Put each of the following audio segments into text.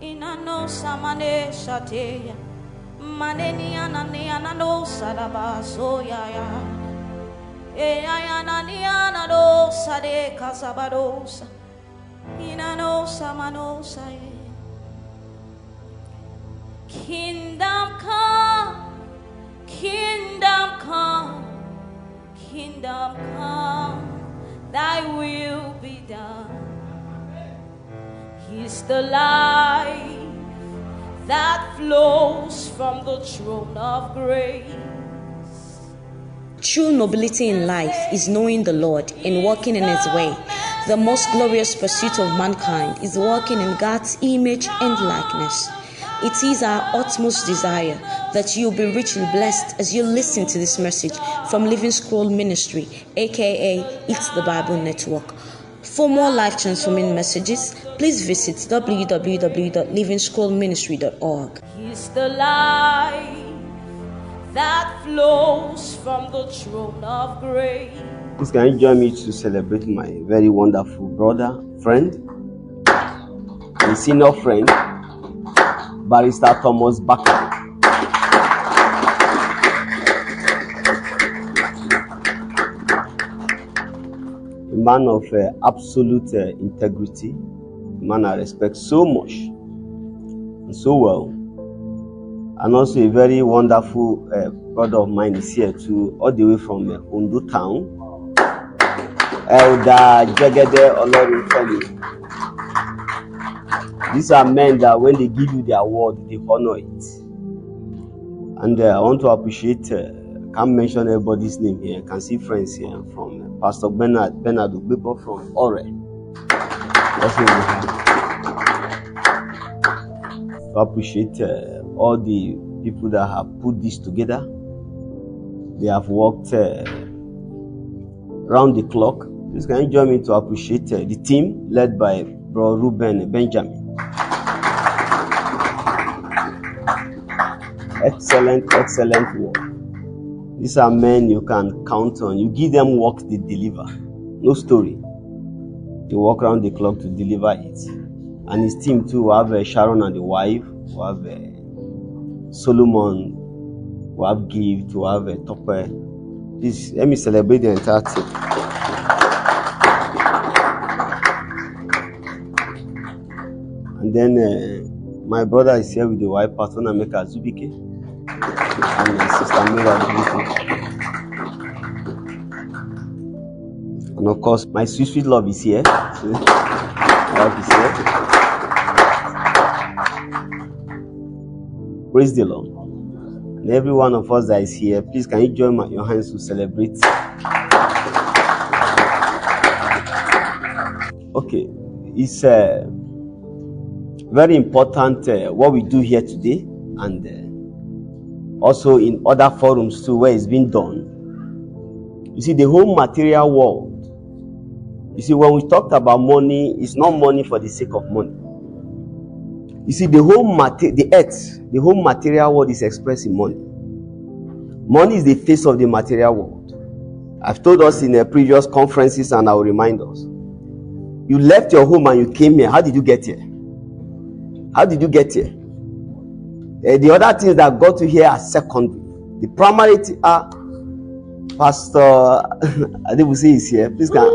Inano samane shateya. Maneni anane anano sarabaso ya. Eyayana niana no sade kasabadosa. Inano samano saye. Kingdom come, kingdom come, kingdom come, thy will be done. He's the life that flows from the throne of grace. True nobility in life is knowing the Lord and walking in His way. The most glorious pursuit of mankind is walking in God's image and likeness. It is our utmost desire that you will be richly blessed as you listen to this message from Living Scroll Ministry, aka It's the Bible Network. For more life-transforming messages, please visit www.livingscrollministry.org. He's the life that flows from the throne of grace. Please can you join me to celebrate my very wonderful brother, friend, and senior friend, Barrister Thomas Bakari. A man of absolute integrity, a man I respect so much and so well, and also a very wonderful brother of mine is here too, all the way from Ondo town, Elder Jegede Olorunfemi. These are men that when they give you the award, they honor it. And I want to appreciate, can't mention everybody's name here, I can see friends here from Pastor Bernard Ogbepo from Ore. To appreciate all the people that have put this together. They have worked round the clock. Please can you join me to appreciate the team led by Bro Ruben Benjamin. Excellent work. These are men you can count on. You give them work, they deliver. No story. They work around the clock to deliver it. And his team too, we have Sharon and the wife, we have Solomon, we have Gift, we have Topper. Please, let me celebrate the entire team. And then my brother is here with the wife, Pastor Nameka Zubike, and my sister Mira Zubike. And of course, my sweet love is here. Love is here. Praise the Lord. And every one of us that is here, please can you join your hands to celebrate? Okay, it's very important what we do here today, and also in other forums too where it's been done. You see, the whole material world. You see, when we talked about money, it's not money for the sake of money. You see, the whole the whole material world is expressed in money. Money is the face of the material world. I've told us in previous conferences, and I'll remind us. You left your home and you came here. How did you get here? How did you get here? The other things that got you here are secondary. The primary are Pastor Adebusi is here. Please come.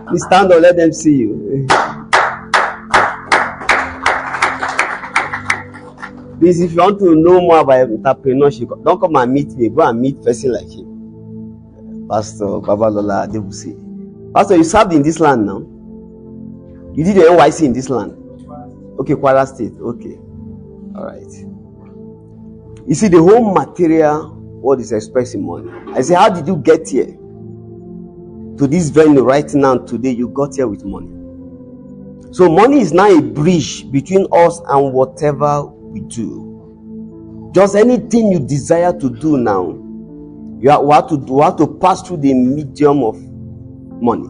Please stand up, let them see you. Please, if you want to know more about entrepreneurship, don't come and meet me. Go and meet a person like him. Pastor Babalola Adebusi. Pastor, you served in this land now? You did your NYC in this land? Okay, Kwara State. Okay. Alright. You see, the whole material world is expressing money. I say, how did you get here? To this venue right now, today, you got here with money. So money is now a bridge between us and whatever we do. Just anything you desire to do now, you have to pass through the medium of money.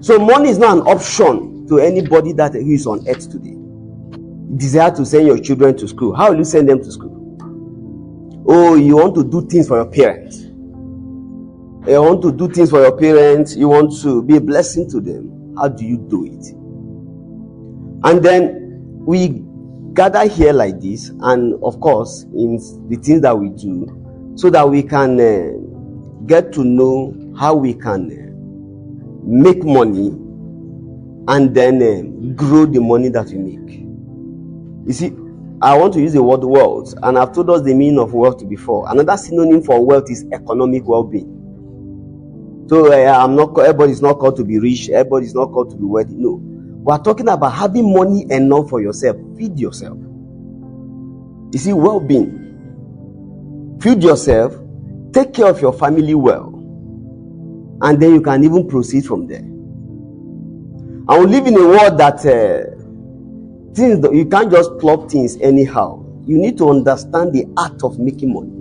So money is not an option to anybody that is on earth today. You desire to send your children to school. How will you send them to school? Oh, you want to do things for your parents. You want to do things for your parents. You want to be a blessing to them. How do you do it? And then we gather here like this, and of course, in the things that we do, so that we can get to know how we can make money and then grow the money that we make. You see, I want to use the word wealth, and I've told us the meaning of wealth before. Another synonym for wealth is economic well-being. So I'm not. Everybody is not called to be rich. Everybody is not called to be wealthy. No, we are talking about having money enough for yourself. Feed yourself. You see, well-being. Feed yourself. Take care of your family well, and then you can even proceed from there. And we live in a world that things you can't just plop things anyhow. You need to understand the art of making money,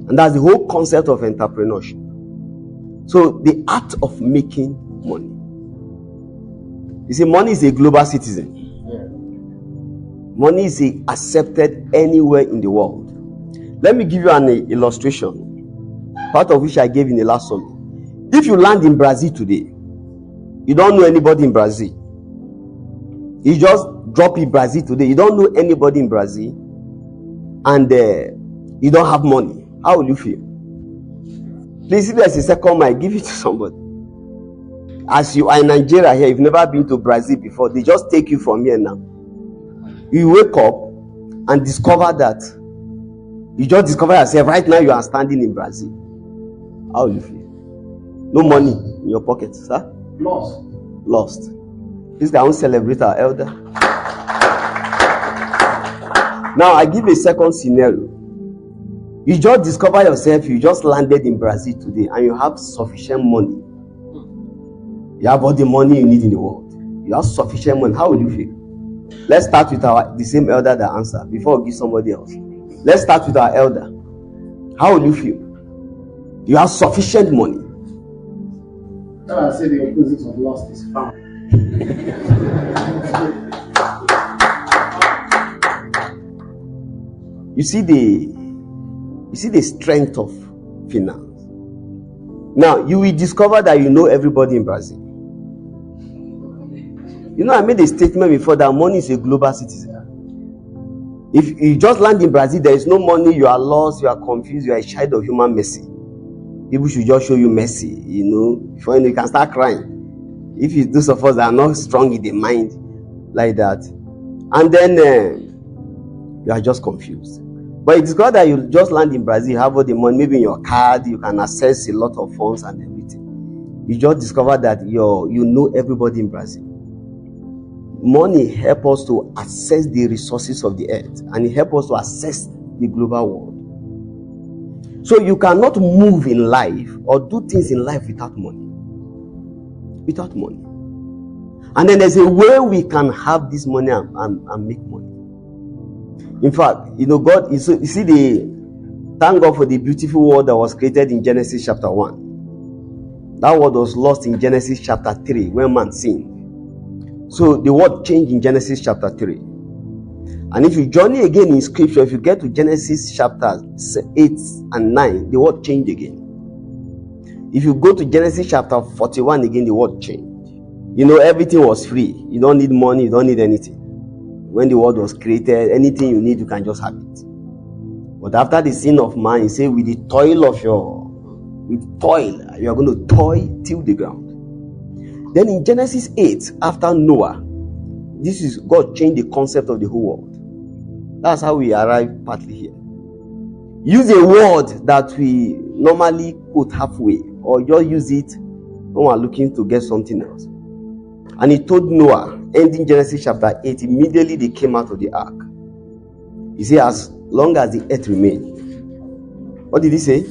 and that's the whole concept of entrepreneurship. So the art of making money. You see, money is a global citizen. Money is accepted anywhere in the world. Let me give you an illustration, part of which I gave in the last sermon. If you land in Brazil today, you don't know anybody in Brazil. You just drop in Brazil today, you don't know anybody in Brazil, and you don't have money. How will you feel? Please, if there's a second mic, give it to somebody. As you are in Nigeria here, you've never been to Brazil before, they just take you from here now. You wake up and discover that you just discover yourself right now you are standing in Brazil. How will you feel? No money in your pocket, sir? Lost. This guy won't celebrate our elder. Now I give a second scenario. You just discover yourself, you just landed in Brazil today, and you have sufficient money. You have all the money you need in the world. You have sufficient money. How will you feel? Let's start with the same elder that answered before we give somebody else. Let's start with our elder. How will you feel? You have sufficient money. I say the opposite of lost is found. You see the strength of finance. Now you will discover that you know everybody in Brazil. You know, I made a statement before that money is a global citizen. If you just land in Brazil, there is no money, you are lost, you are confused, you are a child of human mercy. People should just show you mercy, you know, before you can start crying. If it's those of us that are not strong in the mind like that, and then you are just confused. But it's God that you just land in Brazil, you have all the money, maybe in your card, you can access a lot of funds and everything. You just discover that you know everybody in Brazil. Money helps us to access the resources of the earth, and it helps us to access the global world. So you cannot move in life or do things in life without money. Without money. And then there's a way we can have this money and make money. In fact, you know, God is, you see, thank God for the beautiful word that was created in Genesis chapter 1. That word was lost in Genesis chapter 3 when man sinned. So the word changed in Genesis chapter 3. And if you journey again in scripture, if you get to Genesis chapter 8 and 9, the word changed again. If you go to Genesis chapter 41 again, the word changed. You know, everything was free. You don't need money, you don't need anything. When the world was created, anything you need, you can just have it. But after the sin of man, he said, with toil, you are going to toil till the ground. Then in Genesis 8, after Noah, God changed the concept of the whole world. That's how we arrive partly here. Use a word that we normally quote halfway, or just use it when we're looking to get something else. And he told Noah, ending Genesis chapter 8, immediately they came out of the ark. He said, as long as the earth remained. What did he say?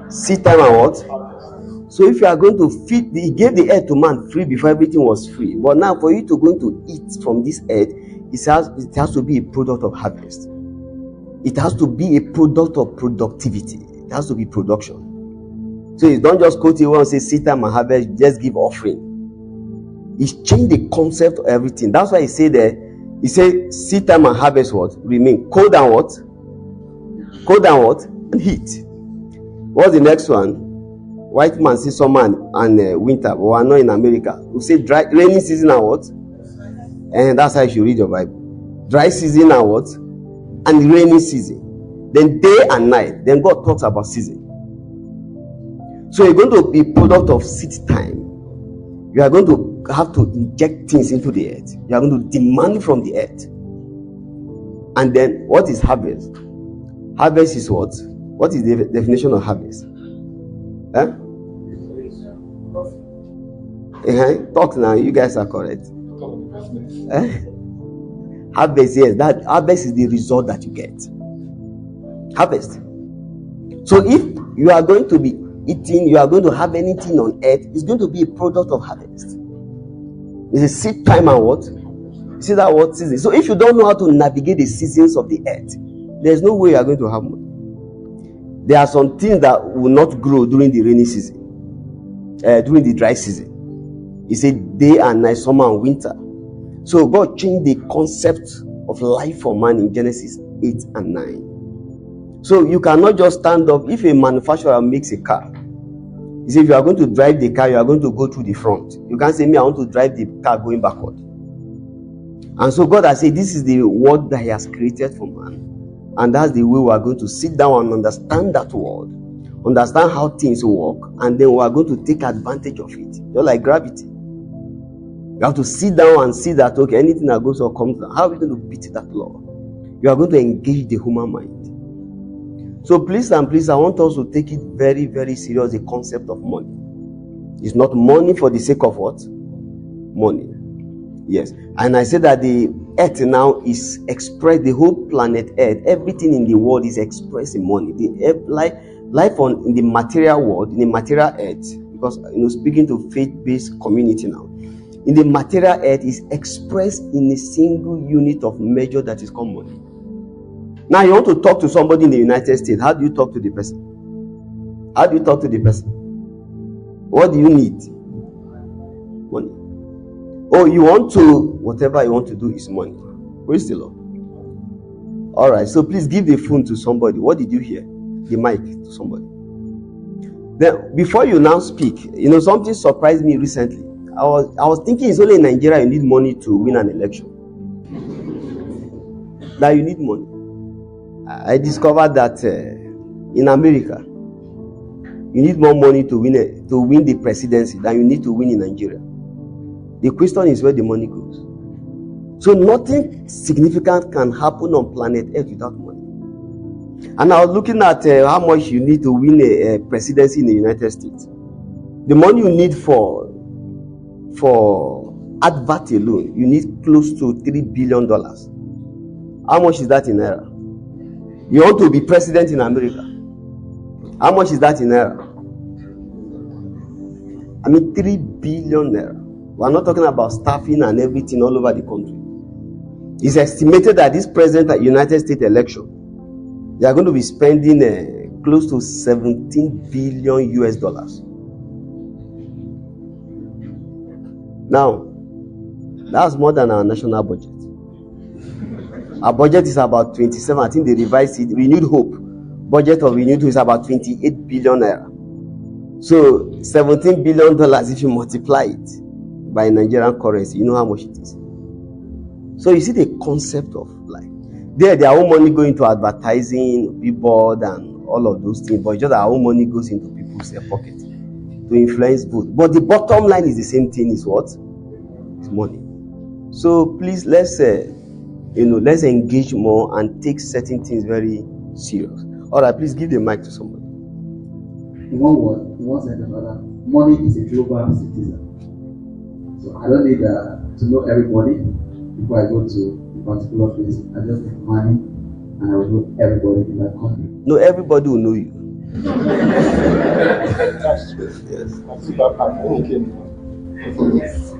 Seed time and what? So if you are going to feed, he gave the earth to man free before everything was free. But now for you to going to eat from this earth, it has to be a product of harvest. It has to be a product of productivity. It has to be production. So you don't just quote it and say seed time and harvest, just give offering. He's changed the concept of everything. That's why he said seed time and harvest what? Remain. Cold and what? Cold and what? And heat. What's the next one? White man see summer and winter, but we are not in America. We say dry rainy season and what? And that's how you should read your Bible. Dry season and what? And rainy season. Then day and night. Then God talks about season. So you're going to be product of seed time. You are going to have to inject things into the earth. You are going to demand from the earth. And then what is harvest? Harvest is what? What is the definition of harvest? Huh? Talk now. You guys are correct. Harvest, yes. That harvest is the result that you get. Harvest. So if you are going to be eating, you are going to have anything on earth, it's going to be a product of harvest. It's a seed time and what? You see that what season? So if you don't know how to navigate the seasons of the earth, there's no way you are going to have money. There are some things that will not grow during the rainy season, during the dry season. He said day and night, summer and winter. So God changed the concept of life for man in Genesis 8 and 9. So you cannot just stand up. If a manufacturer makes a car, he said if you are going to drive the car, you are going to go through the front. You can't say, me, I want to drive the car going backward. And so God has said, this is the world that He has created for man. And that's the way we are going to sit down and understand that world, understand how things work, and then we are going to take advantage of it. You're like gravity. You have to sit down and see that, okay, anything that goes or comes down, how are we going to beat that law? You are going to engage the human mind. So please and please, I want us to take it very, very serious, the concept of money. It's not money for the sake of what? Money. Yes. And I said that the earth now is expressed, the whole planet earth, everything in the world is expressed in money. The life in the material world, in the material earth, because speaking to faith-based community now, in the material earth is expressed in a single unit of measure that is called money. Now you want to talk to somebody in the United States. How do you talk to the person? How do you talk to the person? What do you need? Money. Oh, you want to, whatever you want to do is money. Praise the Lord. All right, so please give the phone to somebody. What did you hear? The mic to somebody. Then, before you now speak, something surprised me recently. I was thinking it's only in Nigeria you need money to win an election. That you need money. I discovered that in America, you need more money to win the presidency than you need to win in Nigeria. The question is where the money goes. So nothing significant can happen on planet Earth without money. And I was looking at how much you need to win a presidency in the United States. The money you need for advert alone, you need close to $3 billion. How much is that in naira? You want to be president in America. How much is that in naira? 3 billion naira. We are not talking about staffing and everything all over the country. It's estimated that this president at United States election, they are going to be spending close to 17 billion US dollars. Now, that's more than our national budget. Our budget is about 27. I think they revised it. Renewed Hope. Budget of Renewed Hope is about 28 billion naira. So, $17 billion, if you multiply it by Nigerian currency, you know how much it is. So you see the concept of life. Their own money going to advertising, billboard, and all of those things, but just our own money goes into people's pocket to influence vote. But the bottom line is the same thing: is what? It's money. So please let's engage more and take certain things very serious. All right, please give the mic to somebody. In one side or another, money is a global citizen. So I don't need to know everybody before I go to a particular place. I just need money and I will know everybody in that country. No, everybody will know you. Yes.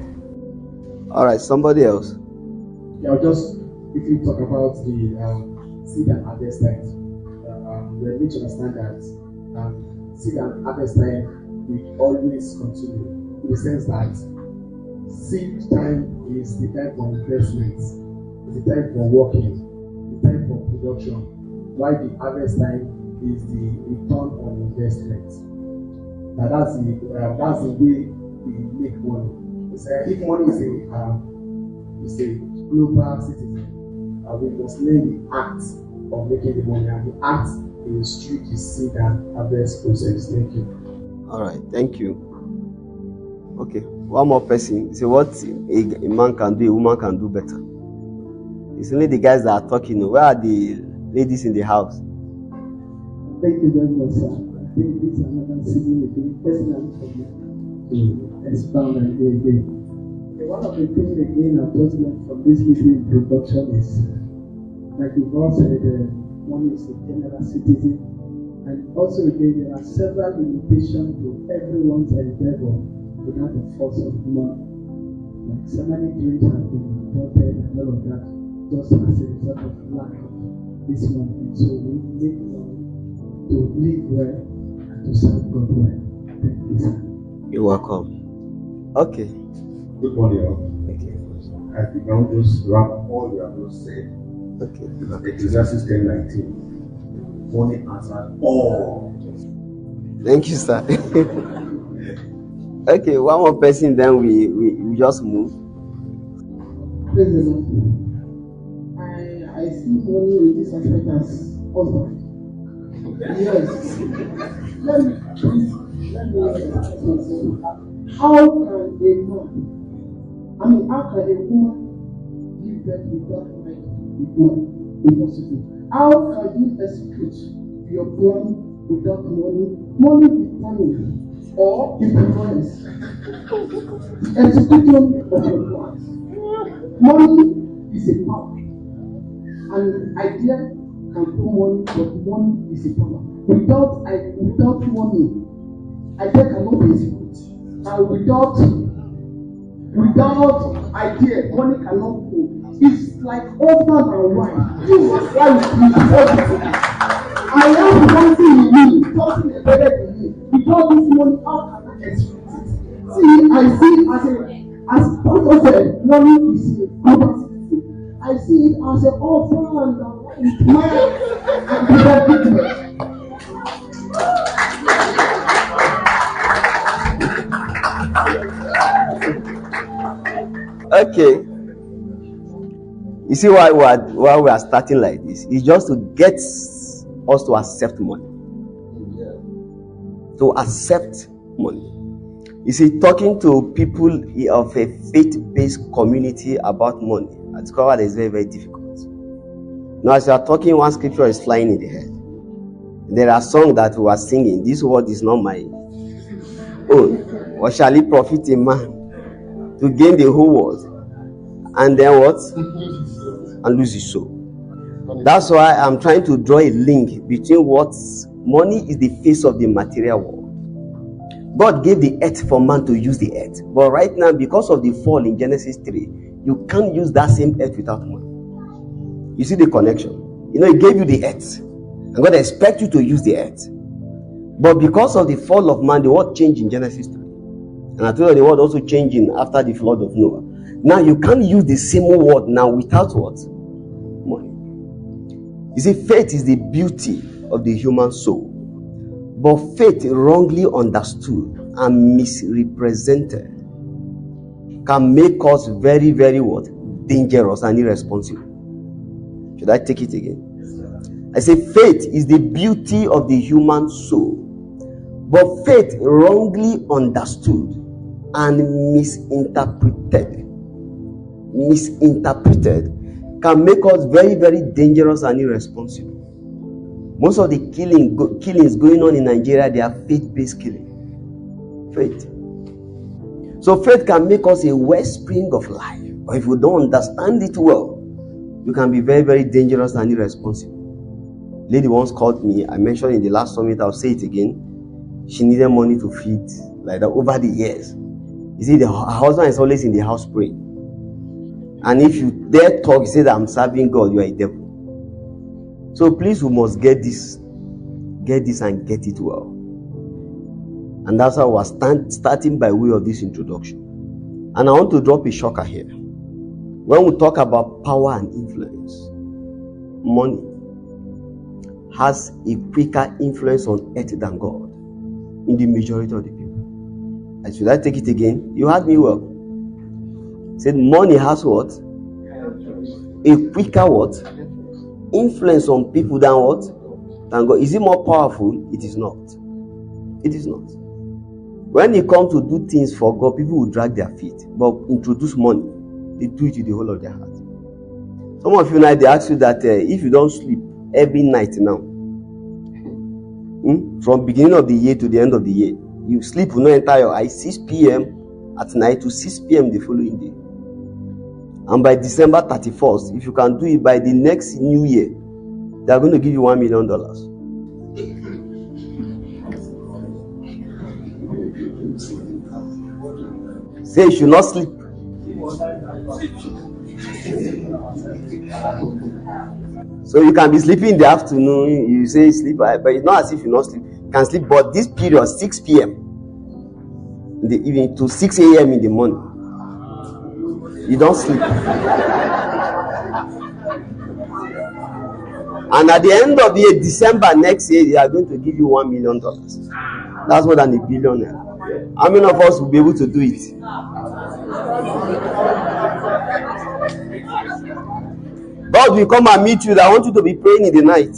All right, somebody else. Yeah, I'll just quickly talk about the seed and harvest time. We need to understand that seed and harvest time will always continue, in the sense that seed time is the time for investment, it's the time for working, the time for production, while the harvest time is the return on investment. Now that's the way we make money. If money is a global citizen, we must learn the act of making the money, and the act is through the seed and harvest process. Thank you. All right, thank you. Okay, one more person. So what a man can do, a woman can do better. It's only the guys that are talking. Where are the ladies in the house? Thank you very much, sir. I think this is another season again, personally for me to expound and go again. One of the things again I've just learned from this little introduction is, like you've all said, one is a general citizen, and also again there are several limitations to everyone's endeavor without the force of money. Like so many dreams have been aborted and all of that, just as a result of lack of this money. And so we need money to live well and to serve God well. Thank you, sir. You're welcome. Okay. Good morning, all. Okay. I think I'll just wrap all you have just said. Okay. Ecclesiastes 10:19. Money answered all. Thank you, sir. Okay, one more person, then we just move. Praise the Lord. I see money in this aspect as husband. Yes. Let me ask myself. How can a man, how can a woman give birth without money? Impossible. How can you execute your plan without money? Money with money or influence. Execution of your plans. Money is a power. An idea can do money, but money is a power. Without money, idea cannot be executed. And without idea, money cannot go. It's like husband and wife. Jesus Christ is everything. I have something in me, something embedded in me. Without this money, how can I execute it? See, I see as Pastor said, money is a global citizen. I see it as a husband and wife, man, and everything. Okay. You see why we are starting like this? It's just to get us to accept money. To accept money. You see, talking to people of a faith-based community about money, I discovered that it's very, very difficult. Now, as you are talking, one scripture is flying in the head. There are songs that we are singing. This word is not my own. What shall it profit a man to gain the whole world and then what? And lose his soul. That's why I'm trying to draw a link between what money is, the face of the material world. God gave the earth for man to use the earth, but right now, because of the fall in Genesis 3, you can't use that same earth without money. You see the connection? You know, He gave you the earth, and God expects you to use the earth, but because of the fall of man, the world changed in Genesis 3. And I told you the world also changing after the flood of Noah. Now you can't use the same word now without what? Money. You see, faith is the beauty of the human soul. But faith wrongly understood and misrepresented can make us very, very what? Dangerous and irresponsible. Should I take it again? I say faith is the beauty of the human soul. But faith wrongly understood and misinterpreted can make us very, very dangerous and irresponsible. Most of the killings going on in Nigeria, they are faith-based killing. Faith. So faith can make us a wellspring of life. But if we don't understand it well, you can be very, very dangerous and irresponsible. Lady once called me, I mentioned in the last summit, I'll say it again. She needed money to feed like that over the years. You see, her husband is always in the house praying. And if you dare talk, you say that I'm serving God, you are a devil. So please, we must get this and get it well. And that's how we're starting by way of this introduction. And I want to drop a shocker here. When we talk about power and influence, money, has a quicker influence on earth than God in the majority of the people. And should I take it again? You heard me well. Said money has what? A quicker what? Influence on people than what? Than God. Is it more powerful? It is not. It is not. When it comes to do things for God, people will drag their feet. But introduce money, they do it with the whole of their heart. Some of you now, they ask you that if you don't sleep every night now, from beginning of the year to the end of the year, you sleep will not enter your eyes 6 p.m. at night to 6 p.m. the following day. And by December 31st, if you can do it by the next new year, they are going to give you $1 million. Say you should not sleep. So you can be sleeping in the afternoon, you say sleep, but it's not as if you not sleep. You can sleep, but this period, 6 p.m. in the evening to 6 a.m. in the morning, you don't sleep. And at the end of the year, December next year, they are going to give you $1 million. That's more than $1 billion. How many of us will be able to do it? God will come and meet you. I want you to be praying in the night.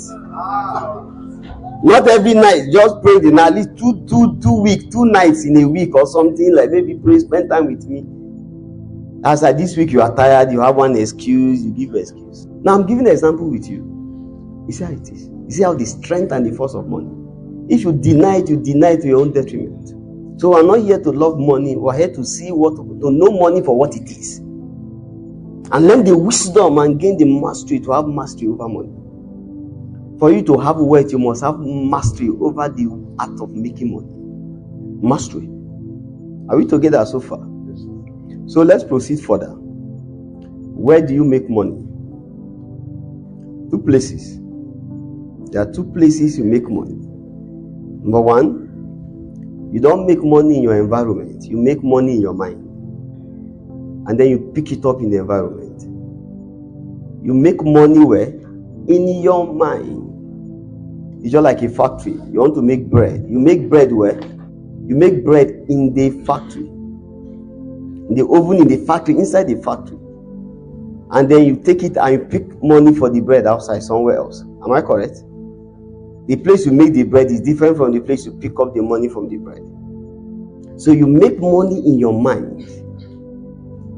Not every night, just pray the night. At least two nights in a week or something, like maybe pray, spend time with me. As like this week you are tired, you have one excuse, you give an excuse. Now I'm giving an example with you. You see how it is. You see how the strength and the force of money. If you deny it, you deny it to your own detriment. So we're not here to love money. We're here to see to know money for what it is. And learn the wisdom and gain the mastery to have mastery over money. For you to have wealth, you must have mastery over the art of making money. Mastery. Are we together so far? So let's proceed further. Where do you make money? 2 places. There are 2 places you make money. Number 1, you don't make money in your environment. You make money in your mind. And then you pick it up in the environment. You make money where? In your mind. It's just like a factory. You want to make bread. You make bread where? You make bread in the factory. In the oven, in the factory, inside the factory. And then you take it and you pick money for the bread outside somewhere else. Am I correct? The place you make the bread is different from the place you pick up the money from the bread. So you make money in your mind,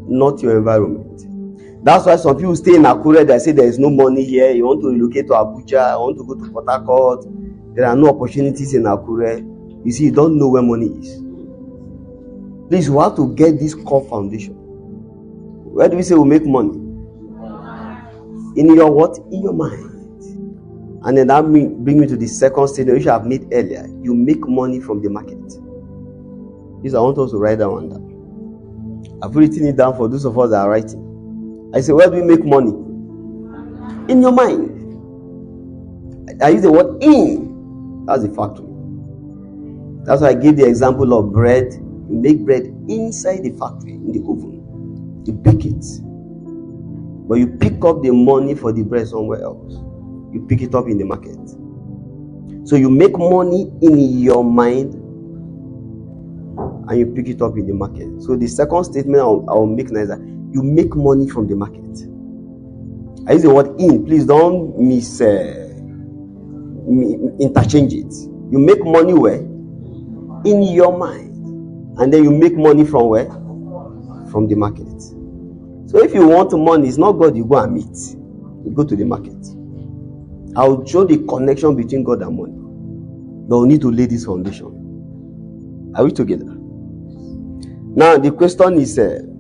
not your environment. That's why some people stay in Akure, they say there is no money here. You want to relocate to Abuja, you want to go to Port Harcourt. There are no opportunities in Akure. You see, you don't know where money is. Please, you have to get this core foundation. Where do we say we make money? In your what? In your mind. And then that bring me to the second statement which I have made earlier. You make money from the market. This I want us to write that one down. I've written it down for those of us that are writing. I say, where do we make money? In your mind. I use the word in. That's the factory. That's why I gave the example of bread. You make bread inside the factory, in the oven. You bake it. But you pick up the money for the bread somewhere else. You pick it up in the market. So you make money in your mind and you pick it up in the market. So the second statement I will make now is that you make money from the market. I use the word in. Please don't interchange it. You make money where? In your mind. And then you make money from where? From the market. So if you want money, it's not God you go and meet. You go to the market. I'll show the connection between God and money. But we need to lay this foundation. Are we together? Now the question is the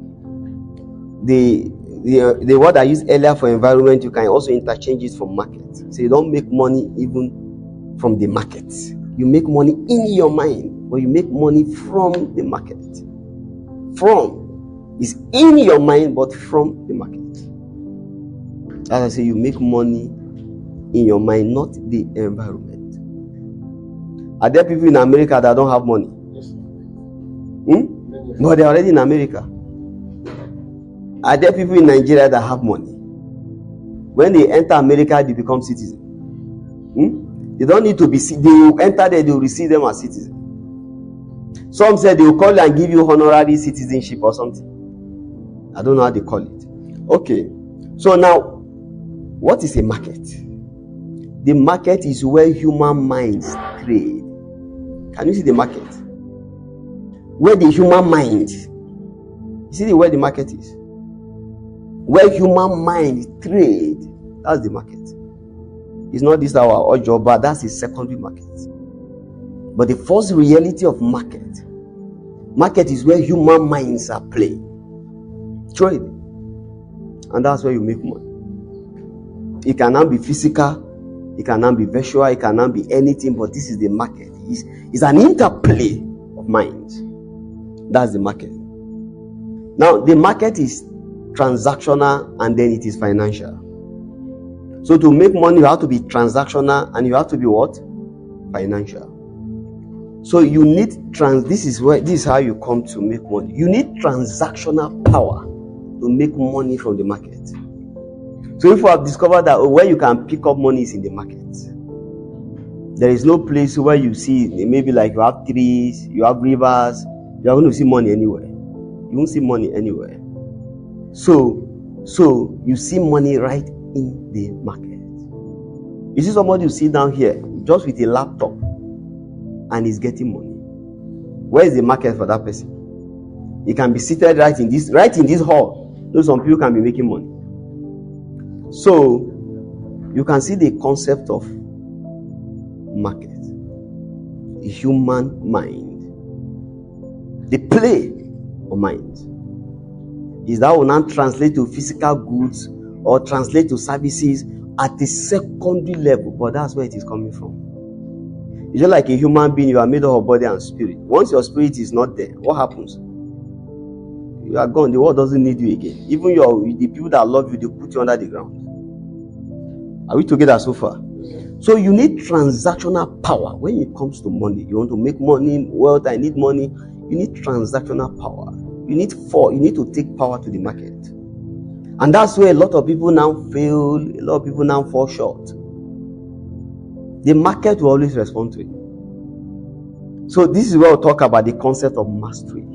word I used earlier for environment, you can also interchange it for market. So you don't make money even from the market. You make money in your mind, but you make money from the market. From is in your mind, but from the market. As I say, you make money in your mind, not the environment. Are there people in America that don't have money? No, they're already in America. Are there people in Nigeria that have money? When they enter America, they become citizens. They don't need to be, they will enter there, they will receive them as citizens. Some said they will call you and give you honorary citizenship or something. I don't know how they call it. Okay. So now, what is a market? The market is where human minds trade. Can you see the market? Where the human mind, you see where the market is? Where human mind trade, that's the market. It's not this our job, but that's a secondary market. But the first reality of market is where human minds are playing. Trade. And that's where you make money. It cannot be physical, it cannot be virtual, it cannot be anything, but this is the market. It's an interplay of minds. That's the market. Now, the market is transactional and then it is financial. So to make money, you have to be transactional and you have to be what? Financial. So you need this is how you come to make money. You need transactional power to make money from the market. So if you have discovered that where you can pick up money is in the market, there is no place where you see, maybe like you have trees, you have rivers, you are going to see money anywhere. You won't see money anywhere. So you see money right in the market. You see somebody who sit down here just with a laptop and is getting money. Where is the market for that person? He can be seated right in this hall. You know, some people can be making money. So you can see the concept of market, the human mind, the play of mind. Is that will not translate to physical goods or translate to services at the secondary level, but that's where it is coming from. It's just like a human being, you are made up of body and spirit. Once your spirit is not there, what happens? You are gone. The world doesn't need you again. Even the people that love you, they put you under the ground. Are we together so far? So you need transactional power. When it comes to money, you want to make money, wealth, I need money. You need transactional power. You need to take power to the market. And that's where a lot of people now fail, a lot of people now fall short. The market will always respond to it. So this is where we'll talk about the concept of mastery.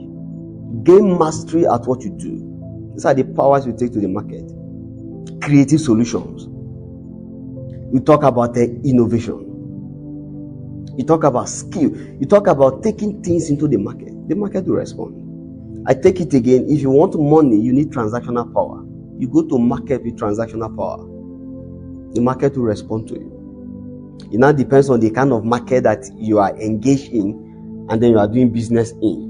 Gain mastery at what you do. These are the powers you take to the market. Creative solutions. We talk about innovation. You talk about skill. You talk about taking things into the market. The market will respond. I take it again. If you want money, you need transactional power. You go to market with transactional power. The market will respond to you. It now depends on the kind of market that you are engaged in and then you are doing business in.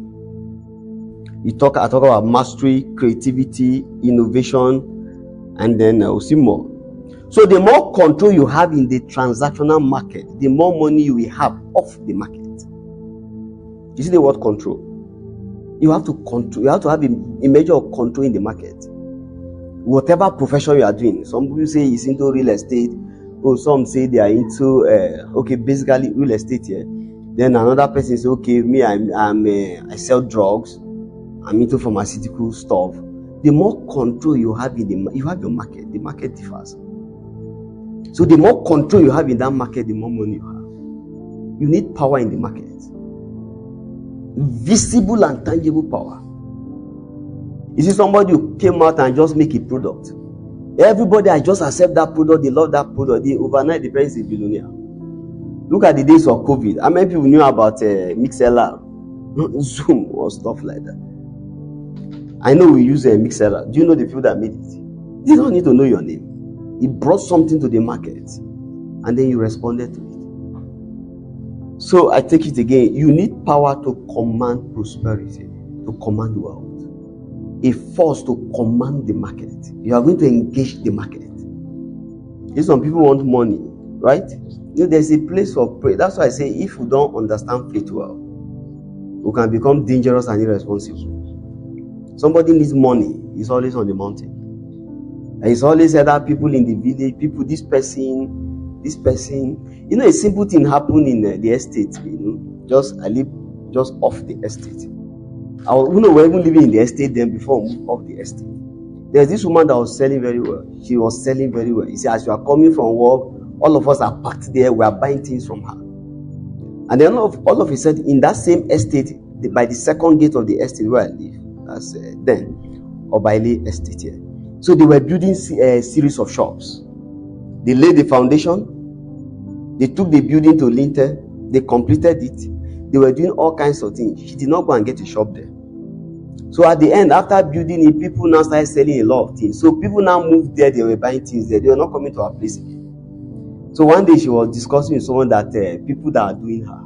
I talk about mastery, creativity, innovation, and then we'll see more. So the more control you have in the transactional market, the more money you will have off the market. You see the word control? You have to control. You have to have a measure of control in the market. Whatever profession you are doing. Some people say it's into real estate. Or some say they are into basically real estate here. Then another person says, okay, me I sell drugs. I'm into pharmaceutical stuff. The more control you have you have your market. The market differs. So the more control you have in that market, the more money you have. You need power in the market. Visible and tangible power. You see somebody who came out and just make a product. Everybody I just accept that product, they love that product. Overnight the person is a billionaire. Look at the days of COVID. How many people knew about MixLR, Zoom or stuff like that? I know we use MixLR. Do you know the people that made it? They don't need to know your name. It brought something to the market and then you responded to it. So I take it again. You need power to command prosperity, to command wealth. A force to command the market. You are going to engage the market. If some people want money, right? You know, there's a place for prayer. That's why I say if you don't understand faith well, you can become dangerous and irresponsible. Somebody needs money, he's always on the mountain. And it's always other people in the village, people, this person. You know, a simple thing happened in the estate, I live just off the estate. We're even living in the estate then before we moved off the estate. There's this woman that was selling very well. She was selling very well. You see, as you are coming from work All of us are packed there. We are buying things from her. And then all of a sudden, in that same estate, by the second gate of the estate where I live, that's then Obaile Estate here. So they were building a series of shops. They laid the foundation. They took the building to lintel. They completed it. They were doing all kinds of things. She did not go and get a shop there. So at the end, after building it, people now started selling a lot of things. So people now moved there. They were buying things there. They were not coming to our place again. So one day she was discussing with someone that people that are doing her.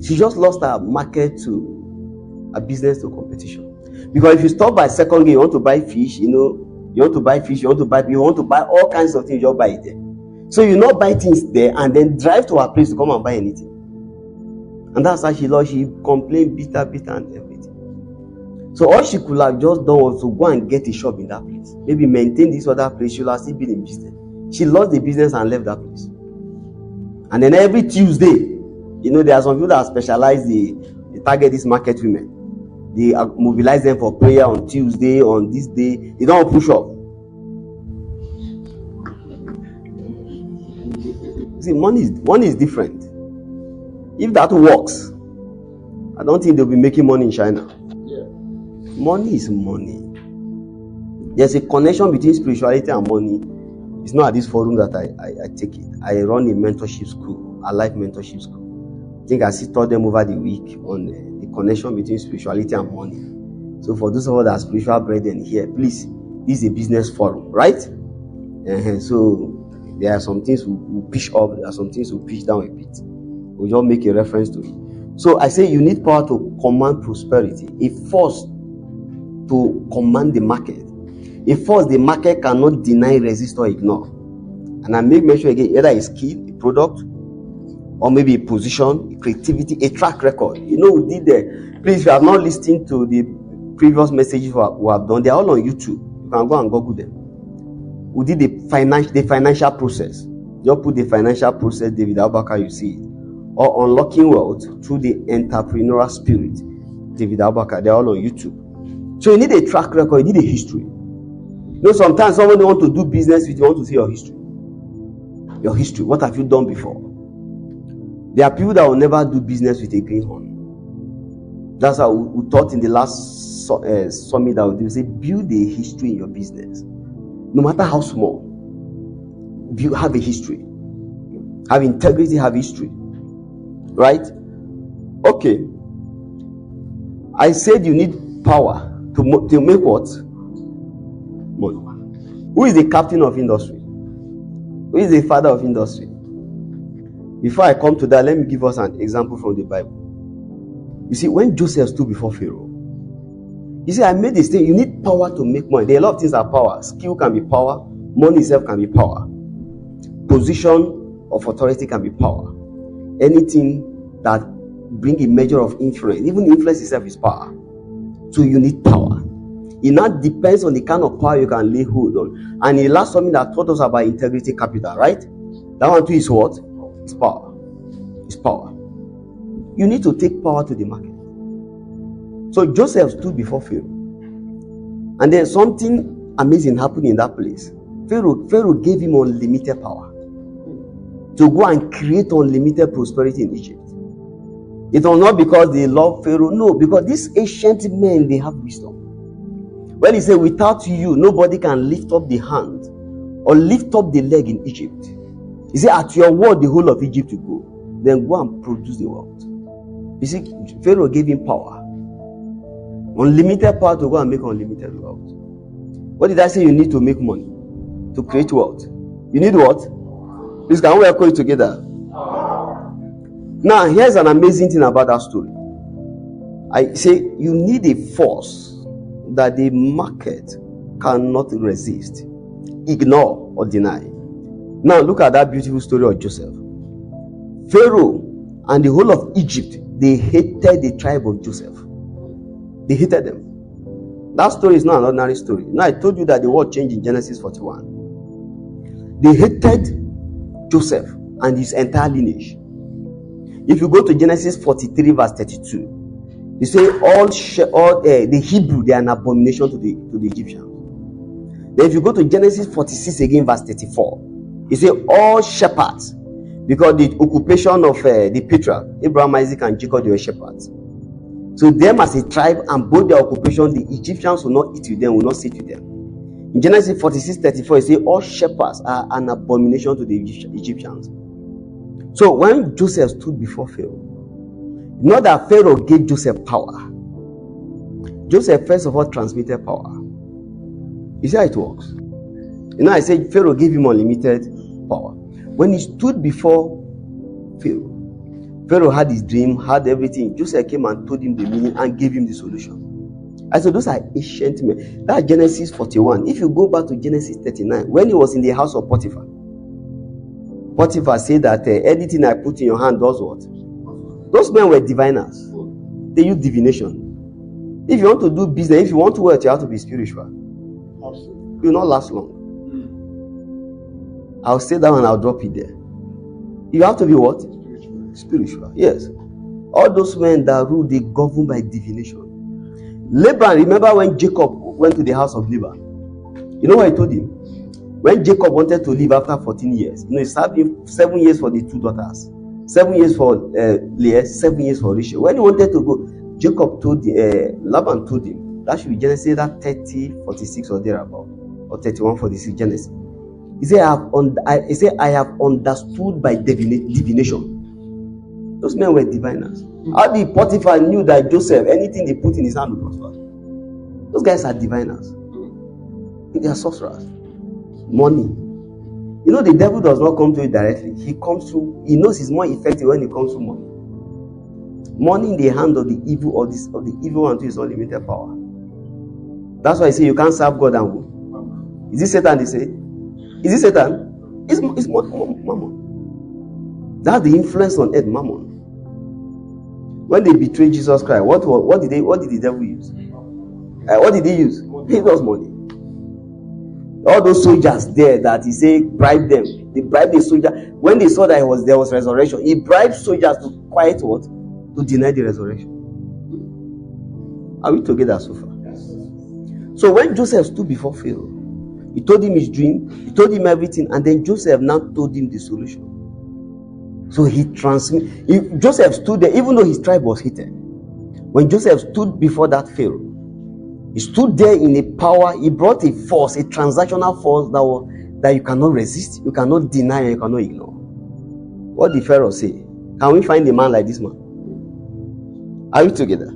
She just lost her market to a business to competition. Because if you stop by second gate, you want to buy fish, you want to buy all kinds of things, you just buy it there. So you not buy things there and then drive to her place to come and buy anything. And that's how she lost. She complained bitter and everything. So all she could have just done was to go and get a shop in that place. Maybe maintain this other place. She would have still been in business. She lost the business and left that place. And then every Tuesday, there are some people that specialize, they target these market women. They mobilize them for prayer on Tuesday, on this day. They don't push up. See, money is different. If that works, I don't think they'll be making money in China. Yeah. Money is money. There's a connection between spirituality and money. It's not at this forum that I take it. I run a mentorship school, a life mentorship school. I think I still taught them over the week on the connection between spirituality and money. So for those of us that are spiritual brethren here, please, this is a business forum, right? So there are some things we push up, there are some things we push down a bit. We'll just make a reference to it. So I say you need power to command prosperity, a force to command the market, a force the market cannot deny, resist, or ignore. And I make mention again, either a skill, a product, or maybe a position, a creativity, a track record. We did that. Please, if you have not listened to the previous messages we have done, they are all on YouTube. You can go and Google them. We did the financial process. Just put the financial process, David Abubakar, you see it. Or unlocking wealth through the entrepreneurial spirit, David Abubakar. They are all on YouTube. So you need a track record, you need a history. Sometimes someone want to do business with you, want to see your history. Your history. What have you done before? There are people that will never do business with a greenhorn. That's how we taught in the last summit that we say, build a history in your business. No matter how small, have a history. Have integrity, have history. Right? Okay. I said you need power to make what? Money. Who is the captain of industry? Who is the father of industry? Before I come to that, let me give us an example from the Bible. You see, when Joseph stood before Pharaoh, he said, I made this thing. You need power to make money. There are a lot of things that are power. Skill can be power. Money itself can be power. Position of authority can be power. Anything that bring a measure of influence, even influence itself is power. So you need power. It now depends on the kind of power you can lay hold on. And the last something that taught us about integrity capital, right? That one too is what? It's power. It's power. You need to take power to the market. So Joseph stood before Pharaoh. And then something amazing happened in that place. Pharaoh gave him unlimited power to go and create unlimited prosperity in Egypt. It was not because they love Pharaoh, no, because these ancient men, they have wisdom. When he said, without you, nobody can lift up the hand or lift up the leg in Egypt. He said, at your word, the whole of Egypt will go. Then go and produce the wealth. You see, Pharaoh gave him power. Unlimited power to go and make unlimited wealth. What did I say you need to make money? To create wealth. You need what? Please, can we echo it together? Now, here's an amazing thing about that story. I say you need a force that the market cannot resist, ignore, or deny. Now, look at that beautiful story of Joseph. Pharaoh and the whole of Egypt, they hated the tribe of Joseph. They hated them. That story is not an ordinary story. Now, I told you that the world changed in Genesis 41. They hated Joseph and his entire lineage. If you go to Genesis 43 verse 32, you say all the Hebrew, they are an abomination to the Egyptians. Then if you go to Genesis 46 again, verse 34, it says all shepherds, because the occupation of the patriarch, Abraham, Isaac, and Jacob, they were shepherds. So them as a tribe, and both their occupation, the Egyptians will not eat with them, will not sit with them. In Genesis 46:34, it says all shepherds are an abomination to the Egyptians. So when Joseph stood before Pharaoh, not that Pharaoh gave Joseph power. Joseph first of all transmitted power. You see how it works? I said Pharaoh gave him unlimited power. When he stood before Pharaoh, Pharaoh had his dream, had everything. Joseph came and told him the meaning and gave him the solution. I said those are ancient men. That's Genesis 41. If you go back to Genesis 39, when he was in the house of Potiphar, Potiphar said that anything I put in your hand does what? Those men were diviners. They use divination. If you want to do business, if you want to work, you have to be spiritual. You will not last long. I'll say that and I'll drop it there. You have to be what? Spiritual. Yes. All those men that rule, they govern by divination. Laban, remember when Jacob went to the house of Laban? You know what he told him? When Jacob wanted to leave after 14 years, he served him 7 years for the 2 daughters, 7 years for Leah, 7 years for Rachel. When he wanted to go, Jacob told Laban told him, that should be Genesis 30:46 or thereabout, or 31:46 Genesis. He said, I have understood by divination. Those men were diviners. How the Potiphar knew that Joseph, anything they put in his hand would prosper? Those guys are diviners. They are sorcerers. Money. The devil does not come to you directly. He comes through. He knows he's more effective when he comes through money. Money in the hand of the evil of the evil one to his unlimited power. That's why I say you can't serve God and who? Is it Satan? They say. Is it Satan? It's Mammon. That's the influence on earth, Mammon. When they betrayed Jesus Christ, what did the devil use? What did he use? He was money. All those soldiers there that he said bribe them. They bribed the soldier. When they saw that there was resurrection, he bribed soldiers to quiet what? To deny the resurrection. Are we together so far? Yes. So when Joseph stood before Pharaoh, he told him his dream, he told him everything, and then Joseph now told him the solution. So Joseph stood there, even though his tribe was hated. When Joseph stood before that Pharaoh, he stood there in a power, he brought a force, a transactional force that you cannot resist, you cannot deny, and you cannot ignore. What did Pharaoh say? Can we find a man like this man? Are we together?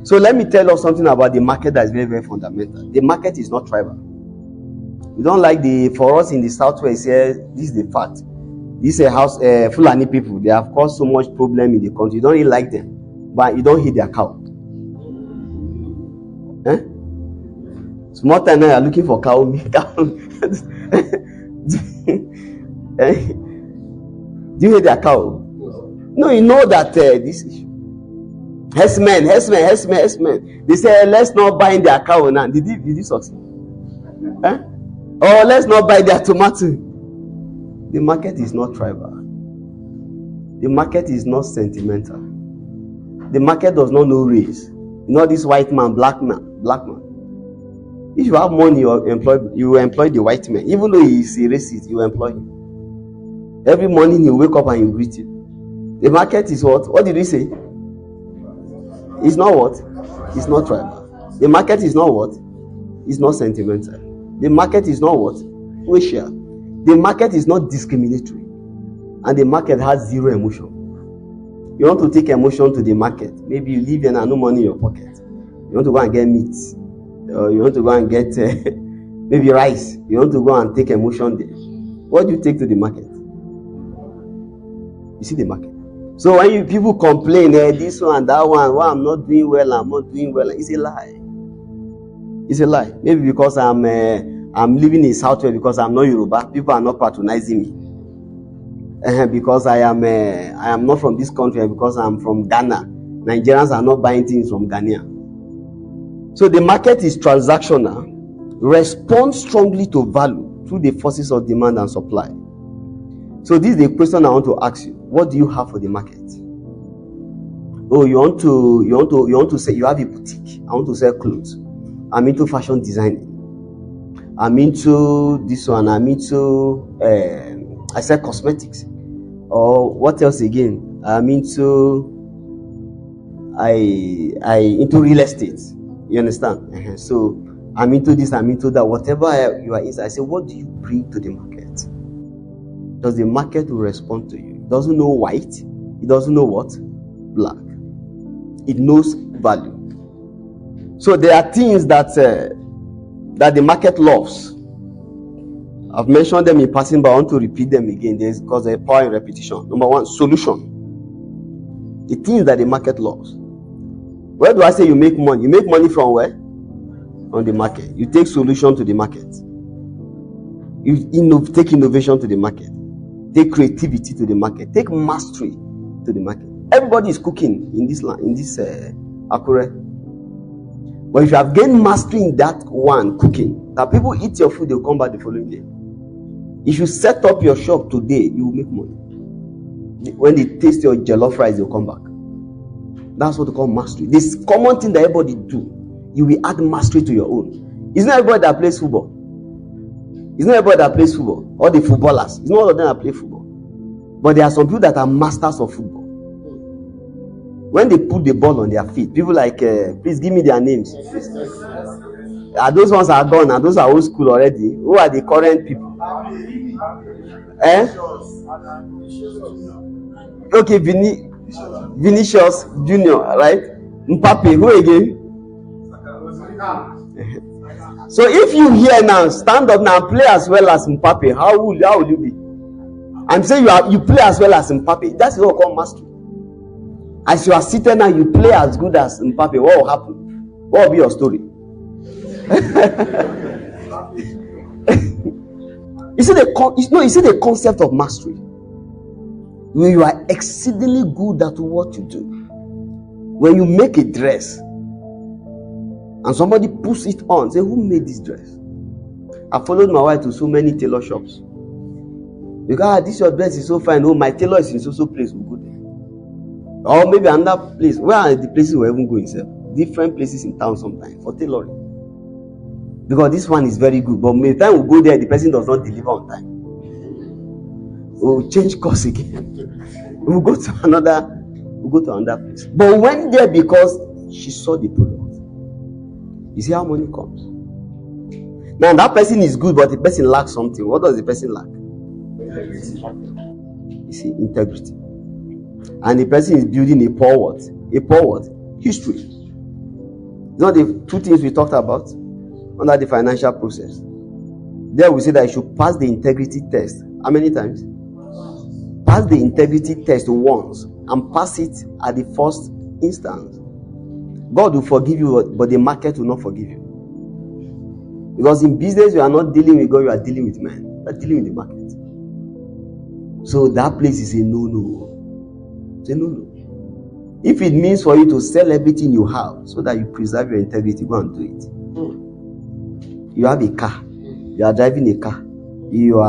So let me tell you something about the market that is very, very fundamental. The market is not tribal. We don't like for us in the southwest here, this is the fact. This house, Fulani people, they have caused so much problem in the country. You don't really like them, but you don't hate their cow. Small time now you're looking for cow. Do you hate their cow? No, you know that this issue. Herdsmen. They say let's not buy their cow now. Did you succeed? Or let's not buy their tomato. The market is not tribal. The market is not sentimental. The market does not know race. This white man, black man. If you have money, you employ the white man. Even though he is a racist, you employ him. Every morning you wake up and you greet him. The market is what? What did he say? It's not what? It's not tribal. The market is not what? It's not sentimental. The market is not what? Racial. The market is not discriminatory. And the market has zero emotion. You want to take emotion to the market. Maybe you live and have no money in your pocket. You want to go and get meat. Or you want to go and get maybe rice. You want to go and take emotion there. What do you take to the market? You see the market. So when people complain, this one, that one, I'm not doing well, it's a lie. It's a lie. Maybe because I'm living in Southwest, because I'm not Yoruba, people are not patronizing me. Because I am not from this country, because I'm from Ghana. Nigerians are not buying things from Ghana. So the market is transactional, responds strongly to value through the forces of demand and supply. So this is the question I want to ask you. What do you have for the market? Oh, you want to say you have a boutique. I want to sell clothes. I'm into fashion designing. I'm into this one. I'm into I said cosmetics. Or what else again? I'm into into real estate. You understand? So I'm into this, I'm into that. Whatever you are inside, I say, what do you bring to the market? Does the market will respond to you? It doesn't know white. It doesn't know what? Black. It knows value. So there are things that that the market loves. I've mentioned them in passing, but I want to repeat them again. There's because there's power in repetition. Number one, solution. The things that the market loves. Where do I say you make money? You make money from where? On the market. You take solution to the market. You take innovation to the market. Take creativity to the market. Take mastery to the market. Everybody is cooking in this AKURE. But if you have gained mastery in that one cooking, that people eat your food, they'll come back the following day. If you set up your shop today, you will make money. When they taste your jollof rice, they'll come back. That's what we call mastery. This common thing that everybody do, you will add mastery to your own. It's not everybody that plays football. It's not everybody that plays football. All the footballers. It's not all of them that play football. But there are some people that are masters of football. When they put the ball on their feet, people like, please give me their names. Those ones are gone and those are old school already. Who are the current people? Okay, Vinicius Junior, right? Mbappe, who again? So if you hear now, stand up now and play as well as Mbappe, how will you be? I'm saying you play as well as Mbappe. That's what we call mastery. As you are seated now, you play as good as Mbappe. What will happen? What will be your story? You see the concept of mastery. When you are exceedingly good at what you do. When you make a dress and somebody puts it on, say, who made this dress? I followed my wife to so many tailor shops. Because this your dress is so fine. Oh, my tailor is in so place. We'll go there. Or maybe another place. Where are the places we even go yourself? Different places in town sometimes for tailoring. Because this one is very good. But by the time we go there, the person does not deliver on time. We'll change course again. We'll go to another place. But we went there because she saw the product. You see how money comes. Now that person is good, but the person lacks something. What does the person lack? You see, integrity. And the person is building a poor what? A poor what? History. You know the two things we talked about under the financial process. There we say that you should pass the integrity test. How many times? Pass the integrity test once and pass it at the first instance. God will forgive you, but the market will not forgive you. Because in business, you are not dealing with God, you are dealing with men. You are dealing with the market. So that place is a no-no. It's a no-no. If it means for you to sell everything you have so that you preserve your integrity, go and do it. You have a car. You are driving a car. You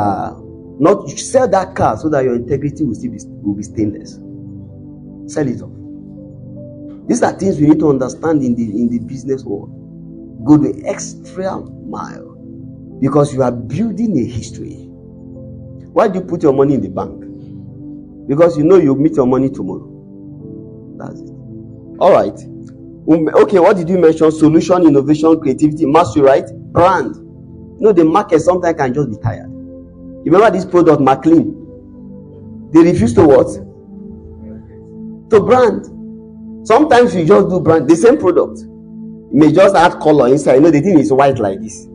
sell that car so that your integrity will be stainless. Sell it off. These are things we need to understand in the business world. Go the extra mile because you are building a history. Why do you put your money in the bank? Because you know you'll meet your money tomorrow. That's it. All right. Okay, what did you mention? Solution, innovation, creativity, mastery, right? Brand. You know, the market sometimes can just be tired. You remember this product, McLean? They refuse to what? To brand. Sometimes you just do brand. The same product. You may just add color inside. You know, the thing is white like this.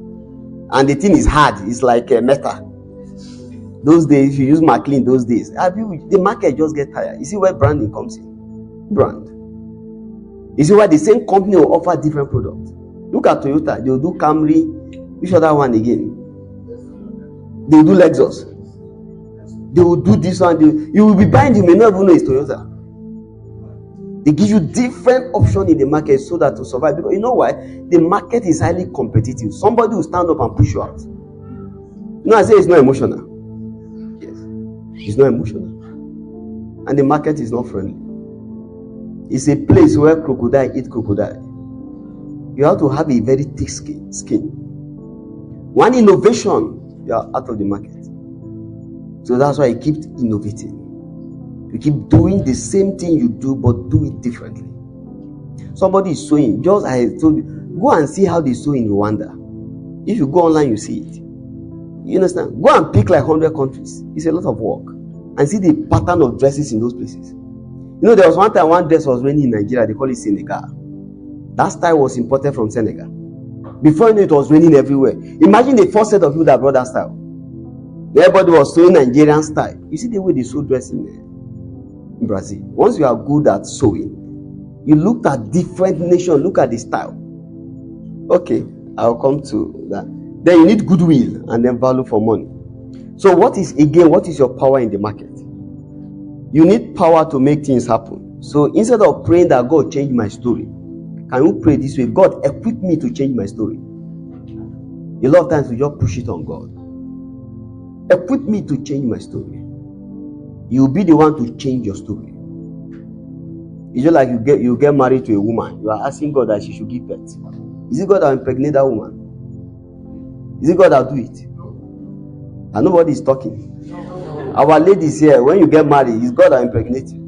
And the thing is hard. It's like metal. Those days, if you use McLean those days, the market just get tired. You see where branding comes in? Brand. You see why the same company will offer different products. Look at Toyota. They will do Camry. Which other one again? They will do Lexus. They will do this one. You will be buying, you may not even know it's Toyota. They give you different options in the market so that to survive. Because you know why? The market is highly competitive. Somebody will stand up and push you out. No, I say it's not emotional. Yes. It's not emotional. And the market is not friendly. It's a place where crocodile eat crocodile. You have to have a very thick skin. One innovation, you are out of the market. So that's why you keep innovating. You keep doing the same thing you do, but do it differently. Somebody is sewing. Just I told you, go and see how they sew in Rwanda. If you go online, you see it. You understand? Go and pick like 100 countries. It's a lot of work. And see the pattern of dresses in those places. You know, there was one time one dress was raining in Nigeria. They call it Senegal. That style was imported from Senegal. Before you know, it was raining everywhere. Imagine the first set of people that brought that style. Everybody was sewing Nigerian style. You see the way they sew dress in Brazil. Once you are good at sewing, you looked at different nations, look at the style. Okay, I'll come to that. Then you need goodwill and then value for money. So what is your power in the market? You need power to make things happen. So instead of praying that God change my story, can you pray this way? God, equip me to change my story. A lot of times we just push it on God. Equip me to change my story. You'll be the one to change your story. It's just like you get married to a woman. You are asking God that she should give birth. Is it God that will impregnate that woman? Is it God that will do it? And nobody is talking. Our ladies here, when you get married, it's God that will impregnate you.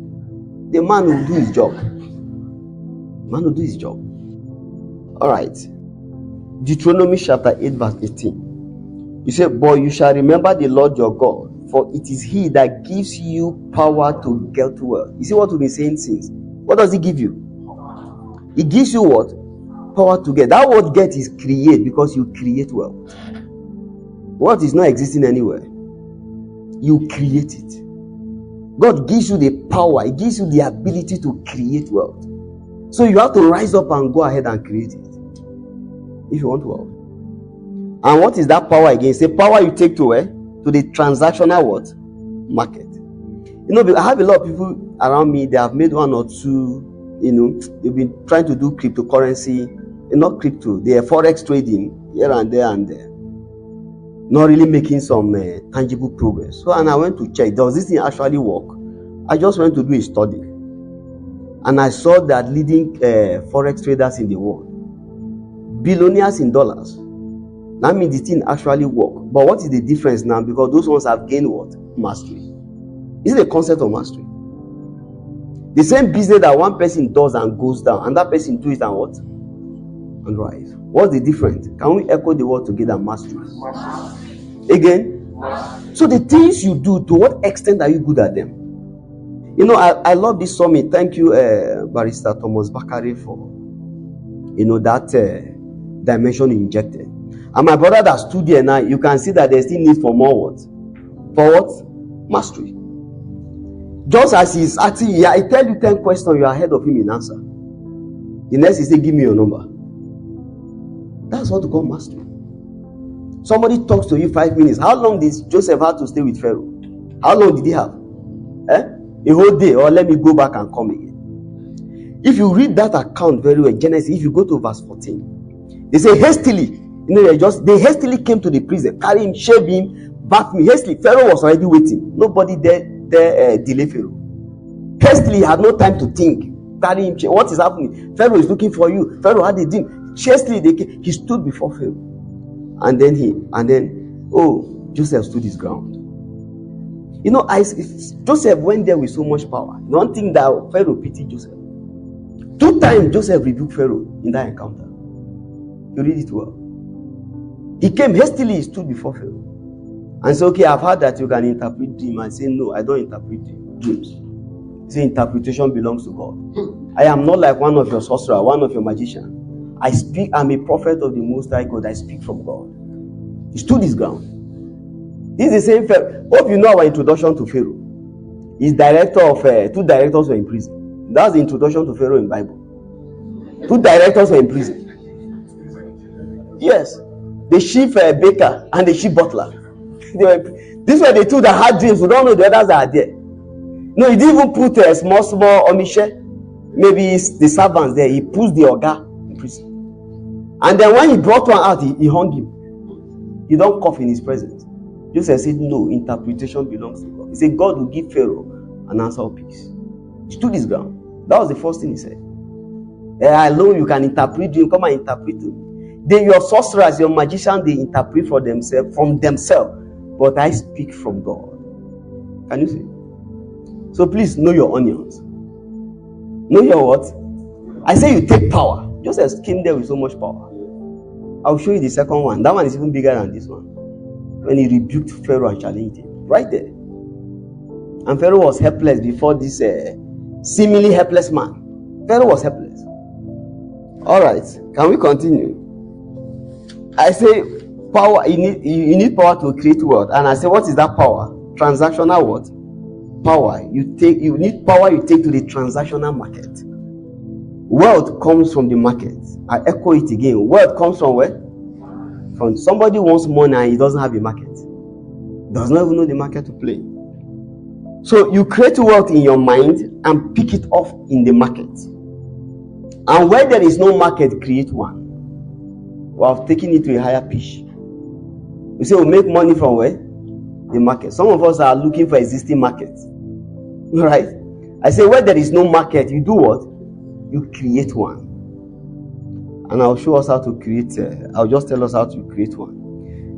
The man will do his job. Man will do his job. All right. Deuteronomy chapter 8 verse 18. You say, "Boy, you shall remember the Lord your God, for it is He that gives you power to get wealth." You see what we've been saying since. What does He give you? He gives you what? Power to get. That word "get" is create, because you create wealth. Wealth is not existing anywhere. You create it. God gives you the power. He gives you the ability to create wealth. So you have to rise up and go ahead and create it if you want wealth. And what is that power again? It's the power you take to the transactional what? Market. You know, I have a lot of people around me. They have made one or two. You know, they've been trying to do cryptocurrency, not crypto. They are forex trading here and there and there. Not really making some tangible progress. So, and I went to check, does this thing actually work? I just went to do a study, and I saw that leading forex traders in the world, billionaires in dollars. That means the thing actually work. But what is the difference now? Because those ones have gained what? Mastery. Is it the concept of mastery? The same business that one person does and goes down, and that person do it and what? And rise. What's the difference? Can we echo the word together? Mastery. Again? So the things you do, to what extent are you good at them? You know, I love this summit. Thank you, Barrister Thomas Bakare, for, that dimension injected. And my brother that stood there now, you can see that there's still need for more what? For what? Mastery. Just as he's asking, I tell you 10 questions, you are ahead of him in answer. The next is say, give me your number. That's what we call mastery. Somebody talks to you 5 minutes. How long did Joseph have to stay with Pharaoh? How long did he have? A whole day, or let me go back and come again. If you read that account very well, Genesis, if you go to verse 14, they say hastily, they hastily came to the prison, carry him, shave him, bath him hastily. Pharaoh was already waiting. Nobody there delay Pharaoh. Hastily, had no time to think. Carry him, what is happening? Pharaoh is looking for you. Pharaoh had a dream. Hastily, he stood before Pharaoh. And then Joseph stood his ground. Joseph went there with so much power. Don't think that Pharaoh pitied Joseph. 2 times Joseph rebuked Pharaoh in that encounter. You read it well. He came hastily, he stood before Pharaoh and said, "Okay, I've heard that you can interpret dreams." I say, "No, I don't interpret dreams." He said, "Interpretation belongs to God. I am not like one of your sorcerers, one of your magicians. I'm a prophet of the Most High God. I speak from God." He stood his ground. This is the same Pharaoh. Hope you know our introduction to Pharaoh. He's director of 2 directors were in prison. That's the introduction to Pharaoh in the Bible. 2 directors were in prison. Yes, the chief baker and the chief butler. These were the 2 that had dreams. We don't know the others that are there. No, he didn't even put a small omishe. Maybe it's the servants there. He put the oga in prison. And then when he brought one out, he hung him. He don't cough in his presence. Joseph said, "No, interpretation belongs to God." He said, "God will give Pharaoh an answer of peace." He stood his ground. That was the first thing he said. "Alone you can interpret dream. Come and interpret to me." Your sorcerers, your magicians, they interpret from themselves. But I speak from God. Can you see? So please know your onions. Know your what? I say you take power. Joseph came there with so much power. I'll show you the second one. That one is even bigger than this one. When he rebuked Pharaoh and challenged him. Right there. And Pharaoh was helpless before this seemingly helpless man. Pharaoh was helpless. Alright. Can we continue? I say power. You need power to create wealth. And I say, what is that power? Transactional what? Power. You need power you take to the transactional market. Wealth comes from the market. I echo it again. Wealth comes from where? From somebody wants money and he doesn't have a market. Does not even know the market to play. So you create wealth in your mind and pick it off in the market. And where there is no market, create one. We have taken it to a higher pitch. You say we make money from where? The market. Some of us are looking for existing markets. Right? I say where there is no market, you do what? You create one. And I'll show us how to create. I'll just tell us how to create one.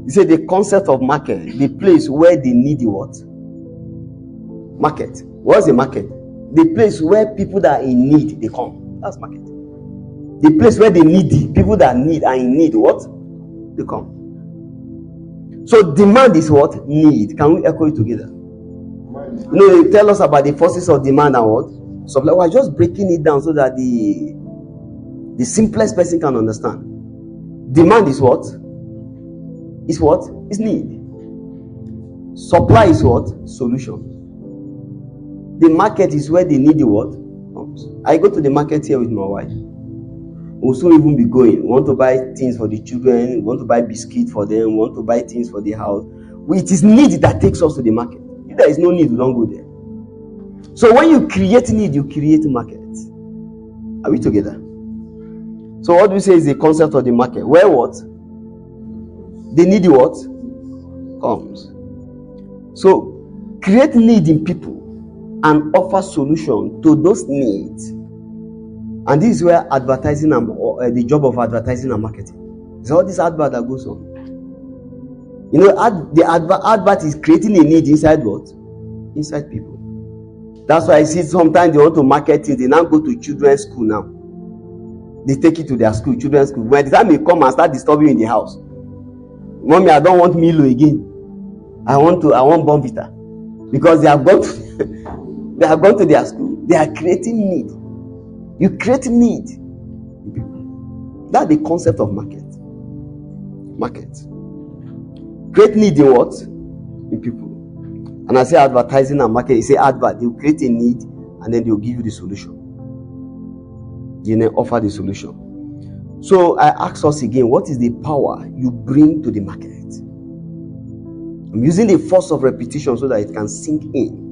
You say the concept of market, the place where they need the what? Market. What's the market? The place where people that are in need, they come. That's market. The place where they need it, people that need are in need, what? They come. So demand is what? Need. Can we echo it together? You know, they tell us about the forces of demand and what? So we're just breaking it down so that the simplest person can understand. Demand is what? Is what? Is need. Supply is what? Solution. The market is where they need the what? I go to the market here with my wife. We'll soon even be going. We want to buy things for the children. We want to buy biscuits for them. We want to buy things for the house. It is need that takes us to the market. If there is no need, we don't go there. So when you create need, you create market. Are we together? So what do we say is the concept of the market? Where what? The needy what? Comes. So create need in people and offer solution to those needs. And this is where advertising and the job of advertising and marketing. It's all this advert that goes on. You know, the advert is creating a need inside what? Inside people. That's why I see sometimes they want to market things. They now go to children's school now. They take it to their school, children's school. By the time they come and start disturbing in the house, Mommy, I don't want Milo again. I want Bonvita. Because they have gone to their school. They are creating need. You create need. That's the concept of market. Market. Create need in what? In people. And I say advertising and market. You say advert. They will create a need and then they will give you the solution. You then offer the solution. So I ask us again, what is the power you bring to the market? I'm using the force of repetition so that it can sink in.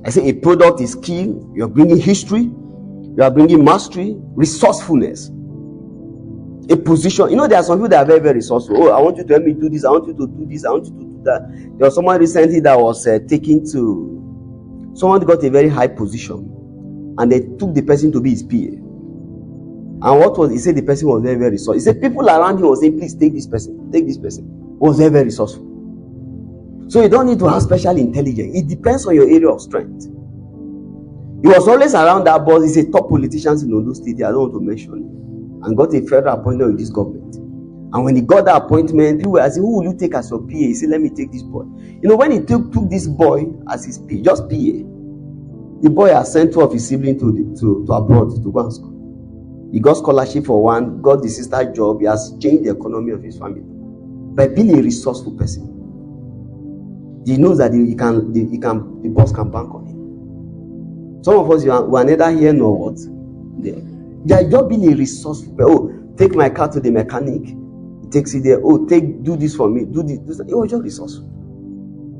I say a product is skill. You're bringing history. You are bringing mastery, resourcefulness, a position. You know, there are some people that are very, very resourceful. Oh, I want you to help me do this. I want you to do this. I want you to do that. There was someone recently that was taken to, someone got a very high position and they took the person to be his PA. And what was, he said the person was very, very resourceful. He said people around him were saying, please take this person, take this person. He was very, very resourceful. So you don't need to have special intelligence. It depends on your area of strength. He was always around that boss. He's a top politician in Ondo State. I don't want to mention it. And got a federal appointment with this government. And when he got that appointment, people were asking, who will you take as your PA? He said, let me take this boy. You know, when he took this boy as his PA, just PA, the boy has sent two of his siblings to abroad to go and school. He got scholarship for one, got the sister job. He has changed the economy of his family by being a resourceful person. He knows that the boss can bank on him. Some of us, we are neither here nor what. They are just being a resourceful person. Oh, take my car to the mechanic. He takes it there. Oh, do this for me. Do this. It was just resourceful.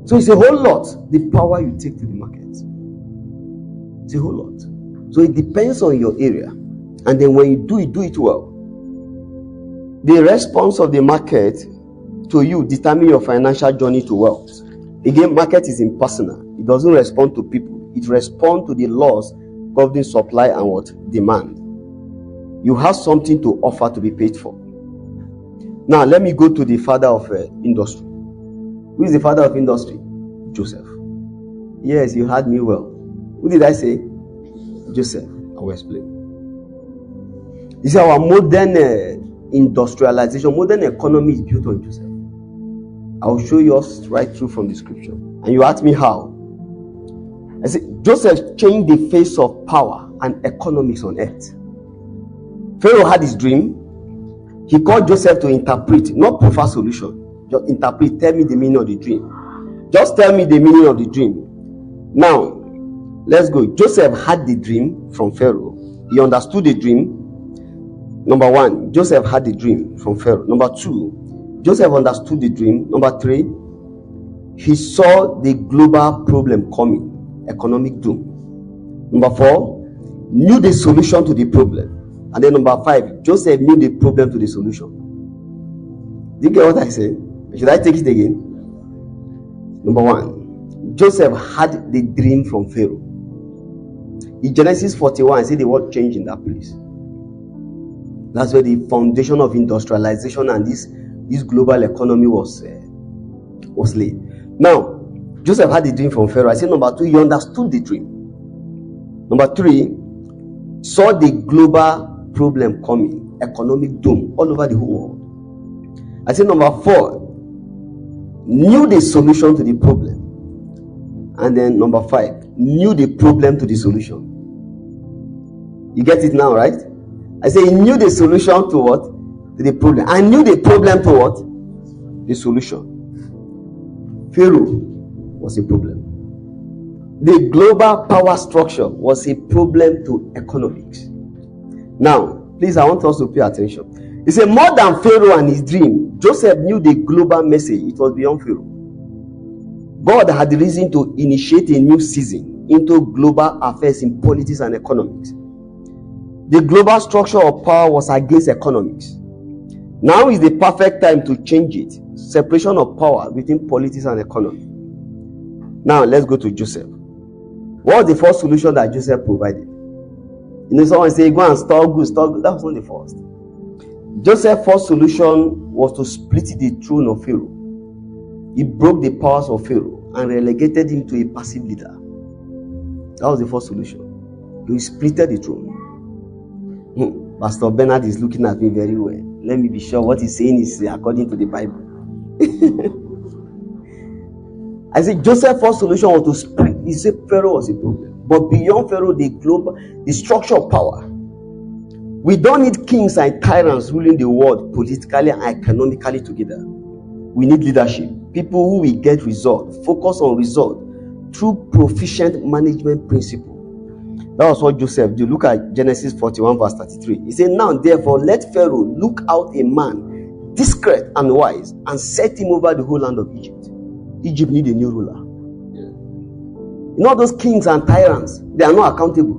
So it's a whole lot. The power you take to the market. It's a whole lot. So it depends on your area. And then when you do it well. The response of the market to you determine your financial journey to wealth. Again, market is impersonal. It doesn't respond to people. It responds to the laws governing supply and what? Demand. You have something to offer to be paid for. Now, let me go to the father of industry. Who is the father of industry? Joseph. Yes, you heard me well. Who did I say? Joseph. I will explain. This is our modern industrialization, modern economy is built on Joseph. I will show you us right through from the scripture. And you ask me how. I say Joseph changed the face of power and economics on earth. Pharaoh had his dream. He called Joseph to interpret, not provide solution. Just interpret, tell me the meaning of the dream. Just tell me the meaning of the dream. Now, let's go. Joseph had the dream from Pharaoh. He understood the dream. Number one, Joseph had the dream from Pharaoh. Number two, Joseph understood the dream. Number three, he saw the global problem coming, economic doom. Number four, knew the solution to the problem. And then number five, Joseph knew the problem to the solution. Do you get what I said? Should I take it again? Number one, Joseph had the dream from Pharaoh. In Genesis 41, I see the word change in that place. That's where the foundation of industrialization and this global economy was laid. Now, Joseph had the dream from Pharaoh. I said number two, he understood the dream. Number three, saw the global problem coming, economic doom all over the whole world. I said number four, knew the solution to the problem. And then number five, knew the problem to the solution. You get it now, right? I say he knew the solution to what? To the problem. I knew the problem to what? The solution. Pharaoh was a problem. The global power structure was a problem to economics. Now, please, I want us to pay attention. He said more than Pharaoh and his dream, Joseph knew the global message. It was beyond Pharaoh. God had the reason to initiate a new season into global affairs in politics and economics. The global structure of power was against economics. Now is the perfect time to change it. Separation of power between politics and economy. Now let's go to Joseph. What was the first solution that Joseph provided? You know, someone say, go and store goods, store goods. That was not the first. Joseph's first solution was to split the throne of Pharaoh. He broke the powers of Pharaoh and relegated him to a passive leader. That was the first solution. He split the throne. Pastor Bernard is looking at me very well. Let me be sure what he's saying is according to the Bible. I said Joseph's first solution was to split. He said Pharaoh was a problem. But beyond Pharaoh, the structure of power. We don't need kings and tyrants ruling the world politically and economically together. We need leadership. People who will get result, focus on result through proficient management principle. That was what Joseph did. Look at Genesis 41 verse 33. He said, now therefore let Pharaoh look out a man discreet and wise and set him over the whole land of Egypt. Egypt need a new ruler. You know those kings and tyrants, they are not accountable.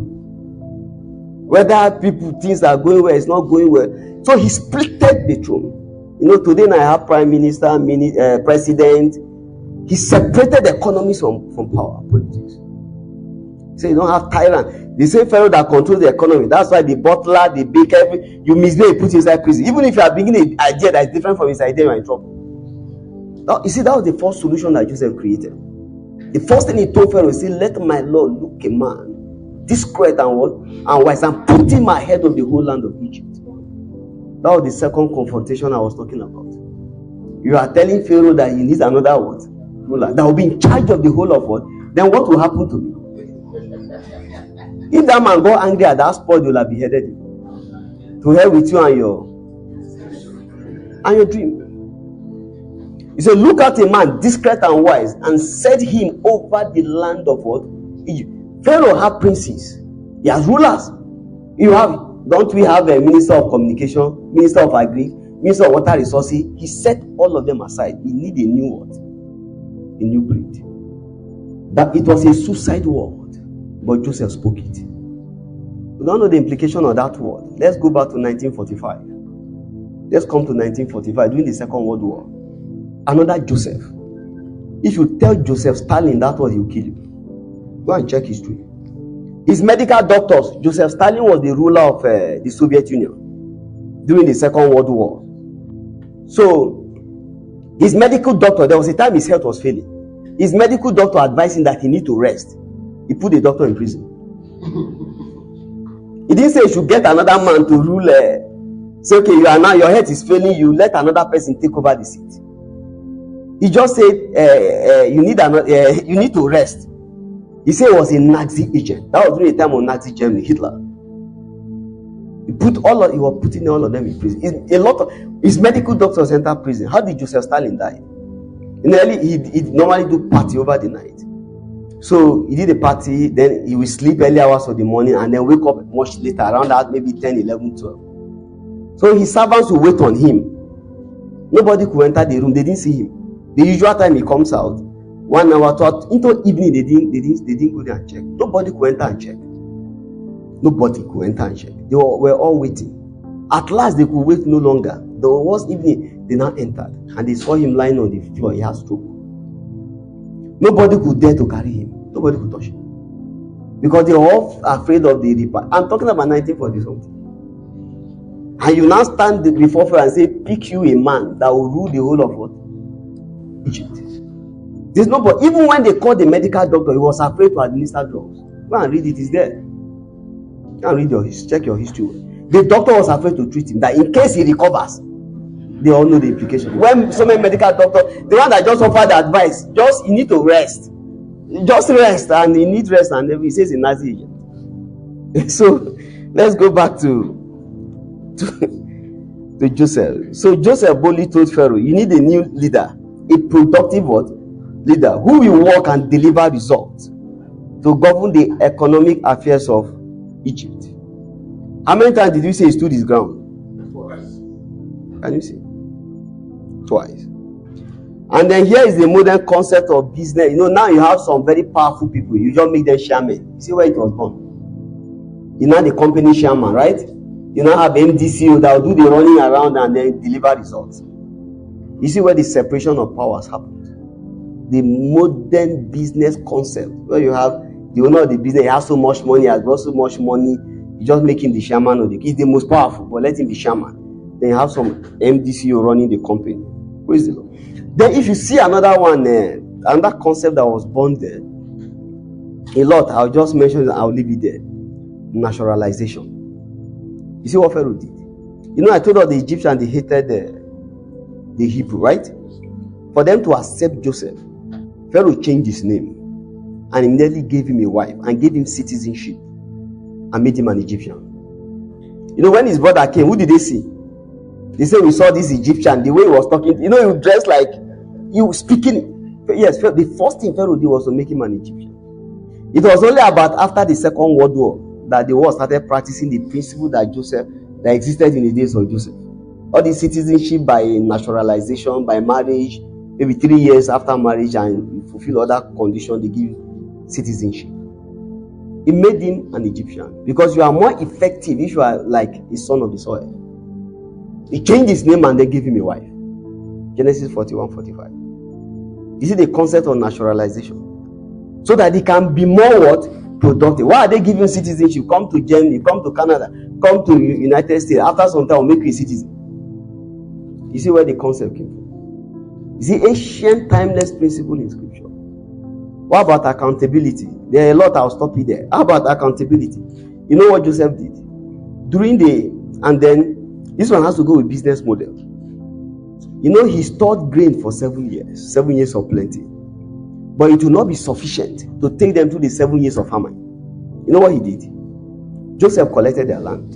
Whether people things are going well, it's not going well. So he splitted the throne. You know, today I have prime minister, president. He separated the economies from power, politics. So you don't have tyrant. The same Pharaoh that controls the economy. That's why the butler, the baker, you misbehave, put inside prison. Even if you are bringing an idea that is different from his idea, you are in trouble. Now, you see, that was the first solution that Joseph created. The first thing he told Pharaoh, he said, let my Lord look a man discreet and what? And wise, and put him ahead of the whole land of Egypt. That was the second confrontation I was talking about. You are telling Pharaoh that he needs another what? Ruler that will be in charge of the whole of what? Then what will happen to me? If that man got angry at that spot, you'll have beheaded him. To hell with you and your dream. He said, look at a man discreet and wise and set him over the land of what? Egypt. Pharaoh had princes. He has rulers. Don't we have a minister of communication, minister of agri, minister of water resources? He set all of them aside. He need a new what? A new breed. That it was a suicide word. But Joseph spoke it. We don't know the implication of that word. Let's go back to 1945. Let's come to 1945 during the Second World War. Another Joseph. If you tell Joseph Stalin that word, he'll kill you. Go and check history. His medical doctors, Joseph Stalin was the ruler of the Soviet Union during the Second World War. So his medical doctor, there was a time his health was failing. His medical doctor advised him that he need to rest. He put the doctor in prison. He didn't say he should get another man to rule. Say, okay, you are now, your health is failing you, let another person take over the seat. He just said, you need to rest. He said he was a Nazi agent. That was during the time of Nazi Germany, Hitler. He was putting all of them in prison. A lot of his medical doctors enter prison. How did Joseph Stalin die? He normally do party over the night. So he did a party, then he will sleep early hours of the morning and then wake up much later, around that maybe 10, 11, 12. So his servants will wait on him. Nobody could enter the room. They didn't see him. The usual time he comes out, 1 hour, 2 into evening, they didn't go there and check. Nobody could enter and check. Nobody could enter and check. They were all waiting. At last, they could wait no longer. The was evening, they now entered and they saw him lying on the floor. He had stroke. Nobody could dare to carry him. Nobody could touch him because they were all afraid of the reaper. I'm talking about 1940 something. And you now stand before Pharaoh and say, "Pick you a man that will rule the whole of what? Egypt." There's nobody. Even when they called the medical doctor, he was afraid to administer drugs. Go and read it. It's there. Go and read check your history. The doctor was afraid to treat him, that in case he recovers, they all know the implication. When so many medical doctors, the one that just offered the advice, just you need to rest. Just rest, and he needs rest, and he says in Nazi agent. So let's go back to Joseph. So Joseph boldly told Pharaoh, you need a new leader, a productive what? Leader who will work and deliver results to govern the economic affairs of Egypt. How many times did you say he stood his ground? Twice. Can you see? Twice. And then here is the modern concept of business. You know, now you have some very powerful people. You just make them chairman. You see where it was born? You know the company chairman, right? You now have MDCO that will do the running around and then deliver results. You see where the separation of powers happened. The modern business concept, where you have the owner of the business, he has so much money, he has got so much money, you just make him the chairman of the. He's the most powerful, but let him be chairman. Then you have some MDCO running the company. Praise the Lord. Then if you see another one, another concept that was born there, a lot, I'll just mention it, I'll leave it there. Naturalization. You see what Pharaoh did? You know, I told you the Egyptians, they hated the Hebrew, right? For them to accept Joseph, Pharaoh changed his name and immediately gave him a wife and gave him citizenship and made him an Egyptian. You know, when his brother came, who did they see? They said, we saw this Egyptian, the way he was talking. You know, he dressed like you speaking. Yes, the first thing Pharaoh did was to make him an Egyptian. It was only about after the Second World War that the world started practicing the principle that existed in the days of Joseph. All the citizenship by naturalization, by marriage, maybe 3 years after marriage, and you fulfill other conditions, they give you citizenship. It made him an Egyptian because you are more effective if you are like a son of the soil. He changed his name and they gave him a wife. Genesis 41:45. You see the concept of naturalization. So that he can be more what? Productive. Why are they giving citizenship? Come to Germany, come to Canada, come to United States. After some time, we'll make you a citizen. You see where the concept came from? You see, ancient timeless principle in scripture. What about accountability? There are a lot, I'll stop you there. How about accountability? You know what Joseph did? And then this one has to go with business model. You know, he stored grain for 7 years, 7 years of plenty. But it will not be sufficient to take them through the 7 years of famine. You know what he did? Joseph collected their land.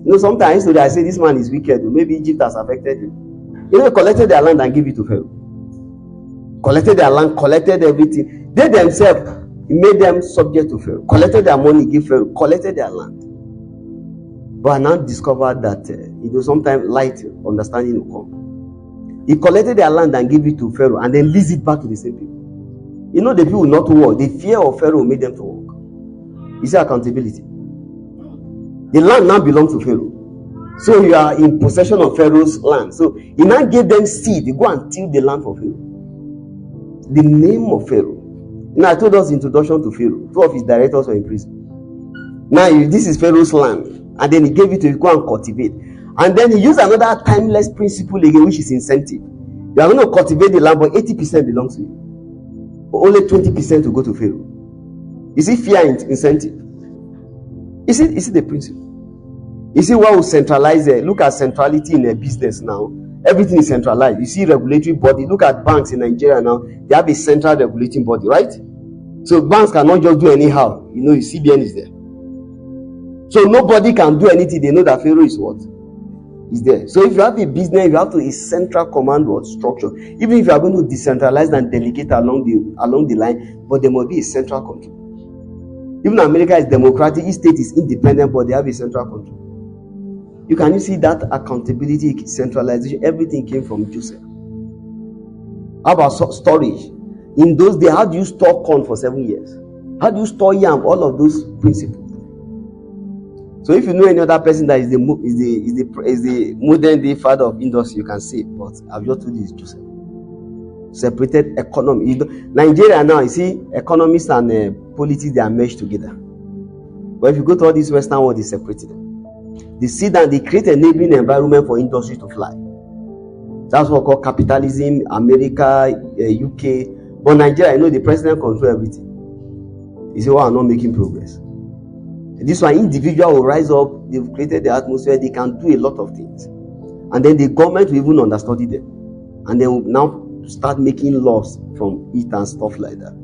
You know, sometimes I say this man is wicked. Maybe Egypt has affected him. You know, he collected their land and gave it to Pharaoh. Collected their land, collected everything. They themselves, he made them subject to Pharaoh. Collected their money, gave Pharaoh. Collected their land. But I now discovered that sometimes light understanding will come. He collected their land and gave it to Pharaoh and then leased it back to the same people. You know, the people not to work. The fear of Pharaoh made them to work. You see accountability. The land now belongs to Pharaoh. So you are in possession of Pharaoh's land. So he now gave them seed. They go and till the land for Pharaoh. The name of Pharaoh. Now I told us introduction to Pharaoh. 2 of his directors were in prison. Now this is Pharaoh's land. And then he gave it to you, go and cultivate. And then he used another timeless principle again, which is incentive. You are going to cultivate the land, but 80% belongs to you. But only 20% will go to Pharaoh. You see fear and incentive. You see the principle. You see what will centralize it. Look at centrality in a business now. Everything is centralized. You see regulatory body. Look at banks in Nigeria now. They have a central regulating body, right? So banks cannot just do anyhow. You know, CBN is there. So nobody can do anything. They know that Pharaoh is what? Is there. So if you have a business, you have to a central command or structure. Even if you are going to decentralize and delegate along the line, but there must be a central control. Even America is democratic, each state is independent, but they have a central control. You can see that accountability, centralization, everything came from Joseph. How about storage? In those days, how do you store corn for 7 years? How do you store yam? All of those principles. So if you know any other person that is the modern day father of industry, you can say, but I've just told you it's Joseph. Separated economy. Nigeria now, you see, economists and politics, they are meshed together. But if you go to all this Western world, they separated them. They see that they create a enabling environment for industry to fly. That's what we call capitalism, America, UK. But Nigeria, you know, the president controls everything. You see, why are not making progress? This one, individual will rise up. They've created the atmosphere. They can do a lot of things. And then the government will even understudy them. And they will now start making laws from it and stuff like that.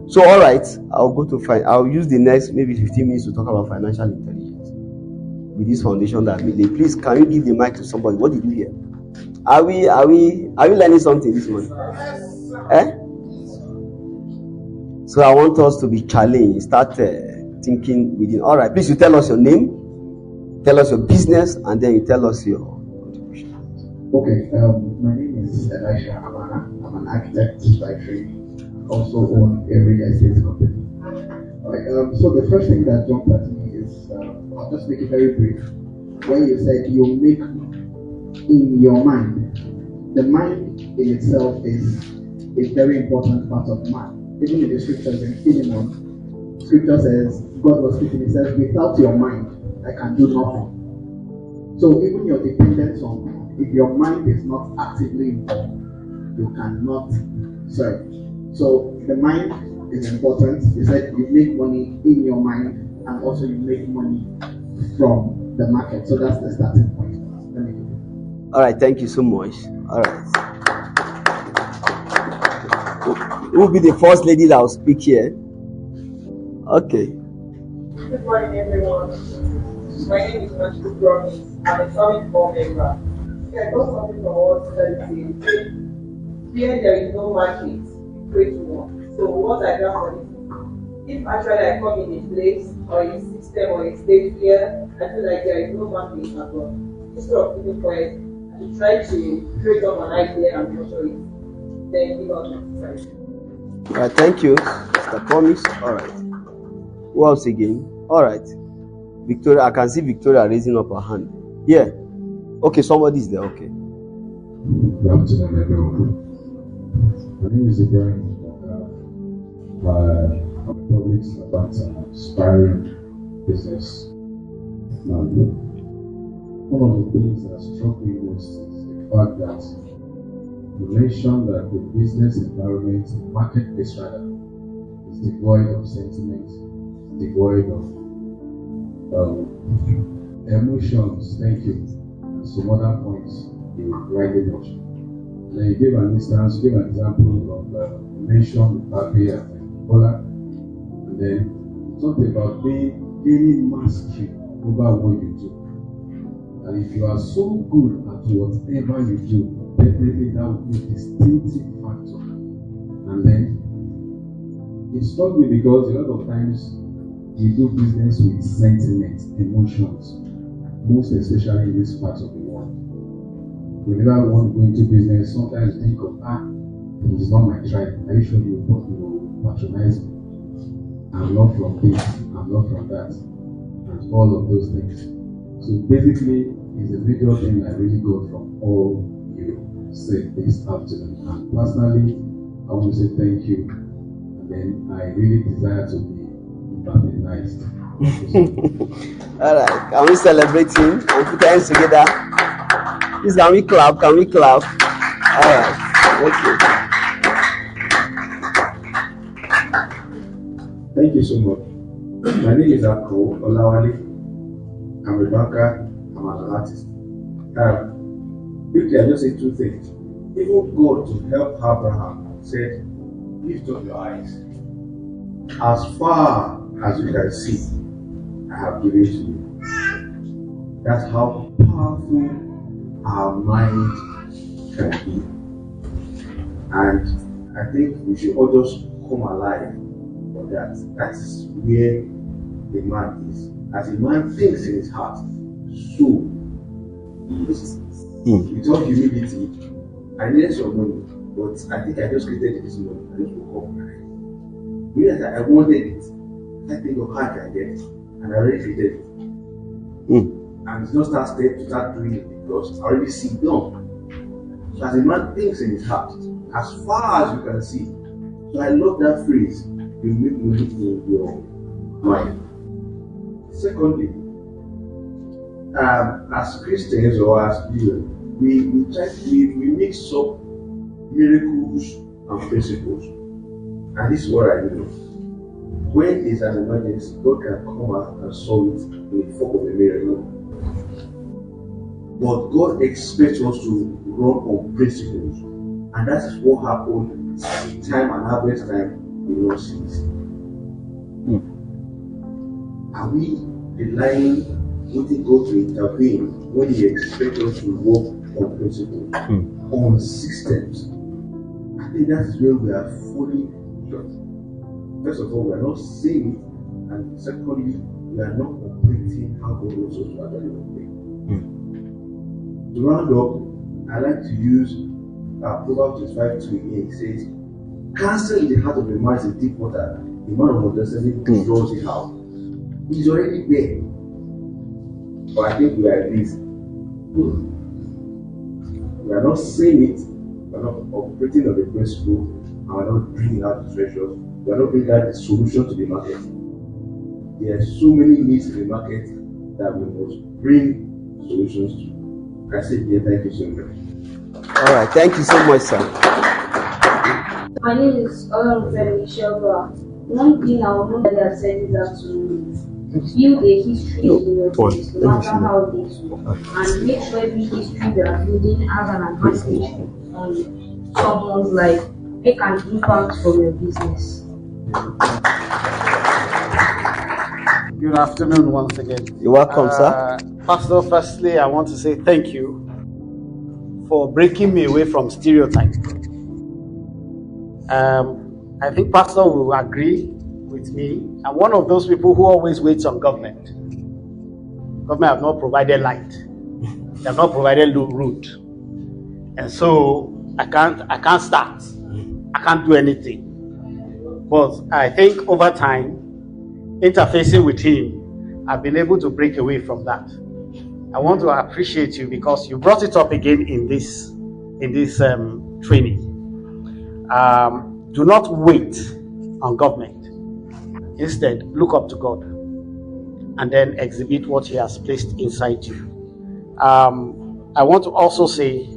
So, all right, I'll use the next maybe 15 minutes to talk about financial intelligence with this foundation that we laid. Please, can you give the mic to somebody? What did you hear? Are we learning something this morning? So I want us to be challenged. Start thinking within. All right, please, you tell us your name, tell us your business, and then you tell us your contribution. Okay, my name is Elisha Amana. I'm an architect by trade. Also own a real estate company. Alright, so the first thing that jumped at me is, I'll just make it very brief. When you said you make in your mind, the mind in itself is a very important part of man. Even in the scriptures in Philemon, scripture says, God was speaking, he says, without your mind, I can do nothing. So even your dependence on God, if your mind is not actively involved, you cannot serve. So the mind is important. He said you make money in your mind and also you make money from the market. So that's the starting point. All right, thank you so much. All right. Who will be the first lady that will speak here? Okay. Good morning, everyone. My name is Matthew Promise. I'm a Summit Board member. I got something from what said. Here there is no market. Pray to one. So what I got for this, if actually I come in a place or a system or a state here, I feel like there is no market at all. Instead of keeping quiet, I try to create up an idea and measure it. Then give out my exercise. All right, thank you, Mr. Promise. All right. Who else again? All right. Victoria, I can see Victoria raising up her hand. Yeah. Okay, somebody's there. Okay. Good afternoon, everyone. My name is Ibrahim. I'm a public servant and aspiring businessman. One of the things that struck me most is the fact that you mentioned that the business environment, the marketplace rather, is devoid of sentiment, devoid of emotions. Thank you. And some other points you rightly mentioned. And then you gave an instance, you gave an example of mention Babi and Bola, and then you talked about gaining mastery over what you do. And if you are so good at whatever you do, definitely that would be a distinctive factor. And then it struck me because a lot of times we do business with sentiment, emotions, most especially in this part of the world. Whenever we want to go into business, sometimes you think of, he's not my tribe. Are you sure you will patronize me? I'm not from this, I'm not from that, and all of those things. So basically, it's a major thing I really got from all you said this afternoon. And personally, I want to say thank you. And then I really desire to be baptized All right, can we celebrate him and put hands together? Please, can we clap? Can we clap? All right, Thank you so much. My name is AKURE Olawale. I'm a banker. I'm an artist. Quickly, I just say two things. Even God, to help Abraham, said, lift up your eyes. As far as you can see, I have given to you. That's how powerful our mind can be. And I think we should all just come alive for that. That's where the man is. As a man thinks in his heart, so he is. With all humility, I needed some money, but I think I just created this money. I just woke up and I wanted it. I think of how I can get it, and I already created it. And it's not start doing it because I already see it done. So as a man thinks in his heart, as far as you can see. So I love that phrase, you make money in your mind. Secondly, as Christians or as believers, we mix up miracles and principles. And this is what I know. When there's an emergency, God can come out and solve it in the form of a miracle. But God expects us to run on principles. And that is what happened time and harvest time in Lord sees. Are we relying waiting God to intervene when He expects us to work on principles, on systems? I think that's where we are fully lost. First of all, we are not seeing it, and secondly, we are not operating how God wants us to actually operate. To round up, I like to use Proverbs 25:28. It says, "Cancer in the heart of a man is a deep water. The man of understanding draws it out." He's already there. But I think we are at least. We are not saying it, we are not operating on the principle, and we are not bringing out the treasures. We are not bringing out the solution to the market. There are so many needs in the market that we must bring solutions to. I say here, thank you so much. All right, thank you so much, sir. My name is Olorunfemi Shelba. One thing I will know that I have said is that to build a history in your place, no matter how little, and make sure every history you are building has an advantage on someone's life, make an impact for your business. Good afternoon once again. You're welcome, sir. Pastor, firstly, I want to say thank you for breaking me away from stereotype. I think Pastor will agree with me. I'm one of those people who always waits on government. Government have not provided light. They have not provided route. And so I can't start. I can't do anything. But I think over time, interfacing with him, I've been able to break away from that. I want to appreciate you because you brought it up again in this training. Do not wait on government. Instead, look up to God and then exhibit what He has placed inside you. I want to also say,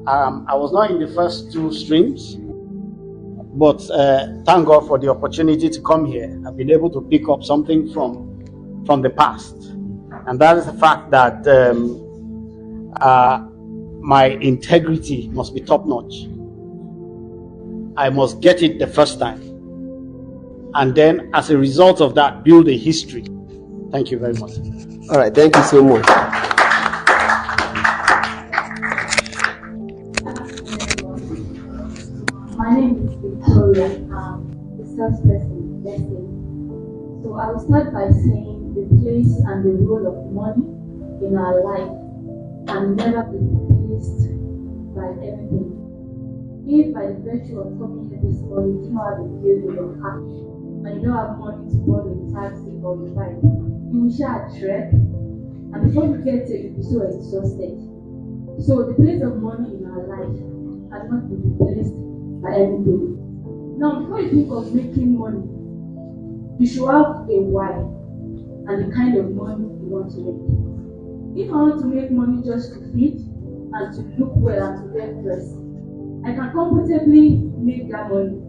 I was not in the first two streams, but thank God for the opportunity to come here. I've been able to pick up something from the past, and that is the fact that my integrity must be top-notch. I must get it the first time, and then as a result of that, build a history. Thank you very much. All right, thank you so much. My name is Victoria. The salesperson, blessing. So I will start by saying the place and the role of money in our life can never be replaced by anything. If by the virtue of coming here this morning, you don't have a bill in your cash, and you don't have money to borrow a taxi or a bike, you will share a trek, and before you get there, you'll be so exhausted. So the place of money in our life cannot be replaced by anything. Now, before you think of making money, you should have a why. and the kind of money you want to make. If I want to make money just to feed and to look well and to get dressed, I can comfortably make that money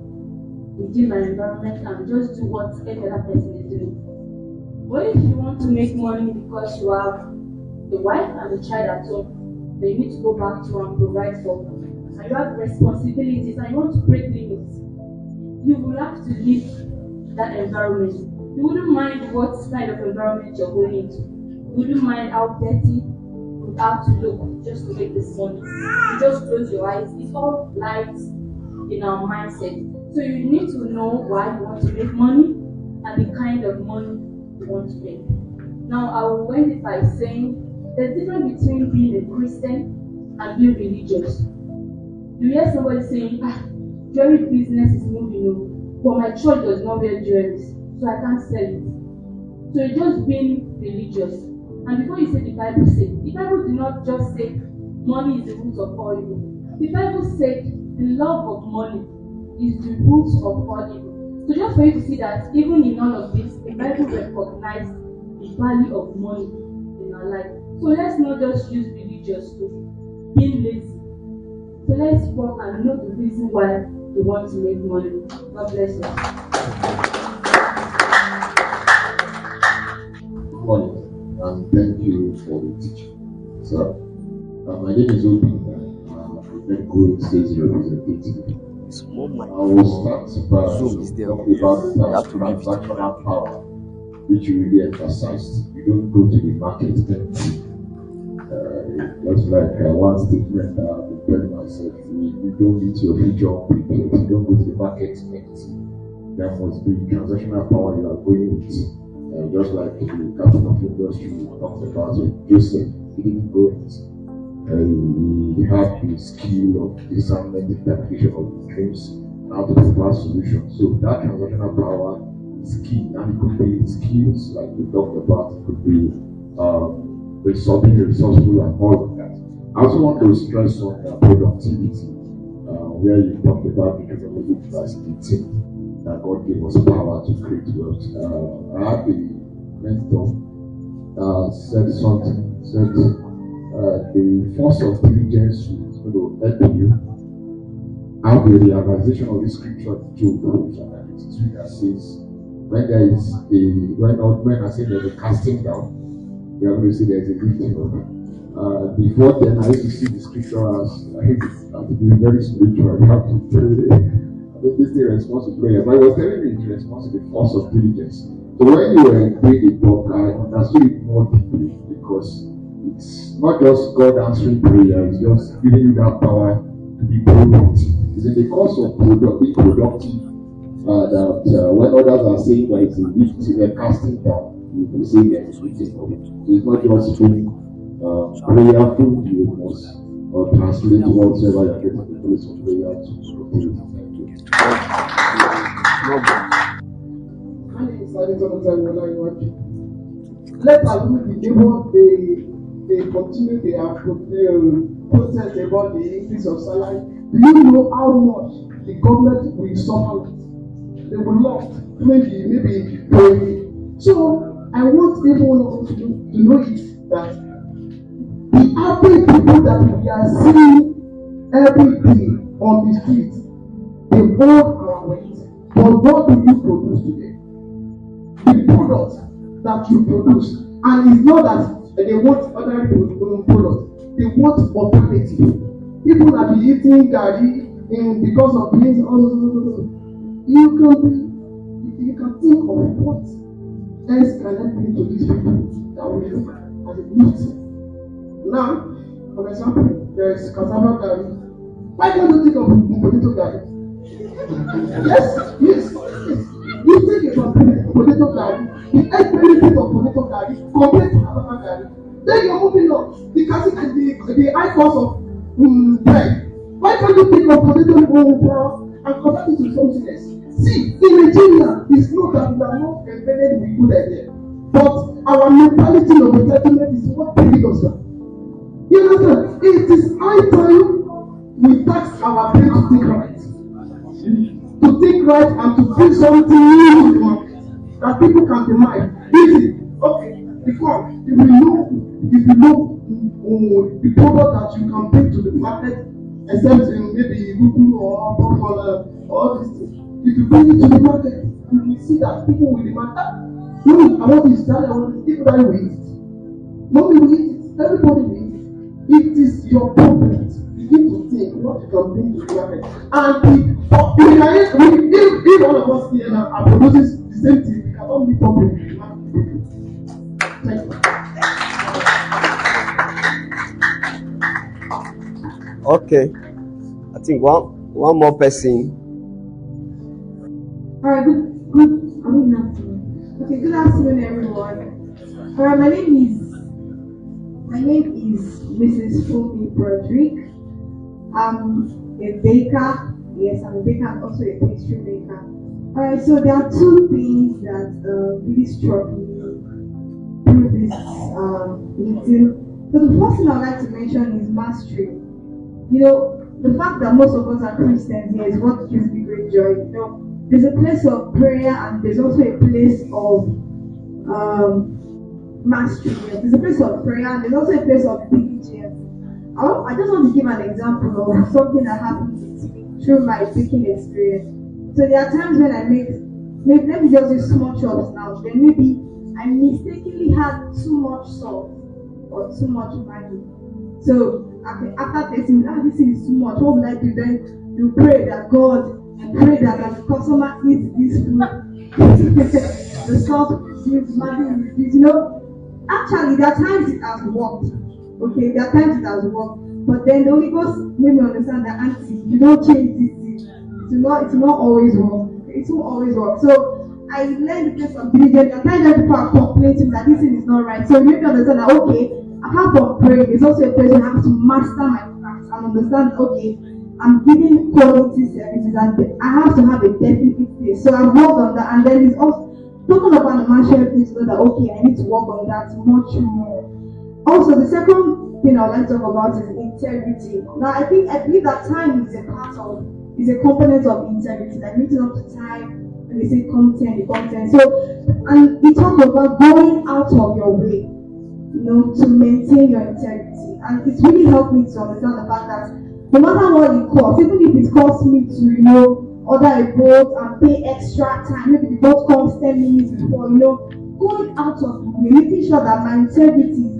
within my environment and just do what any other person is doing. But if you want to make money because you have a wife and a child at home that you need to go back to and provide for, and you have responsibilities and you want to break limits, you will have to leave that environment. You wouldn't mind what kind of environment you're going into. You wouldn't mind how dirty you have to look just to make this money. You just close your eyes. It's all lies in our mindset. So you need to know why you want to make money and the kind of money you want to make. Now I will end it by saying there's a difference between being a Christian and being religious. You hear somebody saying, jewelry business is moving on, but my church does not wear jewelry, so I can't sell it. So you're just being religious. And before you say the Bible did not just say money is the root of all evil. The Bible said the love of money is the root of all evil. So just for you to see that even in all of this, the Bible recognizes the value of money in our life. So let's not just use religious to be lazy. So let's work and know the reason why we want to make money. God bless you. Good morning, and thank you for the teaching. So, my name is Obi, and I'm a AKURE state representative. I will start by talking about transactional power, which you really emphasized. You don't go to the market empty. Just like one statement I have been telling myself, you don't meet your future prepared. You don't go to the market empty. There must be transactional power you are going with. Just like the captain of industry we talked about with Joseph, he didn't go with. He had the skill of discernment, interpretation of the dreams, and how to provide solutions. So that transactional power is key, and it could be skills like we talked about. It could be resourceful and all of that. I also want to stress on productivity, where you talked about Deuteronomy verse 18, that God gave us power to create wealth. I had a mentor said the force of diligence is going to help you have the realization of this scripture to chapter 52 that says when I say there's a casting down, we are going to see there's a lifting of it. Before then, I used to see the scripture as I have to be very spiritual. You have to pray. I think this thing responds to prayer, but I was telling me it responds to the force of diligence. So when you were doing the talk, I understood it more deeply because it's not just God answering prayer; it's just giving you that power to be productive. It's in the course of being productive that when others are saying that it's a lift, they're casting down. You will say there is waiting for it. So it's not just being prayerful, you must translate whatsoever you're getting the place of prayer to spirit. Thank you. Let us be able they continue their process about the increase of salary. Do you know how much the government will suffer with? They will not maybe pay. So I want everyone to know it that the average people that we are seeing every day on the street, they hold our weight. But what do you produce today? The product that you produce, and it's not that they want other people products, they want alternative. People that be eating gari because of this, you can think of what else can help you to these people that will look at the gift. Now, for example, there is cassava gari. Why don't you think of potato gari? Yes. You think about potato gari, the egg benefit of potato gari compared to cassava gari. Then you're moving on. The high cost of bread. Why don't you think of potato flour and convert it to something else? See, in Nigeria, it's not that we are not embedded with good idea, but our mentality of entitlement is what brings us down. You understand? It is high time we tax our brain to think right. To think right and to do something new in the market that people can demand. Easy. Okay, because if you know the product that you can bring to the market, except in maybe Google or Popcorn or all these things, if you bring it to the market, you will see that people will demand that. No, I want this, that, I want this, everybody will eat it. Nobody will eat it, everybody will eat it. It is your product. You need to think what you can bring to the market. And if one of us here now are producing the same thing, we cannot meet up with the market. Thank you. Okay. I think one more person. Alright, good afternoon. Okay, good afternoon everyone. Alright, my name is Mrs. Fulby Broderick. I'm a baker. Yes, I'm a baker and also a pastry maker. Alright, so there are two things that really struck me through this meeting. So the first thing I'd like to mention is mastery. You know, the fact that most of us are Christians here is what gives me great joy. You know, there's a place of prayer and there's also a place of mastery. There's a place of prayer and there's also a place of diligence. I just want to give an example of something that happened to me through my baking experience. So there are times when I maybe let me just use small chops now. Then maybe I mistakenly had too much salt or too much Maggi. So after tasting, this is too much. What will I do then? You pray that God, and pray that as the customer eats this food, the salt will reduce, Maggi will reduce. You know, actually there are times it has worked. Okay, there are times it has worked. But then the Holy Ghost made me understand that auntie, you don't change this thing. It will not always work. It won't always work. So I learned the place of diligence. At times when people are complaining that this thing is not right. So you need to understand that okay, apart from praying, there's also a person I have to master my craft and understand, okay, I'm giving quality services and I have to have a definite place. So I've worked on that, and then it's also talking about the mastery, please know that okay, I need to work on that much more. Also, the second thing I'd like to talk about is integrity. Now I believe that time is a component of integrity, like meeting up to time, when they say content. So, and we talk about going out of your way, you know, to maintain your integrity. And it's really helped me to understand the fact that no matter what it costs, even if it costs me to, you know, order a boat and pay extra time, maybe the boat comes 10 minutes before, you know, going out of the way, making sure that my integrity is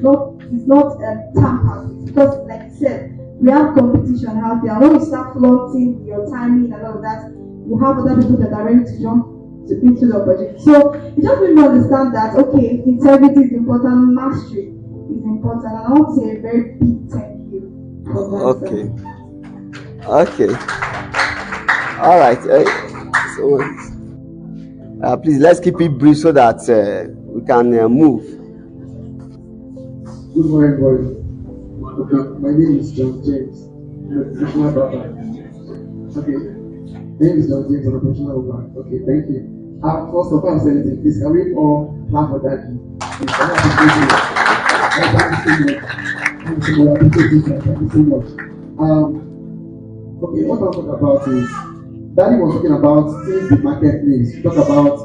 not tampered with. Because like I said, we have competition out there. When you start flaunting your timing and all of that, you have other people that are ready to jump into the project. So it just made me understand that okay, integrity is important, mastery is important, and I want to say a very big thank you for that. Okay. All right. So please let's keep it brief so that we can move. Good morning, boys. Okay, my name is John James. I'm a professional barber. Okay, my name is John James. I'm a professional barber. Okay, thank you. First of all, I'm saying this. Please, can we all clap for Daddy? Thank you so much. Okay, what I'm talking about is Daddy was talking about things the marketplace. We talk about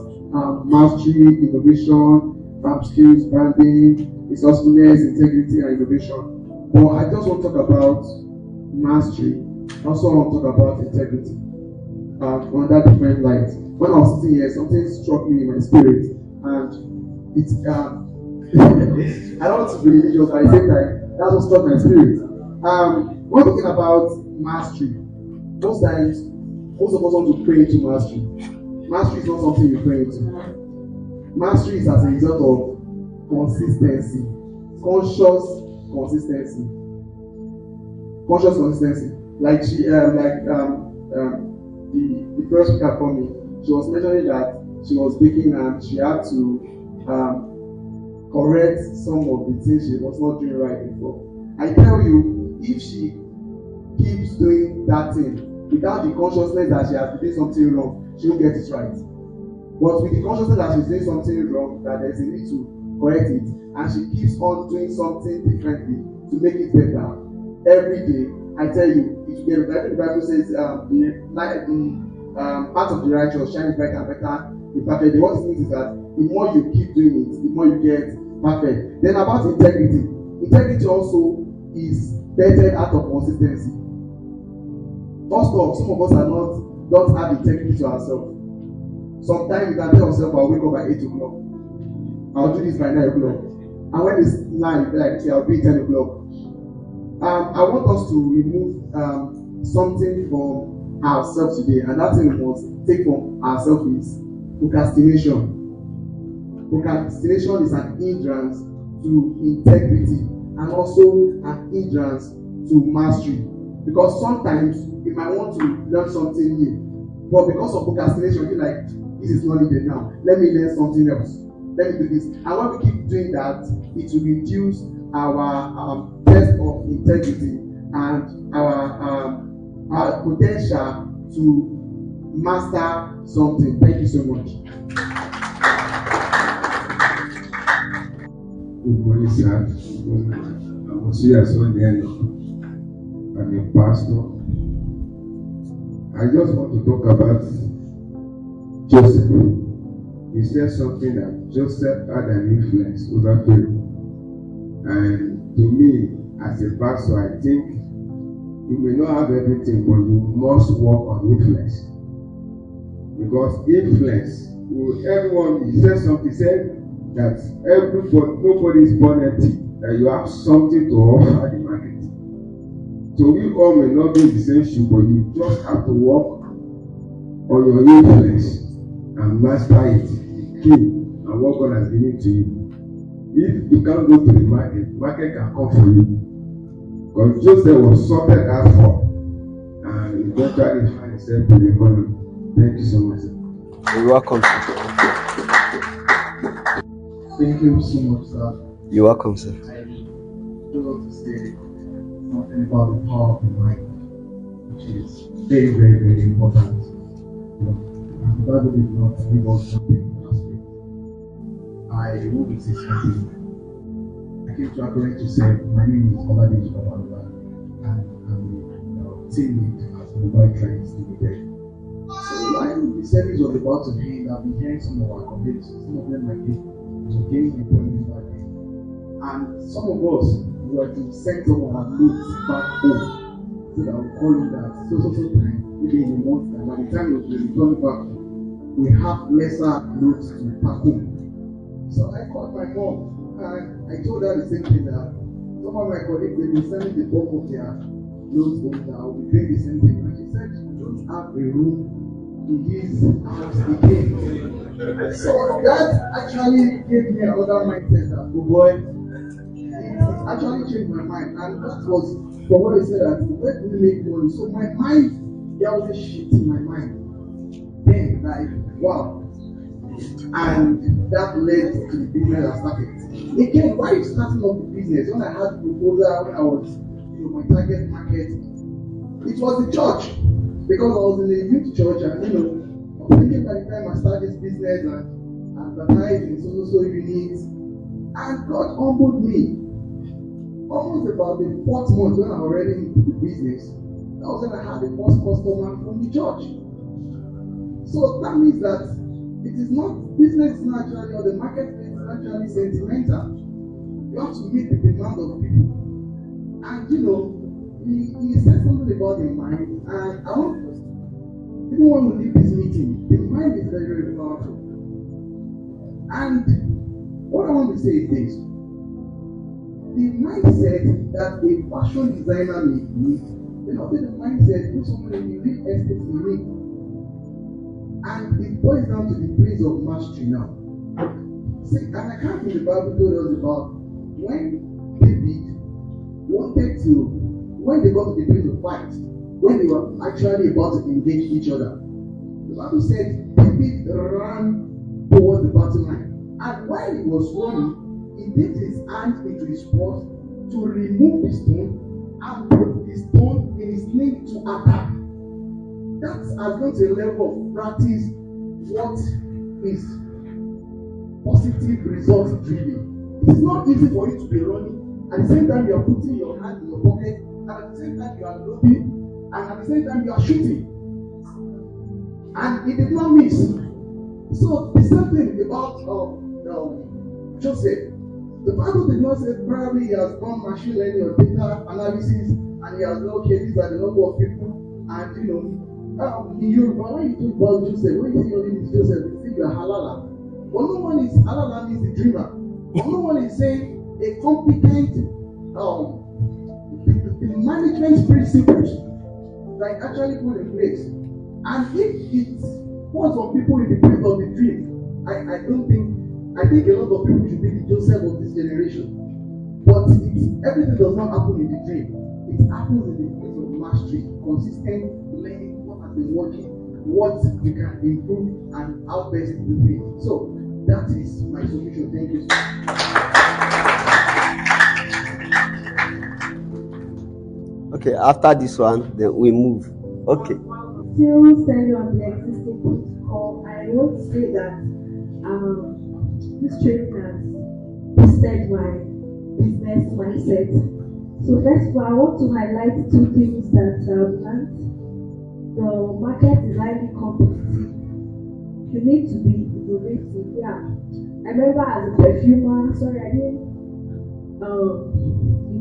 mastery, innovation, skills, branding, resourcefulness, integrity, and innovation. But I just want to talk about mastery. Also, I want to talk about integrity on that different light. When I was sitting here, something struck me in my spirit, and it's I don't want to be religious, but at the same time, that's what struck my spirit. We're talking about mastery. Most times, most of us want to pray into mastery. Mastery is not something you pray into. Mastery is as a result of consistency, conscious consistency. Like the first speaker for me, she was mentioning that she was baking and she had to correct some of the things she was not doing right before. I tell you, if she keeps doing that thing without the consciousness that she has been doing something wrong, she won't get it right. But with the consciousness that she's doing something wrong, that there's a need to correct it, and she keeps on doing something differently to make it better every day, I tell you, it will get better. The Bible says the part of the righteous shines brighter and better. The perfect day. What it means is that the more you keep doing it, the more you get perfect. Then about integrity. Integrity also is bettered out of consistency. First off, some of us don't have integrity to ourselves. Sometimes you can tell yourself, I'll wake up by 8 o'clock. I'll do this by 9 o'clock. And when it's 9, you'll be like, I'll do it 10 o'clock. I want us to remove something from ourselves today, and that thing we must take from ourselves is procrastination. Procrastination is an hindrance to integrity and also an hindrance to mastery. Because sometimes you might want to learn something new, but because of procrastination, you're like, this is not needed now. Let me learn something else. Let me do this. And when we keep doing that, it will reduce our test of integrity and our potential to master something. Thank you so much. Good morning, sir. I'm Osuya Sondiano. I'm a pastor. I just want to talk about Joseph. He said something that Joseph had an influence over Pharaoh. And to me, as a pastor, I think you may not have everything, but you must work on influence. Because influence, everyone, he said something, he said that nobody is born empty, that you have something to offer the market. So we all may not be in the same shoe, but you just have to work on your influence and master it, the key, and what God has given to you. If you can't go to the market can come for you. Because Joseph was sorted that for, and eventually find himself in the economy. Thank you so much, sir. You're welcome, sir. Thank you so much, sir. You're welcome, sir. I would love to say something about the power of the mind, which is very, very, very important. And the Bible did not give us something last week. I want to say something. I came to AKURE to say, my name is Oladeji Babalola, and I'm the team lead at Mobile Trains Limited. So while the service was about to end, I've been hearing some of our colleagues, some of them might be getting employment back then. And some of us were to send some of our notes back home. So that we'll call it that so time, maybe in a month time. By the time we return back home, we have lesser notes to pack home. So I called my mom and I told her the same thing, that some of my colleagues, they've been sending the bulk of their notes home that will be doing the same thing. And she said, you don't have a room in this house again. So that actually gave me another mindset that, oh boy, it actually changed my mind. And that was from what I said, that where do we make money? So my mind, there was a shift in my mind. Then, like, wow. And that led to the business I started. Again, why is starting up the business? When I had the proposal, when I was, my target market, it was the church. Because I was in a youth church, and I'm thinking by the time I start this business and advertising so units, and God humbled me. Almost about the 4th month when I was already into the business, that was when I had the first customer from the church. So that means that it is not business naturally, or the marketplace is actually sentimental. You have to meet the demand of people. And he said something about the mind, and I want to, even when we leave this meeting, the mind is very, very powerful. And what I want to say is this: the mindset that a fashion designer may need, the mindset of someone in the real estate may need. And it boils down to the place of mastery now. See, and I can't think the Bible told us about when David wanted to, when they got to the place of fight, when they were actually about to engage each other. The Bible said David ran towards the battle line. And while he was running, he dipped his hand into his purse to remove the stone and put the stone in his sling to attack. That has gone to a level of practice what is positive results driven. It is not easy for you to be running. At the same time, you are putting your hand in your pocket, and at the same time, you are loading, and at the same time, you are shooting. And he did not miss. So the same thing about Joseph. The Bible did not say probably he has done machine learning or data analysis and he has known, okay, these are the number of people. And in Yoruba, when you talk about Joseph, when you say your name is Joseph, you think you are halala. But no one is halala means the dreamer. But no one is saying a competent the management principles that actually put in place. And if it was for people in the place of the dream, I think a lot of people should be the Joseph of this generation. But everything does not happen in the dream. It happens in the place of mastery, consistent learning what has been working, what we can improve, and how best to do it. So that is my solution. Thank you. Okay, after this one, then we move. Okay. Still standing on the existing protocol, I want to say that this training has boosted my business mindset. So first of all, I want to highlight two things that I've learned. The market is highly competitive. You need to be innovative. Yeah. I remember as a perfumer, sorry, I didn't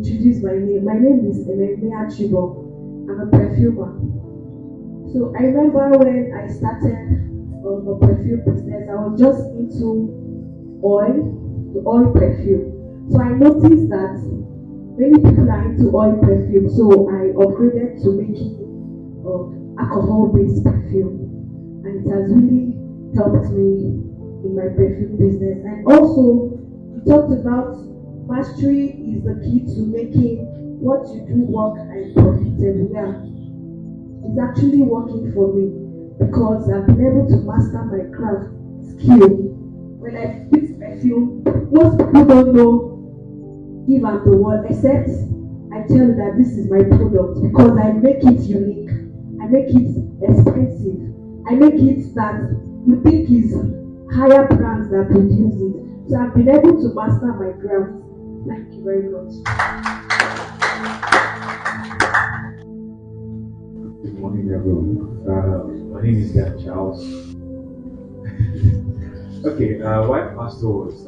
introduce my name. My name is Ememia Chibo. I'm a perfumer. So I remember when I started a perfume business, I was just into the oil perfume. So I noticed that many people are into oil perfume. So I upgraded to making alcohol-based perfume, and it has really helped me in my perfume business. And also, we talked about mastery is the key to making what you do work and profitable. Yeah. It's actually working for me because I've been able to master my craft skill. When I fix perfume, most people don't know if I'm the one, except I tell you that this is my product because I make it unique, I make it expensive, I make it that you think is higher brands that produce it. So I've been able to master my craft. Thank you very much. Good morning, everyone. My name is Dan Charles. Okay, while Pastor was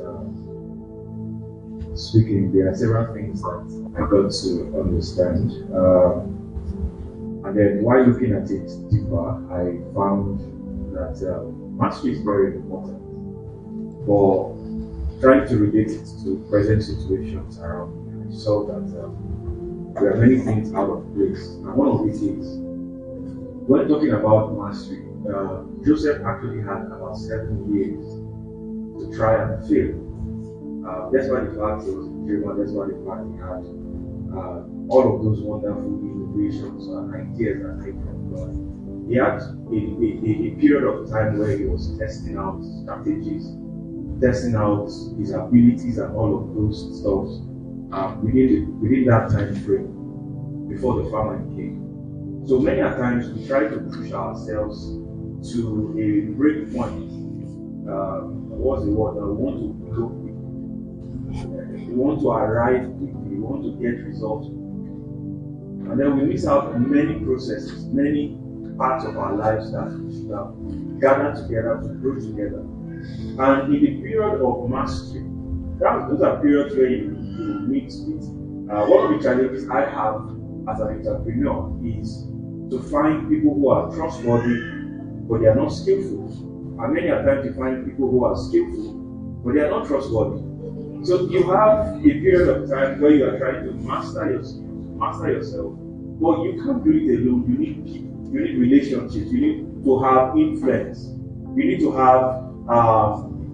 speaking, there are several things that I got to understand. And then while looking at it deeper, I found that mastery is very important. For trying to relate it to present situations around me, I saw that there are many things out of place. And one of it is, when talking about mastery, Joseph actually had about 7 years to try and fail. That's why the fact he was a dreamer, that's why the fact he had all of those wonderful innovations and ideas that came from God. He had a period of time where he was testing out strategies, testing out his abilities and all of those stuff within that time frame before the famine came. So many a times we try to push ourselves to a break point. What's the word? We want to go quick. We want to arrive quickly. We want to get results. And then we miss out on many processes, many parts of our lives that gather together to grow together. And in the period of mastery, those are periods where you meet with. One of the challenges I have as an entrepreneur is to find people who are trustworthy, but they are not skillful. And many a times you find people who are skillful, but they are not trustworthy. So you have a period of time where you are trying to master yourself, but you can't do it alone. You need people, you need relationships, you need to have influence, you need to have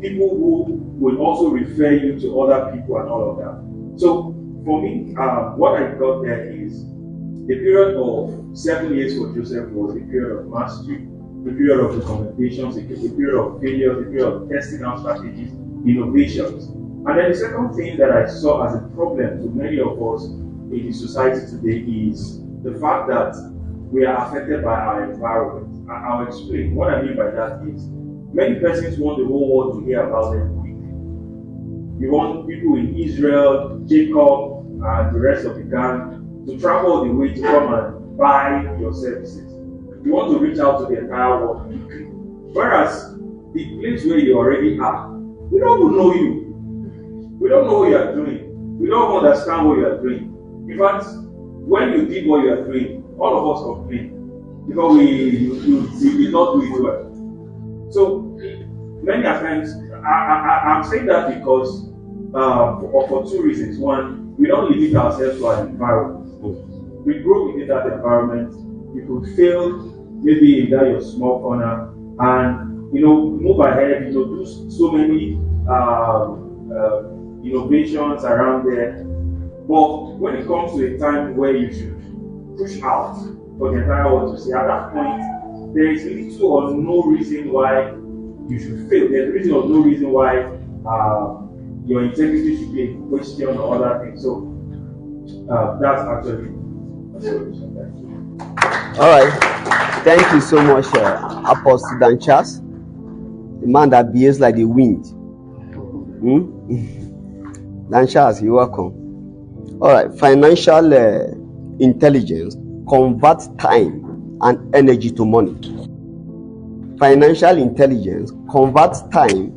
people who will also refer you to other people and all of that. So for me, what I got there is the period of 7 years for Joseph was a period of mastery, the period of recommendations, the period of failure, the period of testing out strategies, innovations. And then the second thing that I saw as a problem to many of us in the society today is the fact that we are affected by our environment. I'll explain. What I mean by that is many persons want the whole world to hear about them quick. You want people in Israel, Jacob, and the rest of the gang to travel all the way to come and buy your services. You want to reach out to the entire world quickly. Whereas the place where you already are, we don't even know you. We don't know what you are doing. We don't understand what you are doing. In fact, when you did what you are doing, all of us complain because you did not do it well. So many times, I'm saying that because for two reasons. One, we don't limit ourselves to our environment. We grow within that environment. You could fail maybe in that your small corner and move ahead, do so many innovations around there. But when it comes to a time where you should push out for the entire world to see, at that point, there is little or no reason why you should fail. There's reason or no reason why your integrity should be in question or other things. So that's actually a solution. All right. Thank you so much, Apostle Dan Charles, the man that behaves like the wind. Dan Charles, you're welcome. All right. Financial intelligence converts time and energy to money. Financial intelligence converts time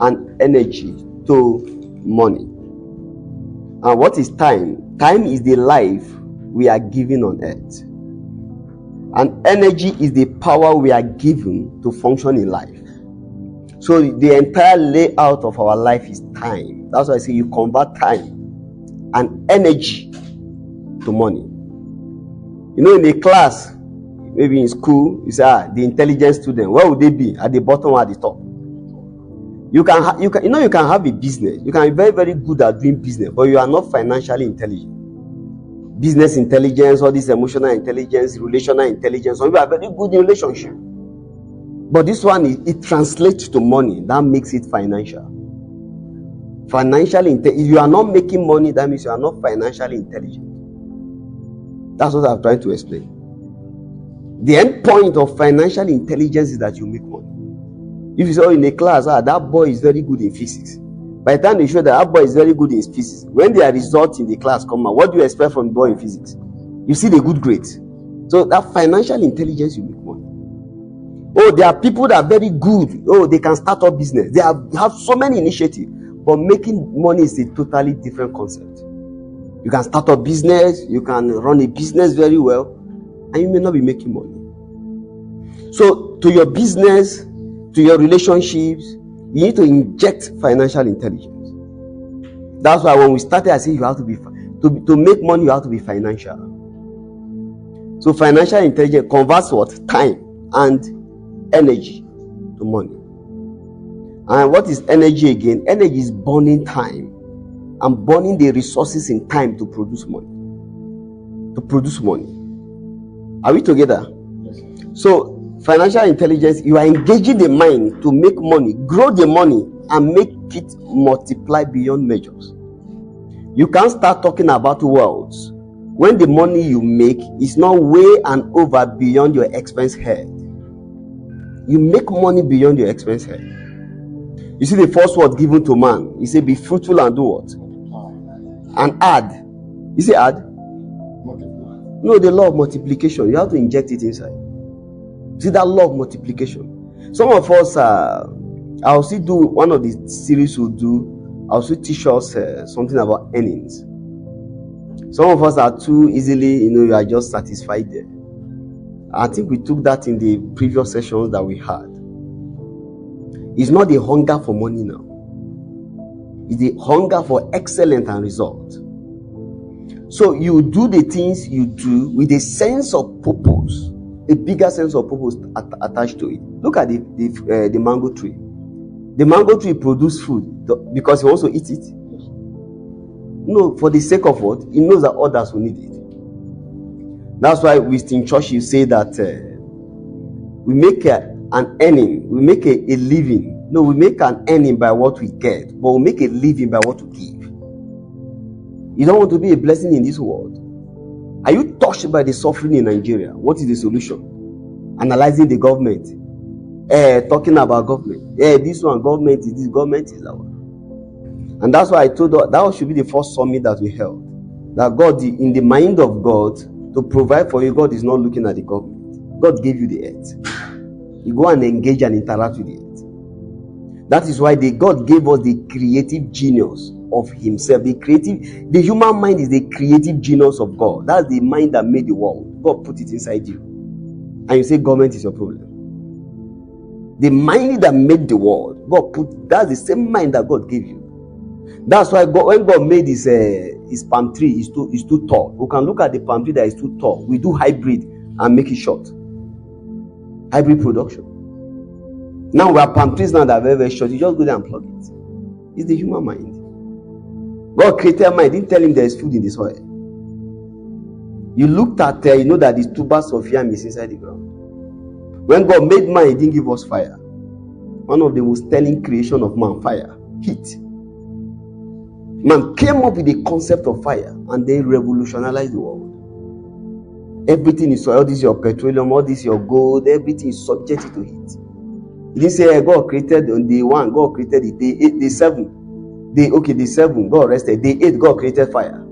and energy to money. And what is time? Time is the life we are given on earth. And energy is the power we are given to function in life. So the entire layout of our life is time. That's why I say you convert time and energy to money. In a class, maybe in school, you say, the intelligent student, where would they be? At the bottom or at the top? You can have a business. You can be very, very good at doing business, but you are not financially intelligent. Business intelligence, all this emotional intelligence, relational intelligence. Some people are very good in relationship, but this one it translates to money. That makes it financial. If you are not making money, that means you are not financially intelligent. That's what I'm trying to explain. The end point of financial intelligence is that you make money. If you say in a class, that boy is very good in physics. By the time they show that boy is very good in physics, when their results in the class come out, what do you expect from the boy in physics? You see the good grades. So that financial intelligence, you make money. Oh, there are people that are very good. Oh, they can start up business. They have so many initiatives. But making money is a totally different concept. You can start up business, you can run a business very well, and you may not be making money. So to your business, to your relationships, you need to inject financial intelligence. That's why when we started, I said you have to be to make money, you have to be financial. So financial intelligence converts what? Time and energy to money. And what is energy again? Energy is burning time and burning the resources in time to produce money. Are we together? Yes. So financial intelligence, you are engaging the mind to make money, grow the money, and make it multiply beyond measures. You can't start talking about wealth when the money you make is not way and over beyond your expense head. You make money beyond your expense head. You see the first word given to man, he said, be fruitful and do what? And add. You say add? No, the law of multiplication. You have to inject it inside. See that law of multiplication. Some of us, I'll still do one of the series we'll do. I'll still teach us something about earnings. Some of us are too easily, you are just satisfied there. I think we took that in the previous sessions that we had. It's not the hunger for money now. It's the hunger for excellence and result. So you do the things you do with a sense of purpose, a bigger sense of purpose attached to it. Look at the mango tree. The mango tree produces food because he also eats it. No, for the sake of what? He knows that others will need it. That's why in church you say that we make an earning, we make a living. No, we make an earning by what we get, but we make a living by what we give. You don't want to be a blessing in this world. Are you touched by the suffering in Nigeria? What is the solution? Analyzing the government. Talking about government. This one, government is this, government is that one. And that's why I told her that should be the first summit that we held. That God, in the mind of God, to provide for you, God is not looking at the government. God gave you the earth. You go and engage and interact with the earth. That is why God gave us the creative genius of himself. The human mind is the creative genius of God. That's the mind that made the world. God put it inside you. And you say government is your problem. The mind that made the world, that's the same mind that God gave you. That's why when God made his palm tree, is too tall. We can look at the palm tree that is too tall. We do hybrid and make it short. Hybrid production. Now we have palm trees now that are very, very short. You just go there and plug it. It's the human mind. God created mind. Didn't tell him there is food in the soil. You looked at you know that these tubers of yam is inside the ground. When God made man, he didn't give us fire. One of the most telling creation of man, fire, heat. Man came up with the concept of fire and they revolutionized the world. Everything is all this is your petroleum, all this is your gold, everything is subjected to heat. He didn't say God created on day 1, God created the day 8, day 7. Day 7, God rested. Day 8, God created fire.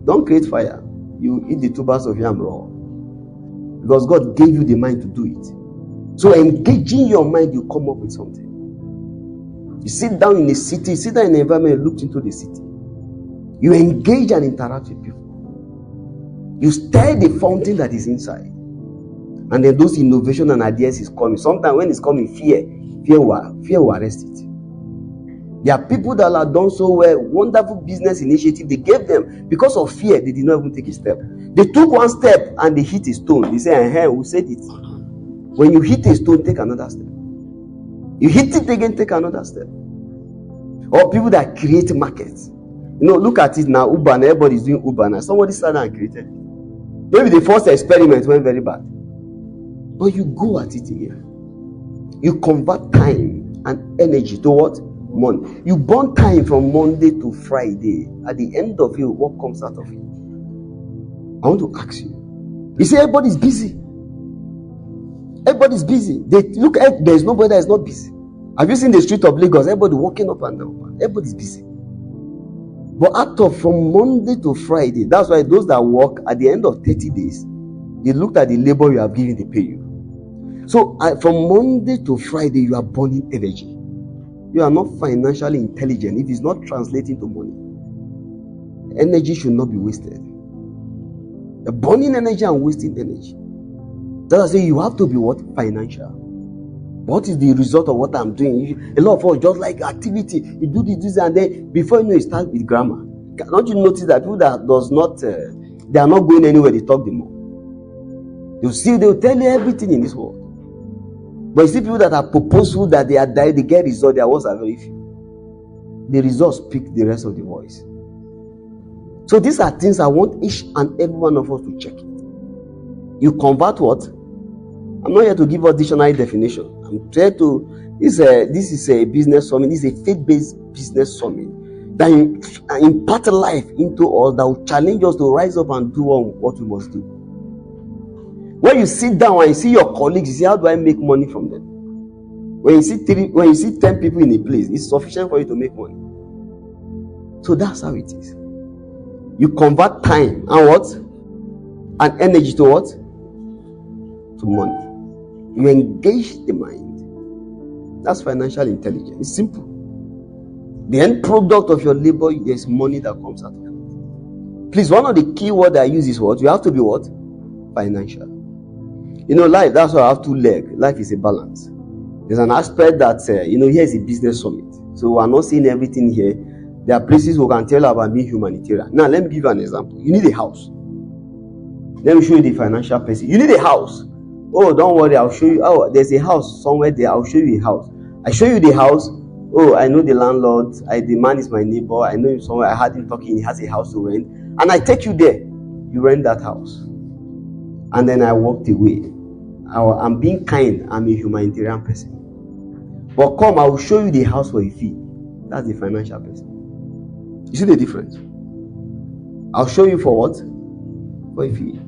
Don't create fire. You eat the tubers of yam raw. Because God gave you the mind to do it. So engaging your mind, you come up with something. You sit down in a city, sit down in an environment, look into the city. You engage and interact with people. You stir the fountain that is inside. And then those innovation and ideas is coming. Sometimes when it's coming, fear will arrest it. There are people that have done so well, wonderful business initiative. They gave them, because of fear, they did not even take a step. They took one step and they hit a stone. They say, who said it? When you hit a stone, take another step. You hit it again, take another step. Or people that create markets. Look at it now, Uber, and everybody's doing Uber now. Somebody started and created it. Maybe the first experiment went very bad. But you go at it again. You convert time and energy to what? Money. You burn time from Monday to Friday. At the end of it, what comes out of it? I want to ask you. You see, everybody's busy. Everybody's busy. There's nobody that is not busy. Have you seen the street of Lagos? Everybody walking up and down. Everybody's busy. But from Monday to Friday, that's why those that work at the end of 30 days, they looked at the labor you have given, they pay you. So from Monday to Friday, you are burning energy. You are not financially intelligent if it's not translating to money. Energy should not be wasted. You're burning energy and wasting energy. That's why you have to be what? Financial. What is the result of what I'm doing? A lot of us just like activity. You do this, and then before you know, you start with grammar. Don't you notice that people that does not, they are not going anywhere, they talk the more. They'll tell you everything in this world. But you see people that are purposeful, that they get results, their words are very few. The results speak the rest of the voice. So these are things I want each and every one of us to check it. You convert what? I'm not here to give a dictionary definition. I'm trying to, this is a business summit, this is a faith-based business summit that impart life into us, that will challenge us to rise up and do what we must do. When you sit down and you see your colleagues, you say, how do I make money from them? When you see 10 people in a place, it's sufficient for you to make money. So that's how it is. You convert time and what? And energy to what? To money. You engage the mind. That's financial intelligence. It's simple. The end product of your labor, there's money that comes out of it. Please, one of the key words I use is what? You have to be what? Financial. Life, that's why I have two legs. Life is a balance. There's an aspect that, here is a business summit. So we're not seeing everything here. There are places we can tell about being humanitarian. Now, let me give you an example. You need a house. Let me show you the financial person. You need a house. Oh, don't worry, I'll show you. Oh, there's a house somewhere there. I'll show you a house. I show you the house. Oh, I know the landlord. The man is my neighbor. I know him somewhere. I had him talking. He has a house to rent. And I take you there. You rent that house. And then I walked away. I'm being kind. I'm a humanitarian person. But come, I will show you the house for a fee. That's the financial person. You see the difference? I'll show you for what? For a fee.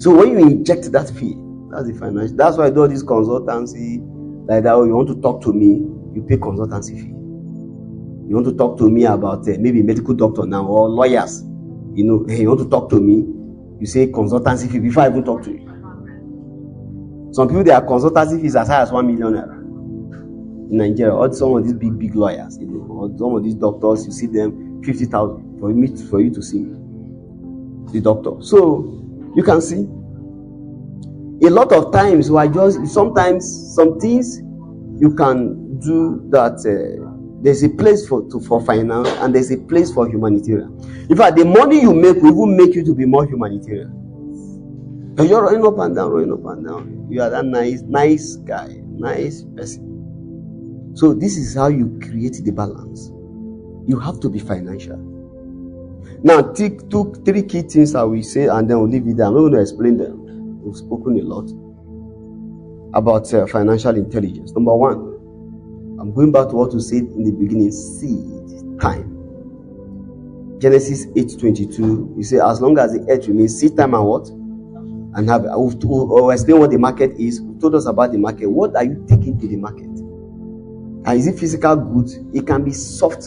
So when you inject that fee, that's the financial. That's why I do all this consultancy like that. Oh, you want to talk to me, you pay consultancy fee. You want to talk to me about maybe medical doctor now or lawyers. Hey, you want to talk to me, you say consultancy fee before I even talk to you. Some people, their consultancy fees as high as 1 million naira. in Nigeria, or some of these big lawyers, or some of these doctors, you see them 50,000 for you to see the doctor. So you can see a lot of times sometimes some things you can do that. There's a place for finance, and there's a place for humanitarian. In fact, the money you make will even make you to be more humanitarian. And you're running up and down. You are that nice guy, nice person. So this is how you create the balance. You have to be financial. Now, three key things I will say, and then we'll leave it there. I'm not going to explain them. We've spoken a lot about financial intelligence. Number one, I'm going back to what we said in the beginning: seed time. Genesis 8:22. You say, as long as the earth remains, seed time and what? And have we'll explain what the market is. We told us about the market. What are you taking to the market? And is it physical goods? It can be soft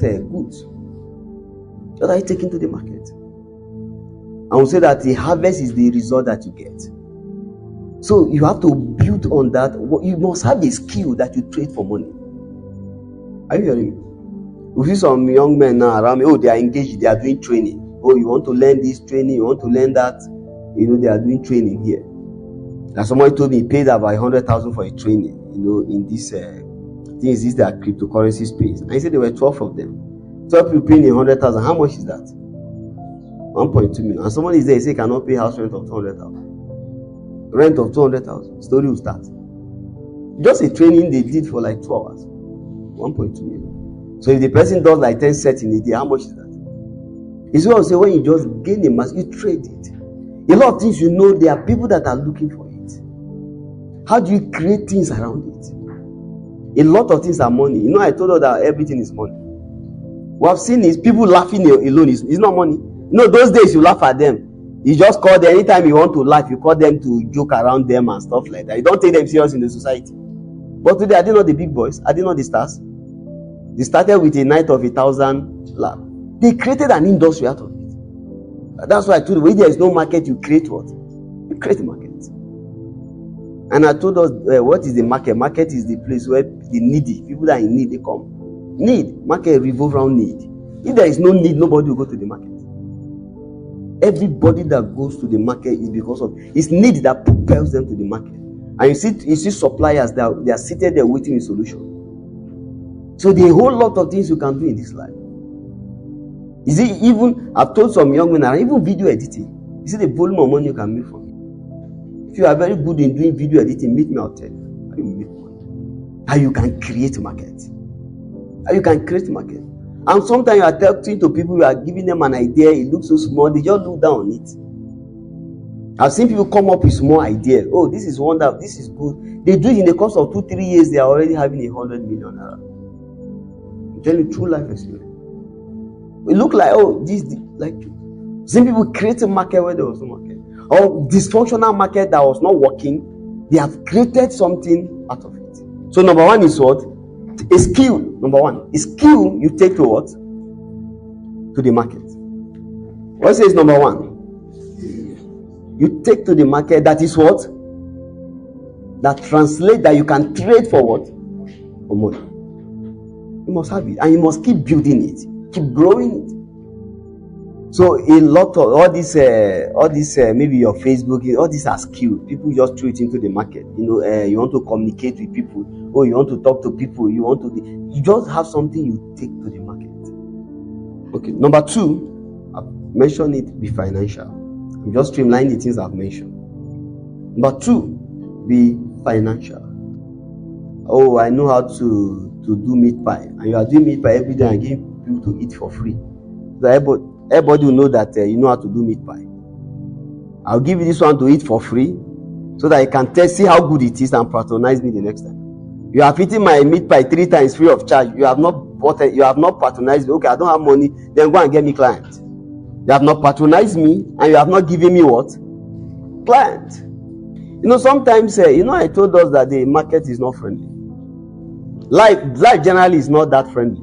goods. What are you taking to the market? And we'll say that the harvest is the result that you get. So you have to build on that. You must have a skill that you trade for money. Are you hearing me? We see some young men now around me. Oh, they are engaged. They are doing training. Oh, you want to learn this training? You want to learn that? They are doing training here. And somebody told me he paid about 100,000 for a training. In this things, this their cryptocurrency space. And he said there were 12 of them. 12 people paying 100,000. How much is that? 1.2 million. And somebody is there. He said he cannot pay house rent of 200,000. Rent of 200,000. Story will start. Just a training they did for like 2 hours. 1.2 million. So if the person does like 10 sets in a day, how much is that? It's what I say, when you just gain a mass, you trade it. A lot of things, there are people that are looking for it. How do you create things around it? A lot of things are money. I told her that everything is money. What I've seen is people laughing alone. It's not money. Those days you laugh at them. You just call them anytime you want to laugh. You call them to joke around them and stuff like that. You don't take them serious in the society. But today, are they not the big boys? Are they not the stars? They started with a night of 1,000 laugh. They created an industry out of it. That's why I told you, when there is no market, you create what? You create a market. And I told us, what is the market? Market is the place where the needy, people that are in need, they come. Need. Market revolve around need. If there is no need, nobody will go to the market. Everybody that goes to the market is because of it's need that propels them to the market. And you see suppliers that they are seated there waiting a solution. So there are a whole lot of things you can do in this life. Is it even, I've told some young men, even video editing. You see the volume of money you can make from it. If you are very good in doing video editing, meet me, I'll tell you how you make money. How you can create market. How you can create market. And sometimes you are talking to people, you are giving them an idea, it looks so small, they just look down on it. I've seen people come up with small ideas. Oh, this is wonderful, this is good. They do it in the course of 2-3 years, they are already having 100 million naira. I'm telling you, true life experience. It look like, some people create a market where there was no market. Or dysfunctional market that was not working, they have created something out of it. So number one is what? A skill. Number one, a skill you take to what? To the market. What says number one? You take to the market, that is what? That translate that you can trade for what? For money. You must have it, and you must keep building it, keep growing it. So a lot of all this maybe your Facebook, all these are skills. People just throw it into the market. You want to communicate with people, or you want to talk to people, you just have something you take to the market. Okay, number two, I've mentioned it, be financial. I'm just streamlining the things I've mentioned. Number two, be financial. Oh, I know how to do meat pie, and you are doing meat pie every day and giving people to eat for free. So everybody will know that you know how to do meat pie. I'll give you this one to eat for free, so that you can see how good it is and patronize me the next time. You have eaten my meat pie 3 times free of charge. You have not bought it. You have not patronized me. Okay, I don't have money. Then go and get me client. You have not patronized me, and you have not given me what? Client. Sometimes I told us that the market is not friendly. Life generally is not that friendly.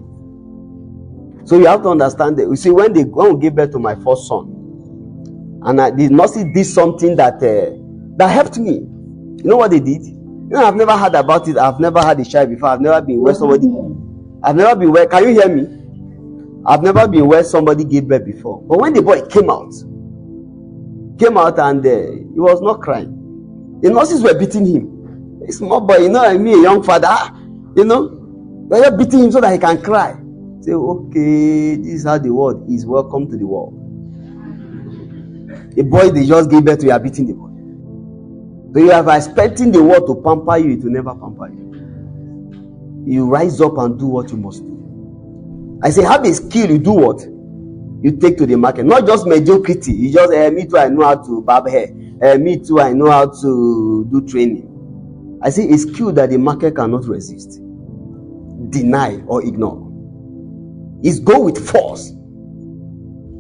So you have to understand that. You see, when we gave birth to my first son, and the nurses did something that helped me. You know what they did? I've never heard about it. I've never had a child before. I've never been where somebody. I've never been where. Can you hear me? I've never been where somebody gave birth before. But when the boy came out and he was not crying. The nurses were beating him. A small boy, a young father, they were beating him so that he can cry. Say, okay, this is how the world is. Welcome to the world. The boy they just gave birth to, you are beating the boy. So you are expecting the world to pamper you, it will never pamper you. You rise up and do what you must do. I say, have a skill, you do what? You take to the market. Not just mediocrity. You just, me too, I know how to barb hair. Me too, I know how to do training. I say, a skill that the market cannot resist, deny, or ignore. Is go with force.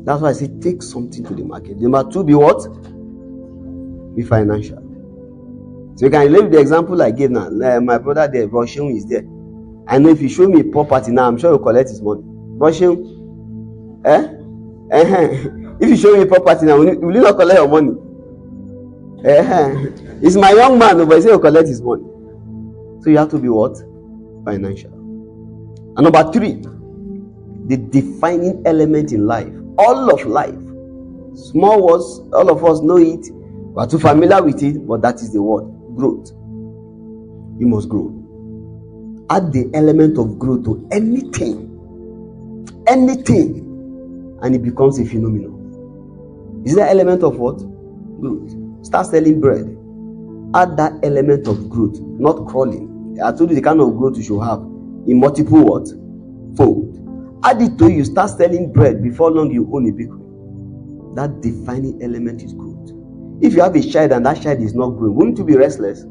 That's why I say, take something to the market. Number 2, be what? Be financial. So you can leave the example I gave now. My brother there, Russian is there. I know if you show me property now, I'm sure you'll collect his money. Russian, if you show me property now, will you not collect your money? It's my young man, but he say he'll collect his money. So you have to be what? Financial. And number 3, the defining element in life. All of life. Small words, all of us know it. We are too familiar with it, but that is the word. Growth. You must grow. Add the element of growth to anything, and it becomes a phenomenon. Is that element of what? Growth. Start selling bread. Add that element of growth, not crawling. I told you the kind of growth you should have in multiple what? Fold. Add it to you. Start selling bread. Before long, you own a bakery. That defining element is growth. If you have a child and that child is not growing, wouldn't you be restless?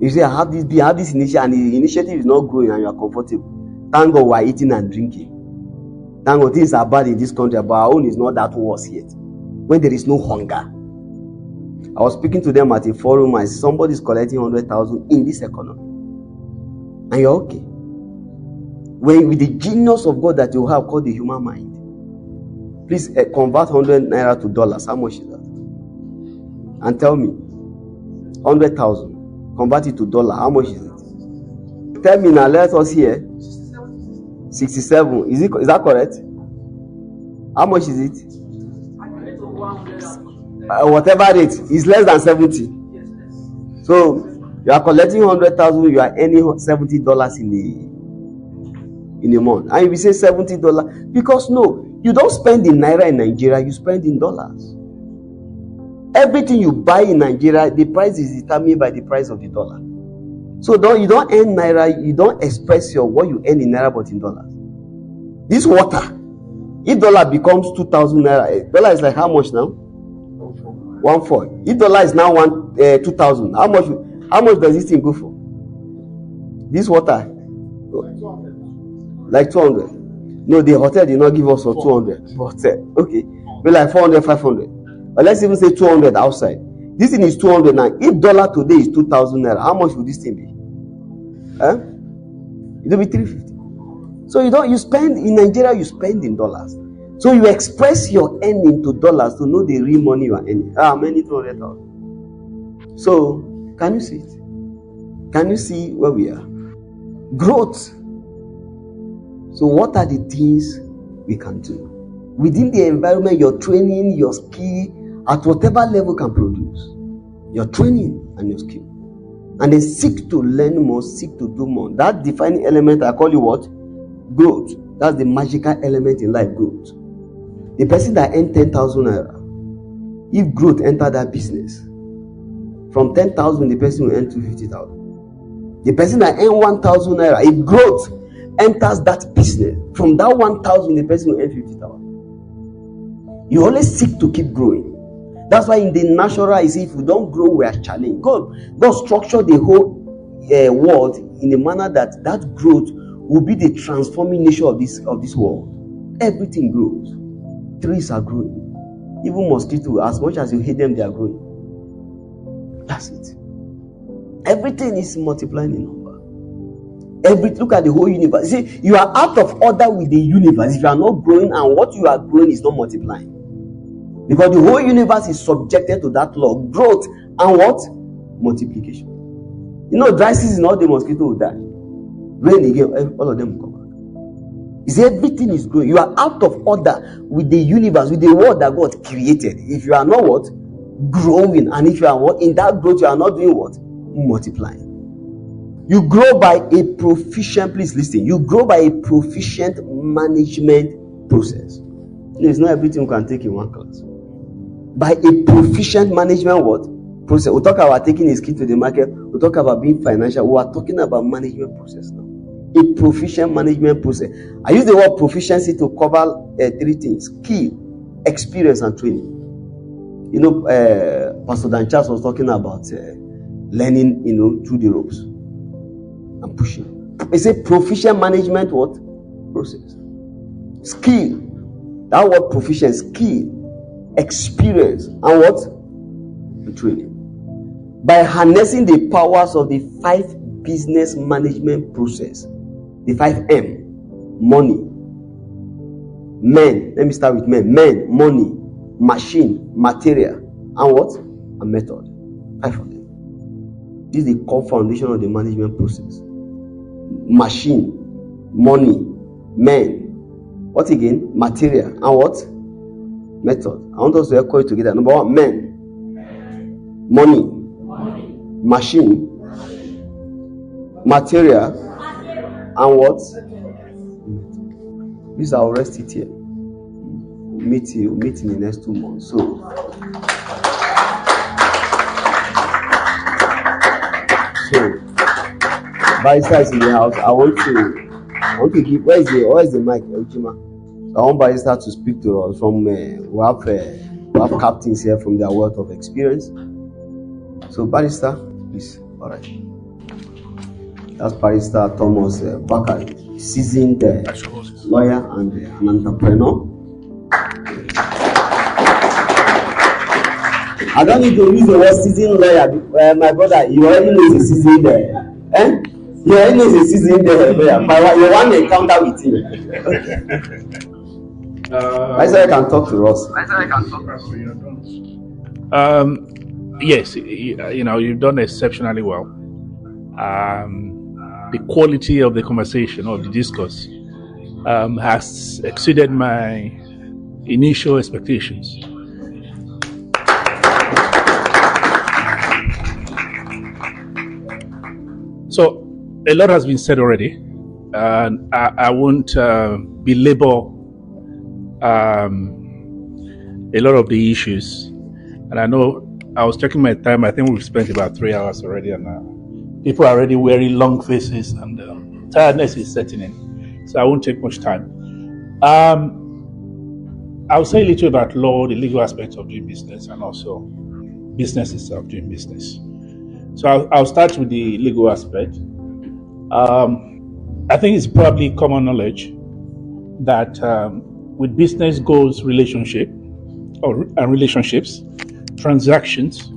You say, I have this initiative, and the initiative is not growing and you are comfortable. Thank God we are eating and drinking. Thank God things are bad in this country, but our own is not that worse yet. When there is no hunger. I was speaking to them at a forum and somebody is collecting 100,000 in this economy. And you're okay. When with the genius of God that you have called the human mind, please convert 100 naira to dollars. How much is that? And tell me, 100,000. Convert it to dollar. How much is it? Tell me now. Let us hear. 67. Is that correct? How much is it? Whatever rate is less than 70. So you are collecting 100,000. You are earning $70 in a month, and if you say $70, because no, you don't spend in naira in Nigeria. You spend in dollars. Everything you buy in Nigeria, the price is determined by the price of the dollar. So you don't earn naira, you don't express what you earn in naira but in dollars. This water, if dollar becomes 2,000 naira, dollar is like how much now? 1.4. If dollar is now 2,000, how much does this thing go for? This water, like 200. No, the hotel did not give us for 200. Hotel, okay, but like 400, 500. Or let's even say 200 outside. This thing is 200 now. If dollar today is 2,000 naira, how much would this thing be? It will be 350. So you spend in Nigeria, you spend in dollars. So you express your earning to dollars to know the real money you are earning. How many? 200,000. So can you see it? Can you see where we are? Growth. So what are the things we can do? Within the environment, your training, your skill, at whatever level can produce. Your training and your skill. And then seek to learn more, seek to do more. That defining element, I call it what? Growth. That's the magical element in life, growth. The person that earned 10,000 naira, if growth enter that business, from 10,000, the person will earn 250,000. The person that earned 1,000 naira, if growth enters that business, from that 1,000, the person will earn 50,000. You always seek to keep growing. That's why in the natural, if we don't grow, we are challenged. God structured the whole world in a manner that growth will be the transforming nature of this world. Everything grows. Trees are growing. Even mosquitoes, as much as you hate them, they are growing. That's it. Everything is multiplying in number. Look at the whole universe. You see, you are out of order with the universe if you are not growing, and what you are growing is not multiplying. Because the whole universe is subjected to that law, growth and what? Multiplication. You know, dry season, all the mosquitoes will die. Rain again, all of them will come out. You see, everything is growing. You are out of order with the universe, with the world that God created. If you are not what? Growing. And if you are what? In that growth, you are not doing what? Multiplying. You grow by a proficient, please listen, you grow by a proficient management process. It's not everything you can take in one class. By a proficient management what? Process. We'll talk about taking his kid to the market. We'll talk about being financial. We are talking about management process now. A proficient management process. I use the word proficiency to cover 3 things: skill, experience, and training. You know, Pastor Dan Charles was talking about learning, through the ropes and pushing. It's a proficient management what? Process. Skill. That word proficient, skill, experience, and what? And training. By harnessing the powers of the 5 business management process, the 5M: money, men. Let me start with men. Men, money, machine, material, and what? And method. 5 of them. This is the core foundation of the management process. Machine, money, men. What again? Material, and what? Method. I want us to echo it together. Number 1, men, money, machine, material, and what? This I'll rest it here. Meet in the next 2 months. So Barrister is in the house. I want to give. Where is the mic, Ojima? I want Barrister to speak to us from. We have captains here from their wealth of experience. So Barrister, please. All right. That's Barrister Thomas Bakari, seasoned lawyer and an entrepreneur. I don't need to use the word seasoned lawyer. My brother, you already know he's a seasoned You already know he's a seasoned lawyer. But you want to encounter with him. I said I can talk to us. Yes, you've done exceptionally well. The quality of the conversation, of the discourse, has exceeded my initial expectations. So, a lot has been said already, and I won't belabor a lot of the issues. And I know I was checking my time. I think we've spent about 3 hours already, and people are already wearing long faces, and tiredness is setting in. So I won't take much time. I'll say a little about law, the legal aspects of doing business, and also business itself, doing business. So I'll start with the legal aspect. I think it's probably common knowledge that with business goes relationships, transactions,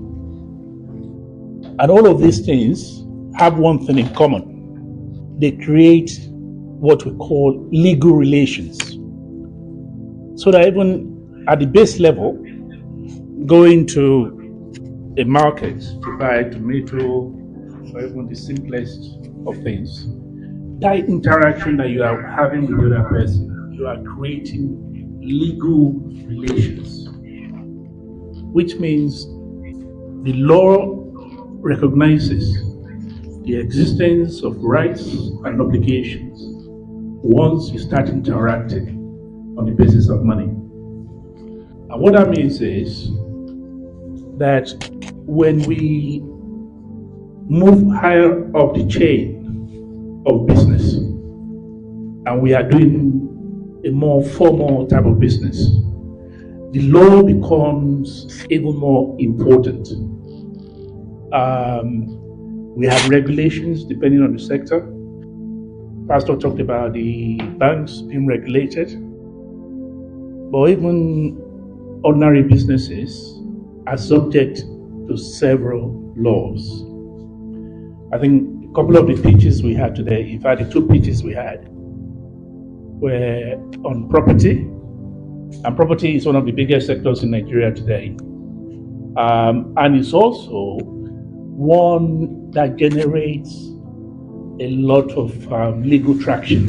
and all of these things have one thing in common. They create what we call legal relations. So that even at the base level, going to a market to buy tomato, or even the simplest of things, that interaction that you are having with the other person, you are creating legal relations, which means the law recognizes the existence of rights and obligations once you start interacting on the basis of money. And what that means is that when we move higher up the chain of business and we are doing a more formal type of business, the law becomes even more important. We have regulations depending on the sector. Pastor talked about the banks being regulated, but even ordinary businesses are subject to several laws. I think a couple of the pitches we had today, in fact the 2 pitches we had, were on property, and property is one of the biggest sectors in Nigeria today. And it's also one that generates a lot of legal traction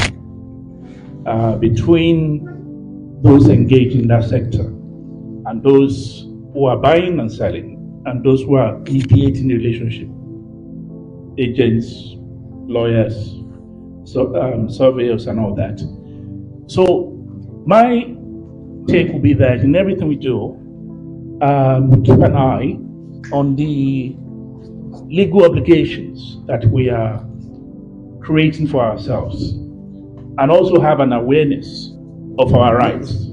between those engaged in that sector and those who are buying and selling and those who are mediating the relationship, agents, lawyers, surveyors and all that. So my take will be that in everything we do, we keep an eye on the legal obligations that we are creating for ourselves, and also have an awareness of our rights.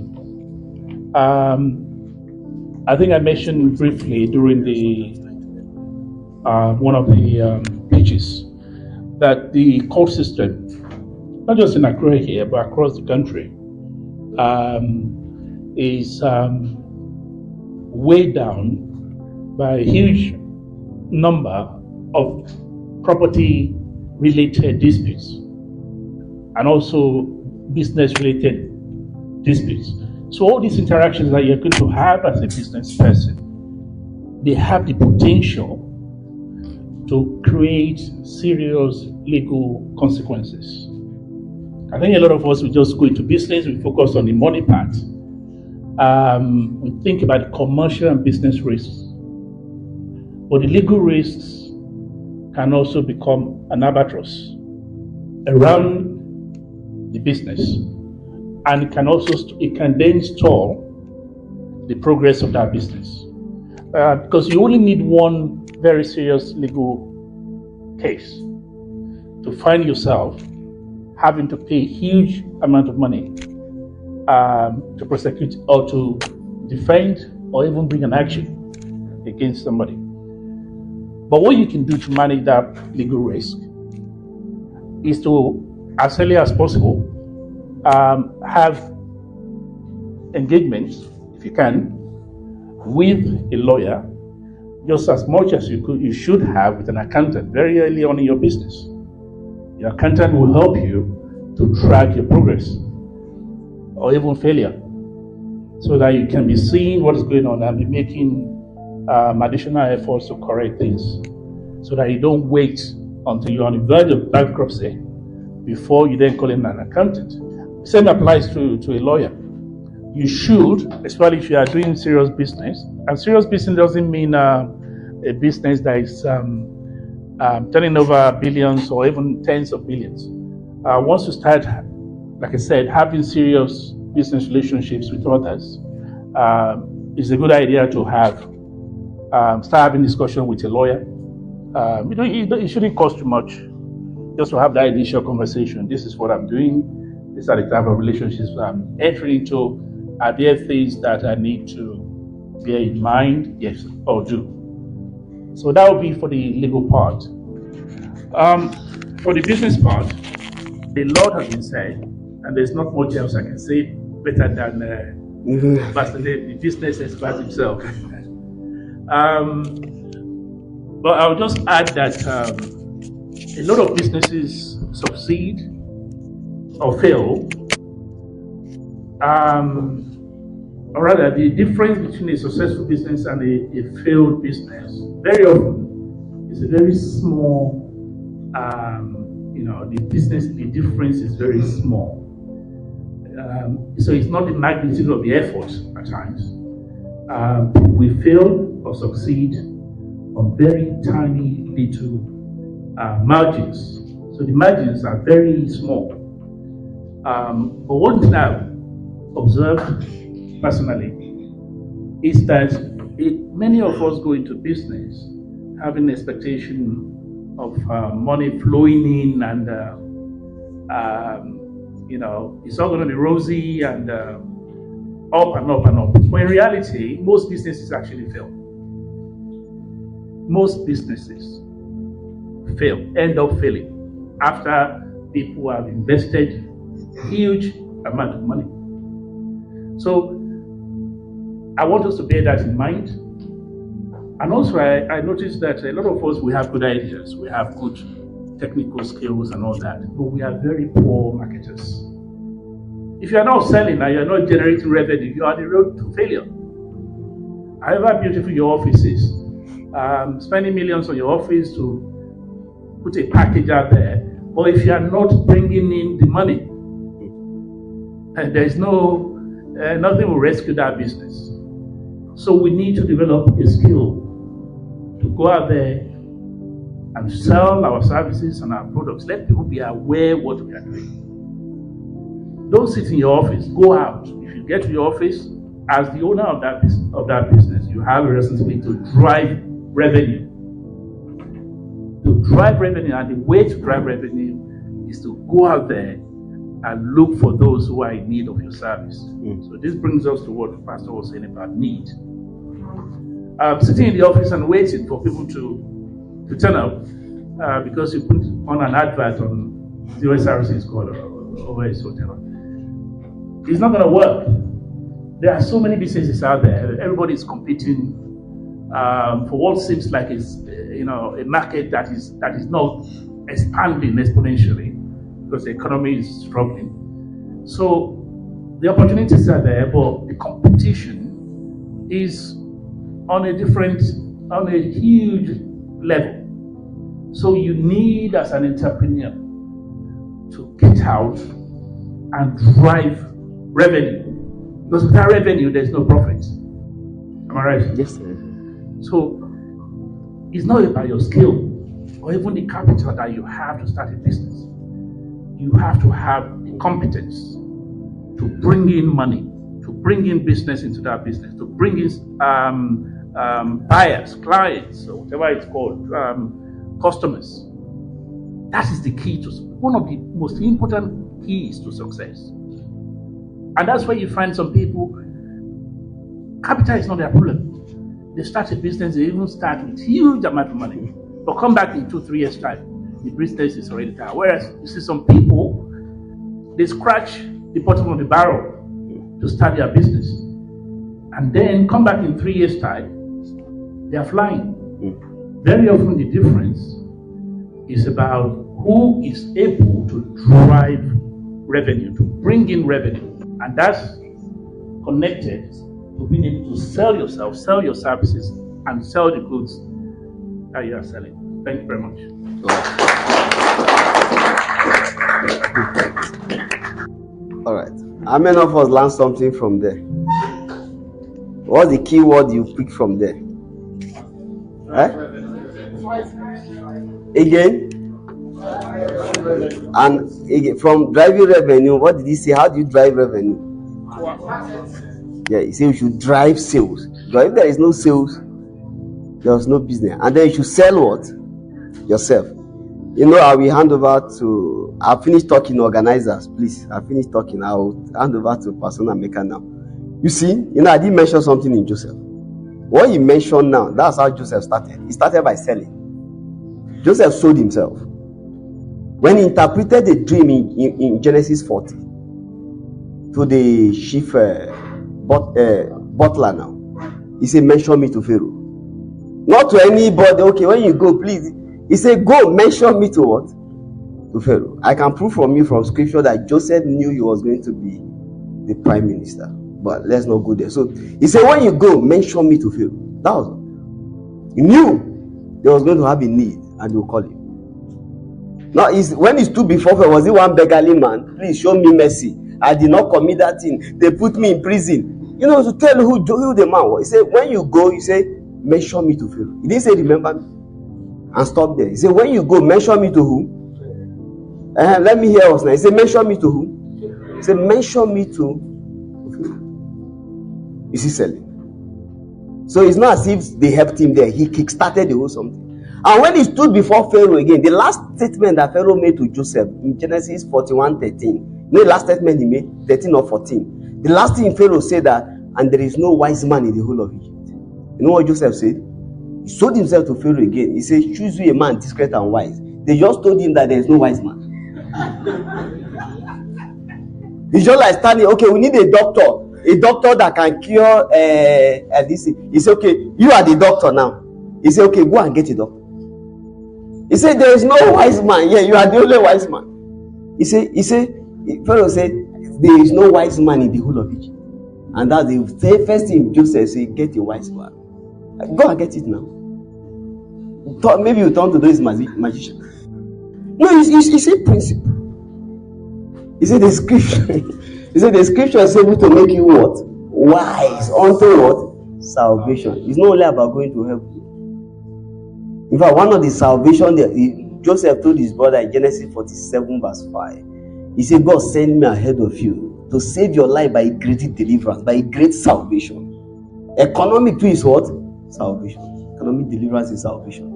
I think I mentioned briefly during the one of the pitches that the court system, not just in AKURE here, but across the country, is weighed down by a huge number of property-related disputes and also business-related disputes. So all these interactions that you're going to have as a business person, they have the potential to create serious legal consequences. I think a lot of us, we just go into business, we focus on the money part. We think about the commercial and business risks. But the legal risks can also become an albatross around the business. And it can then stall the progress of that business. Because you only need one very serious legal case to find yourself having to pay a huge amount of money to prosecute or to defend or even bring an action against somebody. But what you can do to manage that legal risk is to, as early as possible, have engagements, if you can, with a lawyer, just as much as you should have with an accountant very early on in your business. Your accountant will help you to track your progress or even failure, so that you can be seeing what is going on and be making additional efforts to correct things, so that you don't wait until you're on the verge of bankruptcy before you then call in an accountant. Same applies to a lawyer. You should, especially if you are doing serious business, and serious business doesn't mean a business that is turning over billions or even tens of billions. Once you start, like I said, having serious business relationships with others, it's a good idea to have start having discussion with a lawyer. It shouldn't cost too much just to have that initial conversation. This is what I'm doing. These are the type of relationships I'm entering into. Are there things that I need to bear in mind? Yes, or do. So that will be for the legal part. For the business part, a lot has been said, and there's not much else I can say better than the business expert himself. But I'll just add that a lot of businesses succeed or fail, or rather, the difference between a successful business and a failed business very often is a very small. The difference is very small. So it's not the magnitude of the effort at times. We fail or succeed on very tiny little margins. So the margins are very small. But one thing I've observed personally is that many of us go into business having expectation of money flowing in, and it's all going to be rosy and up and up and up. But in reality, most businesses actually fail. Most businesses end up failing after people have invested huge amount of money. So I want us to bear that in mind. And also I noticed that a lot of us, we have good ideas, we have good technical skills and all that, but we are very poor marketers. If you are not selling and you are not generating revenue, you are on the road to failure. However beautiful your office is, spending millions on your office to put a package out there, but if you are not bringing in the money, there's nothing will rescue that business. So we need to develop a skill to go out there and sell our services and our products. Let people be aware what we are doing. Don't sit in your office. Go out. If you get to your office, as the owner of that business, you have a responsibility to drive revenue. To drive revenue, and the way to drive revenue is to go out there and look for those who are in need of your service. So this brings us to what the pastor was saying about need. Sitting in the office and waiting for people to turn up because you put on an advert on the OSRC is called or whatever. It's not going to work. There are so many businesses out there. Everybody is competing for what seems like it's a market that is not expanding exponentially because the economy is struggling. So the opportunities are there, but the competition is on a huge level. So you need, as an entrepreneur, to get out and drive revenue. Because without revenue, there's no profit. Am I right? Yes, sir. So it's not about your skill or even the capital that you have to start a business. You have to have the competence to bring in money, to bring in business into that business, to bring in buyers, clients, or whatever it's called, customers. That is the key to one of the most important keys to success. And that's where you find some people, capital is not their problem. They start a business, they even start with huge amount of money, but come back in 2-3 years' time, the business is already there. Whereas you see some people, they scratch the bottom of the barrel to start their business, and then come back in 3 years' time, they are flying. Very often the difference is about who is able to drive revenue, to bring in revenue. And that's connected to being able to sell yourself, sell your services, and sell the goods that you are selling. Thank you very much. All right. How many of us learned something from there? What's the key word you pick from there? Again? And again, from driving revenue, what did he say? How do you drive revenue? Yeah, he said you should drive sales. Because if there is no sales, there's no business. And then you should sell what? Yourself. I will hand over to, I'll finish talking, organizers, please. I'll finish talking. I'll hand over to Pastor Maker now. You see, I didn't mention something in Joseph. What he mentioned now, that's how Joseph started. He started by selling. Joseph sold himself. When he interpreted the dream in Genesis 40 to the chief butler now, he said, mention me to Pharaoh. Not to anybody. Okay, when you go, please. He said, go, mention me to what? To Pharaoh. I can prove from you from scripture that Joseph knew he was going to be the prime minister. But let's not go there. So he said, when you go, mention me to Pharaoh. That was all. He knew he was going to have a need and he will call him. Now, when he stood before Pharaoh, was he one beggarly man? Please show me mercy. I did not commit that thing. They put me in prison. To tell who the man was. He said, when you go, you say, mention me to Pharaoh. He didn't say, remember me. And stop there. He said, when you go, mention me to whom? Let me hear us now. He said, mention me to whom? He said, mention me to Pharaoh. Is he selling? So it's not as if they helped him there. He kickstarted the whole something. And when he stood before Pharaoh again, the last statement that Pharaoh made to Joseph in Genesis 41:13, the last statement he made, 13 or 14. The last thing Pharaoh said that, and there is no wise man in the whole of Egypt. You know what Joseph said? He sold himself to Pharaoh again. He said, choose you a man discreet and wise. They just told him that there is no wise man. It's just like standing, okay, we need a doctor that can cure this. He said, okay, you are the doctor now. He said, okay, go and get a doctor. He said, there is no wise man. Yeah, you are the only wise man. He said, Pharaoh said, there is no wise man in the whole of Egypt. And that's the first thing Joseph said, get a wise man. Go and get it now. Maybe you turn to those magicians. No, it's a principle. He said the scripture. He said the scripture is able to make you what? Wise unto what? Salvation. It's not only about going to heaven. In fact, one of the salvation that Joseph told his brother in Genesis 47 verse 5. He said, God sent me ahead of you to save your life by a great deliverance, by a great salvation. Economic too is what? Salvation. Economic deliverance is salvation.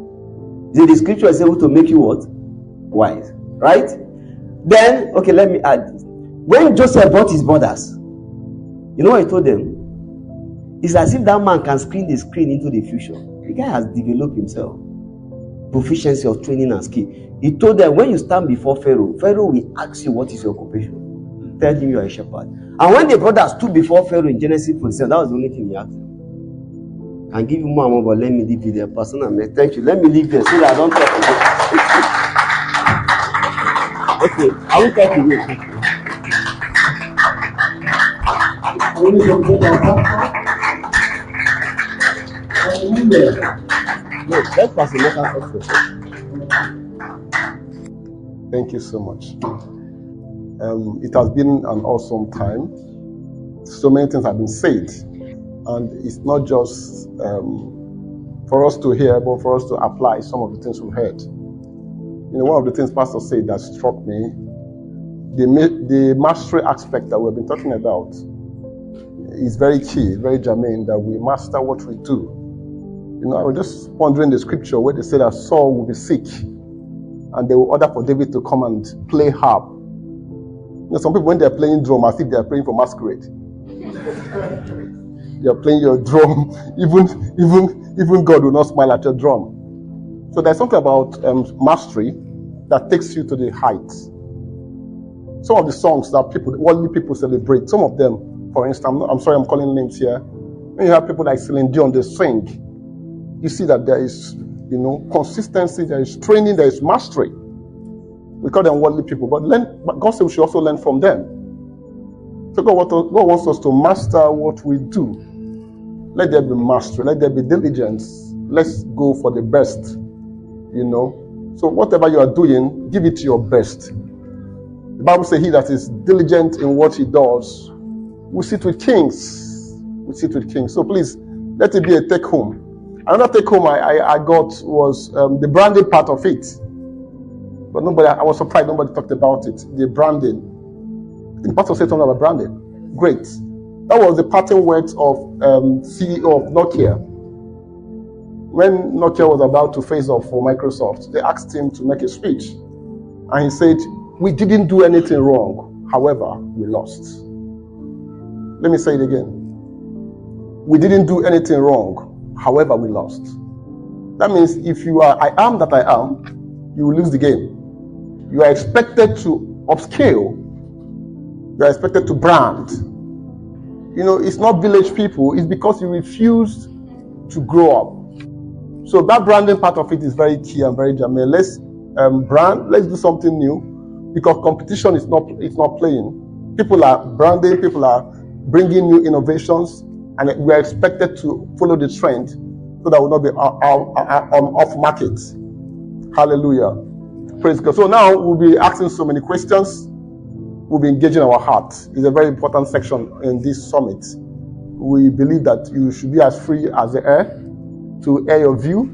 He said the scripture is able to make you what? Wise. Right? Then, okay, let me add this. When Joseph brought his brothers, you know what he told them? It's as if that man can screen the screen into the future. The guy has developed himself. Proficiency of training and skill. He told them, when you stand before Pharaoh, Pharaoh will ask you what is your occupation. Tell him you are a shepherd. And when the brothers stood before Pharaoh in Genesis 47, that was the only thing he asked them. I give you more, but let me leave you there. Personal, thank you. Let me leave there so that I don't talk again. Okay, I will talk to you. Let's pass the message. Thank you so much. It has been an awesome time. So many things have been said. And it's not just for us to hear, but for us to apply some of the things we heard. You know, one of the things Pastor said that struck me, the mastery aspect that we've been talking about is very key, very germane, that we master what we do. You know, I was just pondering the scripture where they said that Saul will be sick and they will order for David to come and play harp. You know, some people, when they're playing drum, as if they're playing for masquerade. You're playing your drum, even God will not smile at your drum. So there's something about mastery that takes you to the heights. Some of the songs that worldly people celebrate, some of them, for instance, I'm sorry I'm calling names here. When you have people like Celine Dion, they sing, you see that there is, you know, consistency, there is training, there is mastery. We call them worldly people, but God said we should also learn from them. So God wants us to master what we do. Let there be mastery. Let there be diligence. Let's go for the best, you know. So whatever you are doing, give it your best. The Bible says he that is diligent in what he does will sit with kings. Will sit with kings. So please, let it be a take home. Another take home I got was the branding part of it. But I was surprised nobody talked about it. The branding. The pastor said something about branding. Great. That was the parting words of CEO of Nokia. When Nokia was about to face off for Microsoft, they asked him to make a speech. And he said, we didn't do anything wrong. However, we lost. Let me say it again. We didn't do anything wrong. However, we lost. That means if you are, I am that I am, you will lose the game. You are expected to upscale. You are expected to brand. You know, it's not village people. It's because you refuse to grow up. So that branding part of it is very key and very germane. Let's brand. Let's do something new, because competition is not playing. People are branding. People are bringing new innovations, and we are expected to follow the trend so that we will not be off market. Hallelujah. Praise God. So now we'll be asking so many questions. We'll be engaging our heart. It's a very important section in this summit. We believe that you should be as free as the air to air your view,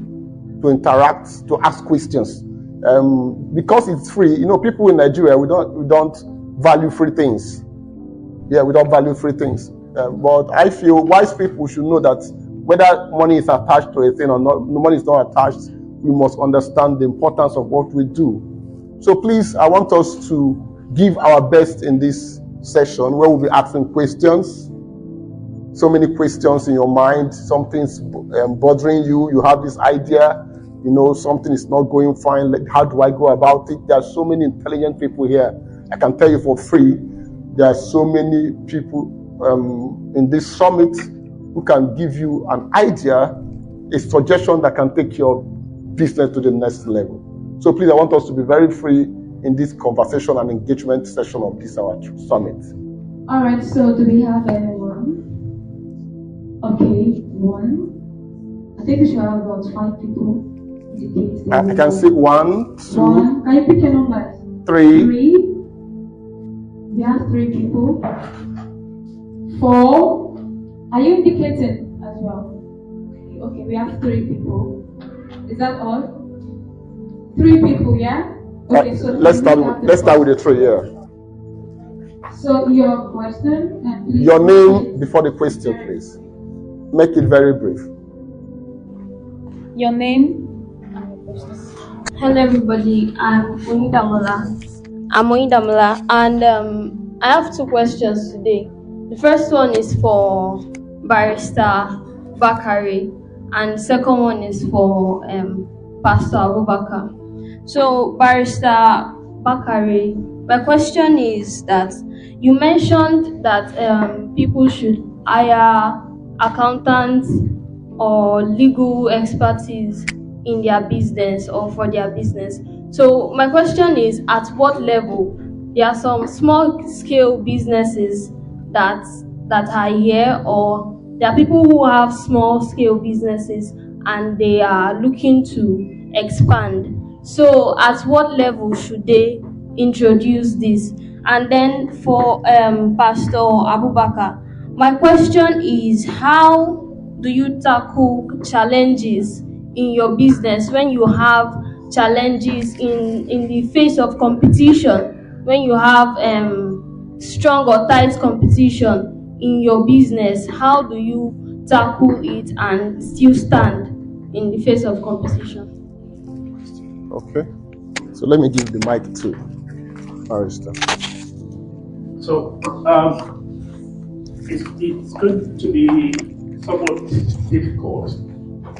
to interact, to ask questions. Because it's free, you know, people in Nigeria, we don't value free things. Yeah, we don't value free things. But I feel wise people should know that whether money is attached to a thing or not, money is not attached, we must understand the importance of what we do. So please, I want us to give our best in this session where we'll be asking questions. So many questions in your mind. Something's bothering you. You have this idea. You know, something is not going fine. Like, how do I go about it? There are so many intelligent people here. I can tell you for free, there are so many people in this summit who can give you an idea, a suggestion that can take your business to the next level. So please, I want us to be very free in this conversation and engagement session of this our summit. All right, so do we have anyone? Okay, one. I think we should have about 5 people indicate? I can see 1, 2. 1. Can you pick your numbers? 3. 3. We have 3 people. 4. Are you indicating as well? Okay, we have 3 people. Is that all? 3 people, yeah? Okay, so let's start with the 3, yeah. So your question, and please. Your name before the question, please. Make it very brief. Your name? Hello everybody, I'm Oyidamola, and I have 2 questions today. The first one is for Barrister Bakare, and the second one is for Pastor Abubakar. So, Barrister Bakare, my question is that you mentioned that people should hire accountants or legal expertise in their business or for their business. So my question is, at what level? There are some small scale businesses that are here, or there are people who have small scale businesses and they are looking to expand. So at what level should they introduce this? And then for Pastor Abubakar, my question is, how do you tackle challenges in your business when you have challenges in the face of competition, when you have strong or tight competition in your business? How do you tackle it and still stand in the face of competition? Okay, so let me give the mic to Barrister. So it's going to be somewhat difficult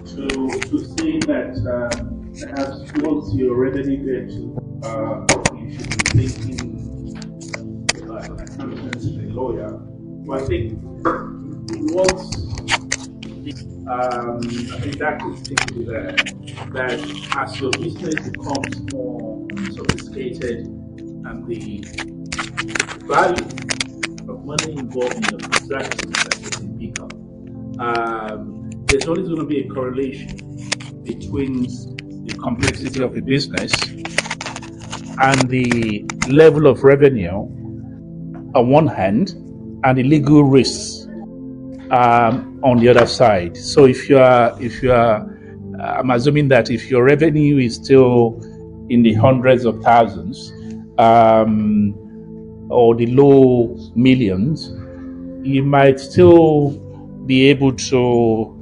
to say that perhaps once you're ready to you should be thinking like an accountant and a lawyer. But I think once I think that could stick to that as your business becomes more sophisticated and the value of money involved in your transactions is getting bigger, there's always going to be a correlation between the complexity of the business and the level of revenue on one hand and the legal risks on the other side. So if you are I'm assuming that if your revenue is still in the hundreds of thousands or the low millions, you might still be able to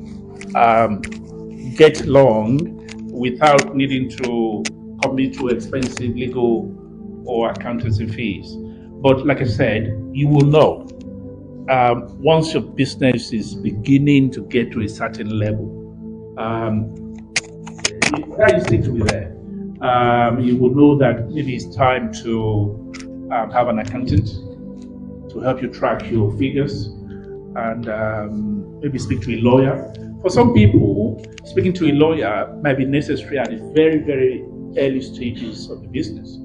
get long without needing to commit to expensive legal or accountancy fees. But like I said, you will know once your business is beginning to get to a certain level, that instinct will be there. You will know that maybe it's time to have an accountant to help you track your figures, and maybe speak to a lawyer. For some people, speaking to a lawyer might be necessary at the very, very early stages of the business.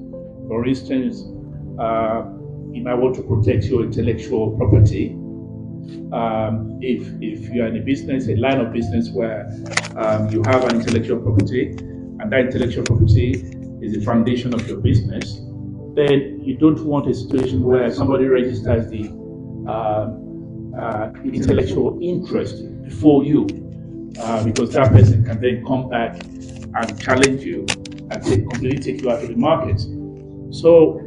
For instance, you might want to protect your intellectual property. If you are in a business, a line of business where you have an intellectual property, and that intellectual property is the foundation of your business, then you don't want a situation where somebody registers the intellectual interest before you, because that person can then come back and challenge you and completely take you out of the market. So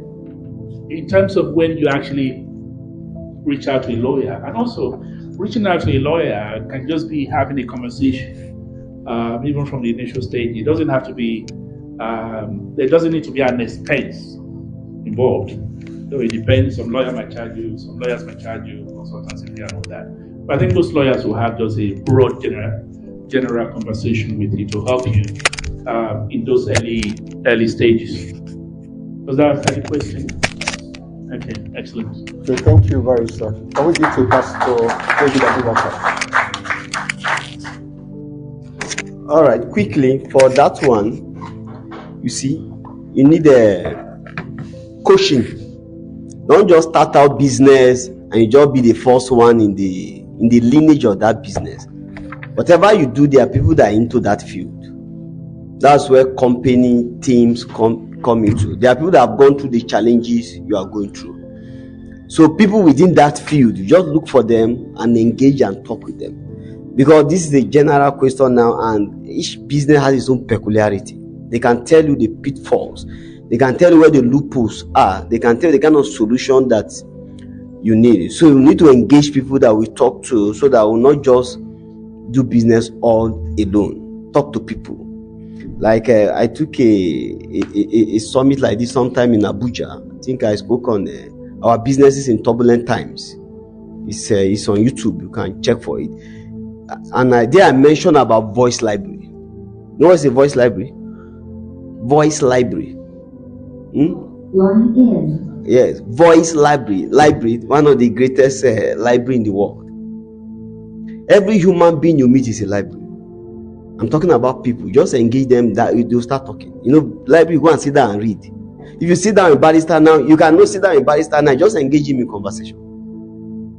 in terms of when you actually reach out to a lawyer, and also reaching out to a lawyer can just be having a conversation, even from the initial stage. It doesn't have to be, there doesn't need to be an expense involved. So it depends. Some lawyers might charge you, some lawyers might charge you consultancy fee and all that. But I think most lawyers will have just a broad general conversation with you to help you in those early stages. Was that any question? Okay, excellent. Okay, thank you, Barrister. Can we give to Pastor David Abubakar? All right, quickly for that one, you see, you need a coaching. Don't just start out business and you just be the first one in the lineage of that business. Whatever you do, there are people that are into that field. That's where company teams come into. There are people that have gone through the challenges you are going through. So people within that field, you just look for them and engage and talk with them. Because this is a general question now, and each business has its own peculiarity. They can tell you the pitfalls. They can tell you where the loopholes are. They can tell you the kind of solution that you need. So you need to engage people that we talk to, so that we'll not just do business all alone. Talk to people. Like I took a summit like this sometime in Abuja. I think I spoke on our businesses in turbulent times. It's on YouTube. You can check for it. And there I mentioned about voice library. You know what's a voice library? Voice library. Line in. Yes, voice library. Library, one of the greatest library in the world. Every human being you meet is a library. I'm talking about people. Just engage them, that they'll start talking. You know, library, go and sit down and read. If you sit down with barrister now, you cannot sit down with barrister now. Just engage him in conversation.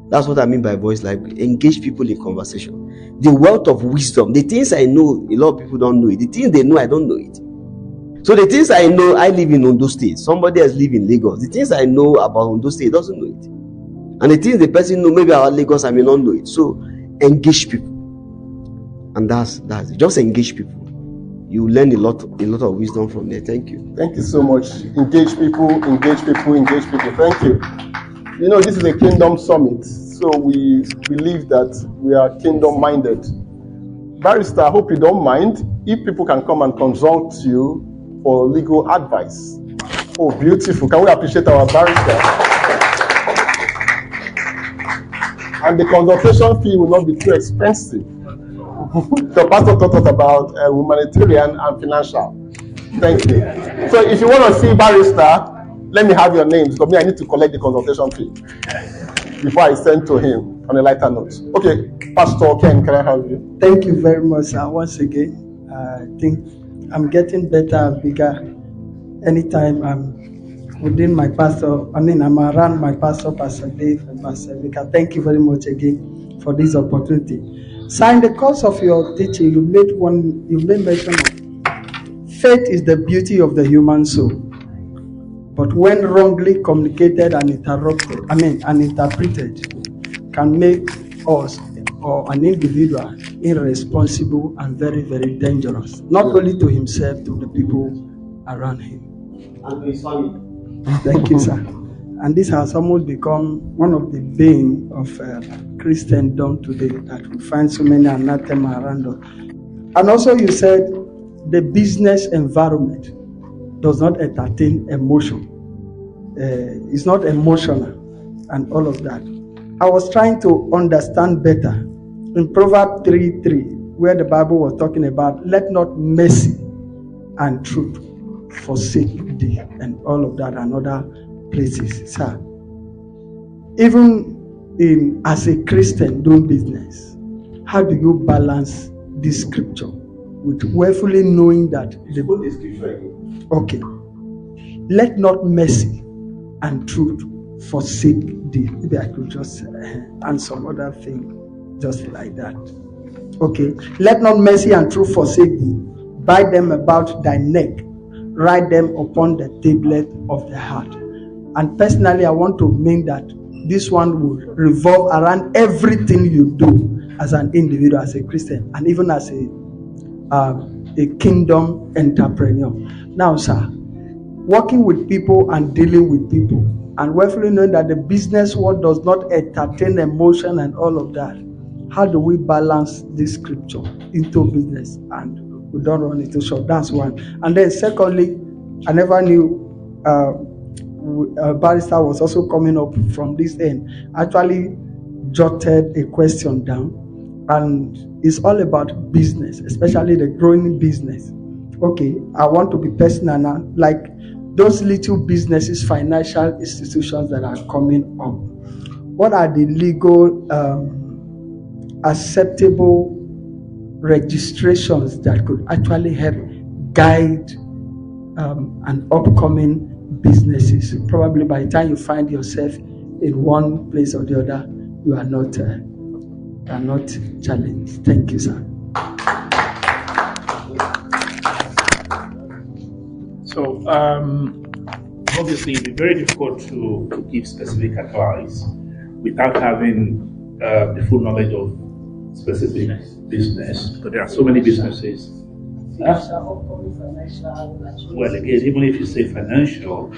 That's what I mean by voice library. Engage people in conversation. The wealth of wisdom. The things I know, a lot of people don't know it. The things they know, I don't know it. So the things I know, I live in Ondo State. Somebody else live in Lagos. The things I know about Ondo State doesn't know it. And the things the person know, maybe about Lagos, I may not know it. So engage people. And that's it. Just engage people. You learn a lot of wisdom from there. Thank you. Thank you so much. Engage people, engage people, engage people. Thank you. You know, this is a kingdom summit, so we believe that we are kingdom minded. Barrister, I hope you don't mind if people can come and consult you for legal advice. Oh, beautiful. Can we appreciate our barrister? And the consultation fee will not be too expensive. The pastor taught us about humanitarian and financial. Thank you. So if you want to see barrister, let me have your names, because I need to collect the consultation fee before I send to him on a lighter note. Okay, Pastor Ken, can I have you? Thank you very much, sir. Once again, I think I'm getting better and bigger anytime I'm within my pastor. I'm around my pastor, Pastor Dave and Pastor Vika. Thank you very much again for this opportunity. So in the course of your teaching, you made mention of faith is the beauty of the human soul. But when wrongly communicated and interpreted, can make us or an individual irresponsible and very, very dangerous. Not only to himself, to the people around him. And to his family. Thank you, sir. And this has almost become one of the bane of Christendom today, that we find so many anathema around us. And also you said the business environment does not entertain emotion. It's not emotional and all of that. I was trying to understand better in Proverbs 3:3, where the Bible was talking about let not mercy and truth forsake thee, and all of that and other places. Sir, even as a Christian doing business, how do you balance this scripture with willfully knowing that the scripture again? Okay, let not mercy and truth forsake thee. Maybe I could just add some other thing just like that. Okay, let not mercy and truth forsake thee. Bind them about thy neck, write them upon the tablet of the heart. And personally, I want to mean that this one will revolve around everything you do as an individual, as a Christian, and even as a kingdom entrepreneur. Now, sir, working with people and dealing with people, and willfully knowing that the business world does not entertain emotion and all of that, how do we balance this scripture into business and we don't run into short? That's one. And then secondly, I never knew barrister was also coming up from this end. Actually jotted a question down, and it's all about business, especially the growing business. Okay, I want to be personal now, like those little businesses, financial institutions that are coming up. What are the legal acceptable registrations that could actually help guide an upcoming businesses? Probably by the time you find yourself in one place or the other, you are not challenged. Thank you, sir. So, obviously, it'd be very difficult to give specific advice without having the full knowledge of specific business. But there are so many businesses. Well, again, even if you say financial,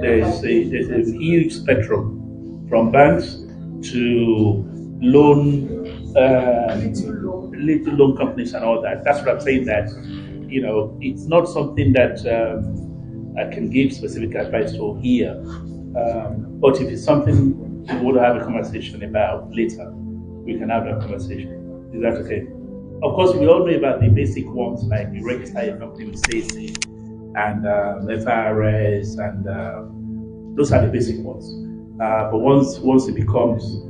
there's a huge spectrum from banks to little loan companies and all that. That's what I'm saying, that it's not something that I can give specific advice for here. But if it's something we want to have a conversation about later, we can have that conversation. Is that okay? Of course, we all know about the basic ones, like you register your company with SACE and FRS, and those are the basic ones. But once it becomes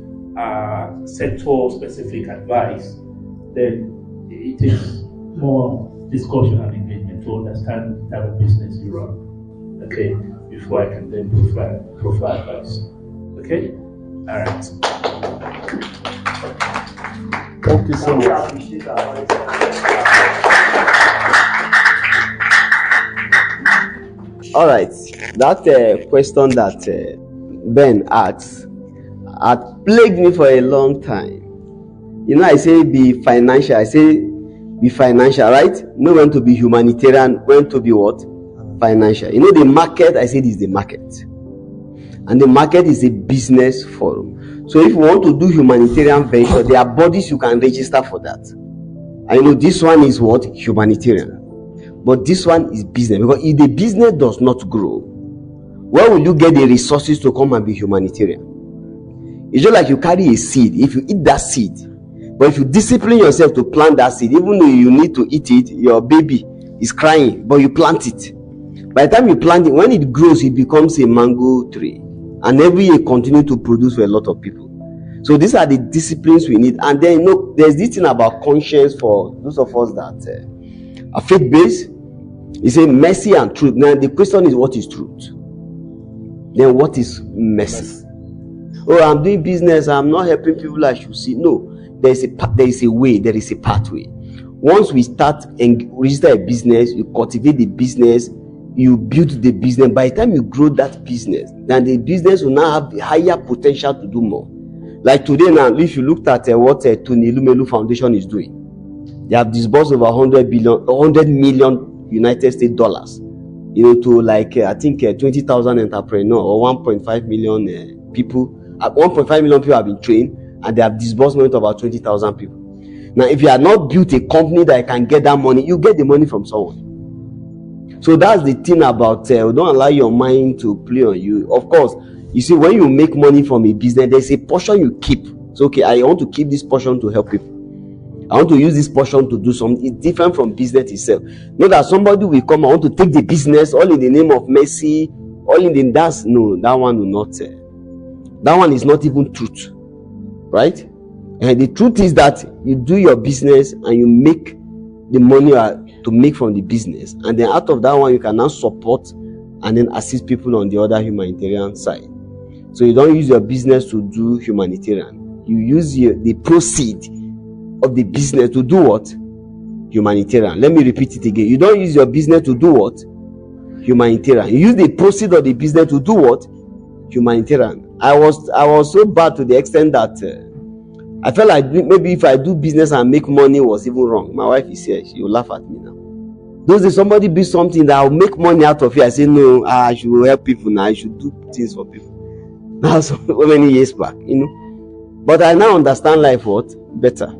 sector-specific advice, then it takes more discussion and engagement to understand the type of business you run. Okay, before I can then provide advice. Okay, all right. Thank you so much. All right, that question that Ben asked had plagued me for a long time. I say be financial. I say be financial, right? No, when to be humanitarian, when to be what? Financial. The market, I said, is the market. And the market is a business forum. So if you want to do humanitarian venture, there are bodies you can register for that. And this one is what? Humanitarian. But this one is business. Because if the business does not grow, where will you get the resources to come and be humanitarian? It's just like you carry a seed. If you eat that seed, but if you discipline yourself to plant that seed, even though you need to eat it, your baby is crying, but you plant it. By the time you plant it, when it grows, it becomes a mango tree. And every year continue to produce for a lot of people. So these are the disciplines we need. And then there's this thing about conscience for those of us that are faith-based. You say mercy and truth. Now the question is, what is truth? Then what is mercy? Oh, I'm doing business, I'm not helping people I should see. No, there is a way, there is a pathway. Once we start and register a business, you cultivate the business, you build the business. By the time you grow that business, then the business will now have higher potential to do more. Like today now, if you looked at what Tony Lumelu Foundation is doing, they have disbursed over 100 million United States dollars, to I think 20,000 entrepreneurs or 1.5 million people. 1.5 million people have been trained, and they have disbursement of about 20,000 people. Now, if you have not built a company that can get that money, you get the money from someone. So that's the thing about don't allow your mind to play on you. Of course, you see, when you make money from a business, there's a portion you keep. So, okay, I want to keep this portion to help people. I want to use this portion to do something. It's different from business itself. Not that somebody will come, I want to take the business all in the name of mercy, all in the dance. No, that one will not. That one is not even truth, right? And the truth is that you do your business and you make the money to make from the business, and then out of that one you can now support and then assist people on the other humanitarian side. So you don't use your business to do humanitarian. You use the proceed of the business to do what? Humanitarian. Let me repeat it again. You don't use your business to do what? Humanitarian. You use the proceed of the business to do what? Humanitarian. I was so bad to the extent that I felt like maybe if I do business and make money was even wrong. My wife is here, she will laugh at me now. Those days somebody build something that will make money out of it, I say no, I should help people now, I should do things for people. Now so many years back, But I now understand life better.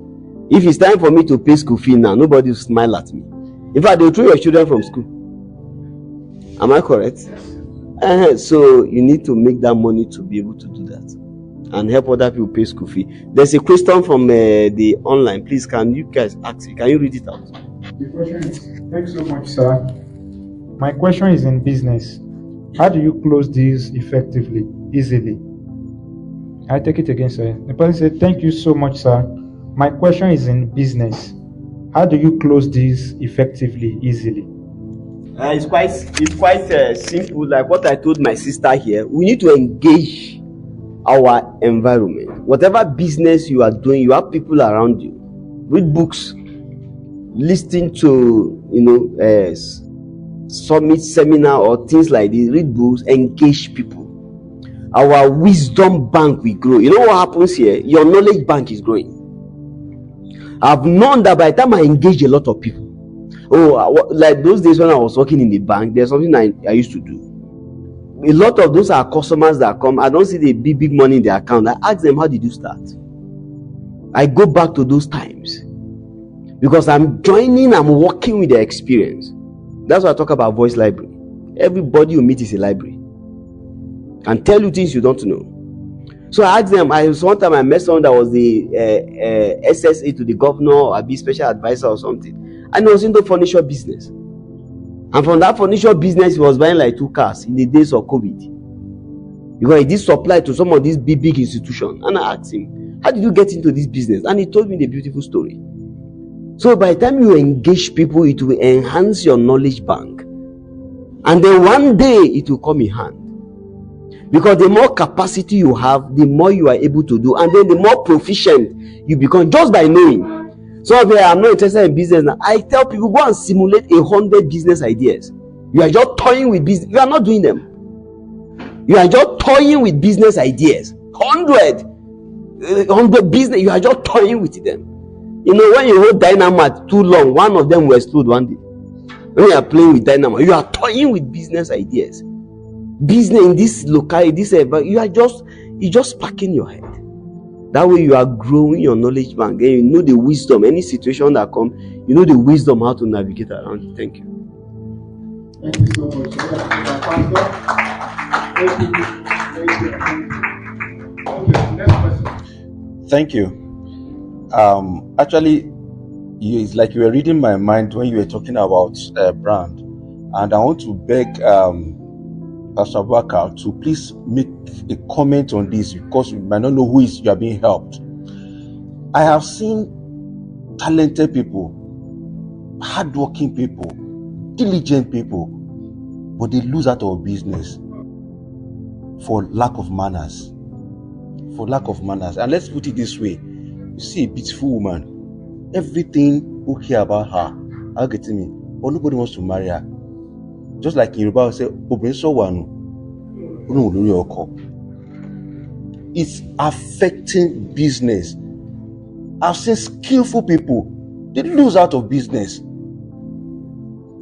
If it's time for me to pay school fee now, nobody will smile at me. In fact, they will throw your children from school. Am I correct? So you need to make that money to be able to do that and help other people pay school fee. There's a question from the online. Please, can you guys ask it? Can you read it out? The question is, thanks so much, sir. My question is in business. How do you close deals effectively, easily? I take it again, sir. The person said, thank you so much, sir. My question is in business. How do you close deals effectively, easily? It's quite simple. Like what I told my sister here, we need to engage our environment. Whatever business you are doing, you have people around you. Read books, listen to summit, seminar, or things like this, read books, engage people. Our wisdom bank will grow. You know what happens here? Your knowledge bank is growing. I've known that by the time I engage a lot of people, like those days when I was working in the bank, there's something I used to do. A lot of those are customers that come. I don't see the big money in their account. I ask them, how did you start? I go back to those times because I'm working with their experience. That's why I talk about voice library. Everybody you meet is a library and tell you things you don't know. So I asked them. One time I met someone that was the SSA to the governor, or be special advisor or something, and he was into furniture business. And from that furniture business, he was buying like 2 cars in the days of COVID, because he did supply to some of these big institutions. And I asked him, how did you get into this business? And he told me the beautiful story. So by the time you engage people, it will enhance your knowledge bank, and then one day it will come in hand. Because the more capacity you have, the more you are able to do, and then the more proficient you become just by knowing. So I'm not interested in business now. I tell people, go and simulate 100 business ideas. You are just toying with business. You are not doing them. You are just toying with business ideas. 100 business. You are just toying with them. You know, when you hold dynamite too long, one of them will explode one day. When you are playing with dynamite, you are toying with business ideas. Business in this locality, you just packing your head. That way you are growing your knowledge bank, and you know the wisdom. Any situation that comes, you know the wisdom how to navigate around it. Thank you. Thank you so much, Pastor. Okay, next question. Thank you. Actually, it's like you were reading my mind when you were talking about brand, and I want to beg Pastor Abubakar to please make a comment on this, because you might not know who you are being helped. I have seen talented people, hardworking people, diligent people, but they lose out of business for lack of manners. For lack of manners. And let's put it this way: you see a beautiful woman, everything who care about her are getting me, but nobody wants to marry her. Just like in Yoruba, say, it's affecting business. I've seen skillful people, they lose out of business.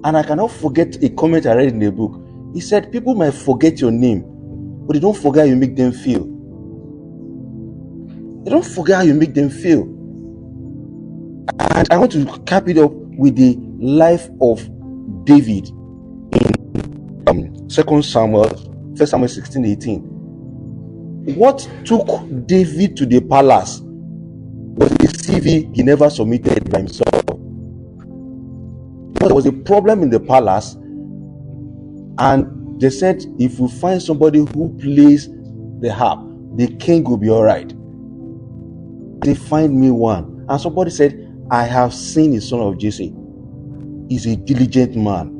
And I cannot forget a comment I read in the book. He said, people might forget your name, but they don't forget how you make them feel. They don't forget how you make them feel. And I want to cap it up with the life of David in 1 Samuel 16:18. What took David to the palace was the CV he never submitted by himself. There was a problem in the palace, and they said, if we find somebody who plays the harp, the king will be all right. They find me one, and somebody said, I have seen the son of Jesse. He's a diligent man.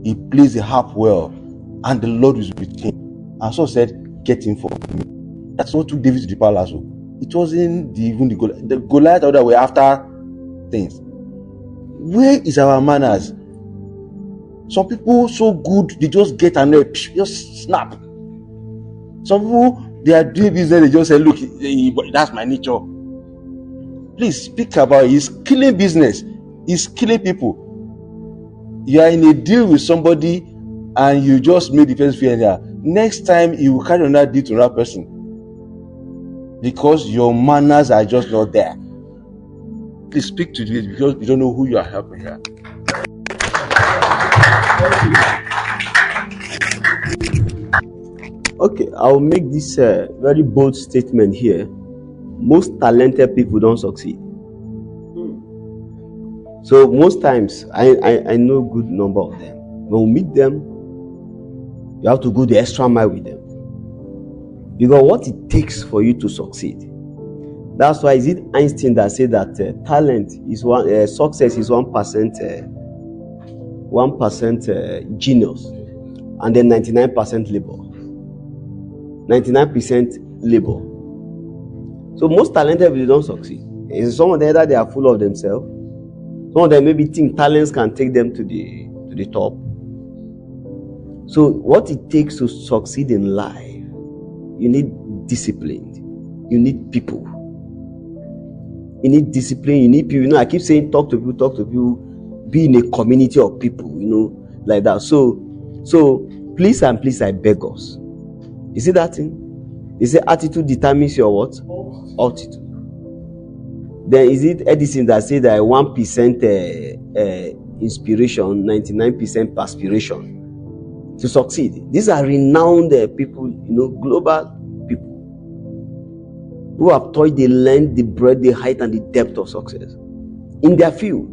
He plays the harp well, and the Lord is with him. And so said, get him for me. That's what took David to the palace. It wasn't even the Goliath. The Goliath that were after things. Where is our manners? Some people so good, they just get an air, just snap. Some people, they are doing business, they just say, look, that's my nature. Please speak about it. It's killing business. It's killing people. You are in a deal with somebody and you just made the person feel there. Next time, you will carry on that deal to another person, because your manners are just not there. Please speak to this, because you don't know who you are helping here. Okay, I'll make this very bold statement here. Most talented people don't succeed. So most times, I know a good number of them. When we meet them, you have to go the extra mile with them. Because what it takes for you to succeed. That's why is it Einstein that said that talent is success is 1% genius, and then 99% labor. 99% labor. So most talented people don't succeed. Some of them that they are full of themselves. Some of them maybe think talents can take them to the top. So what it takes to succeed in life, you need discipline, you need people, you need discipline, you need people. I keep saying talk to people, be in a community of people, like that. So please and please, I beg us. You see that thing? They say attitude determines your what? Altitude. Then is it Edison that said that 1% inspiration, 99% perspiration to succeed? These are renowned people, global people who have toiled the length, the breadth, the height, and the depth of success in their field.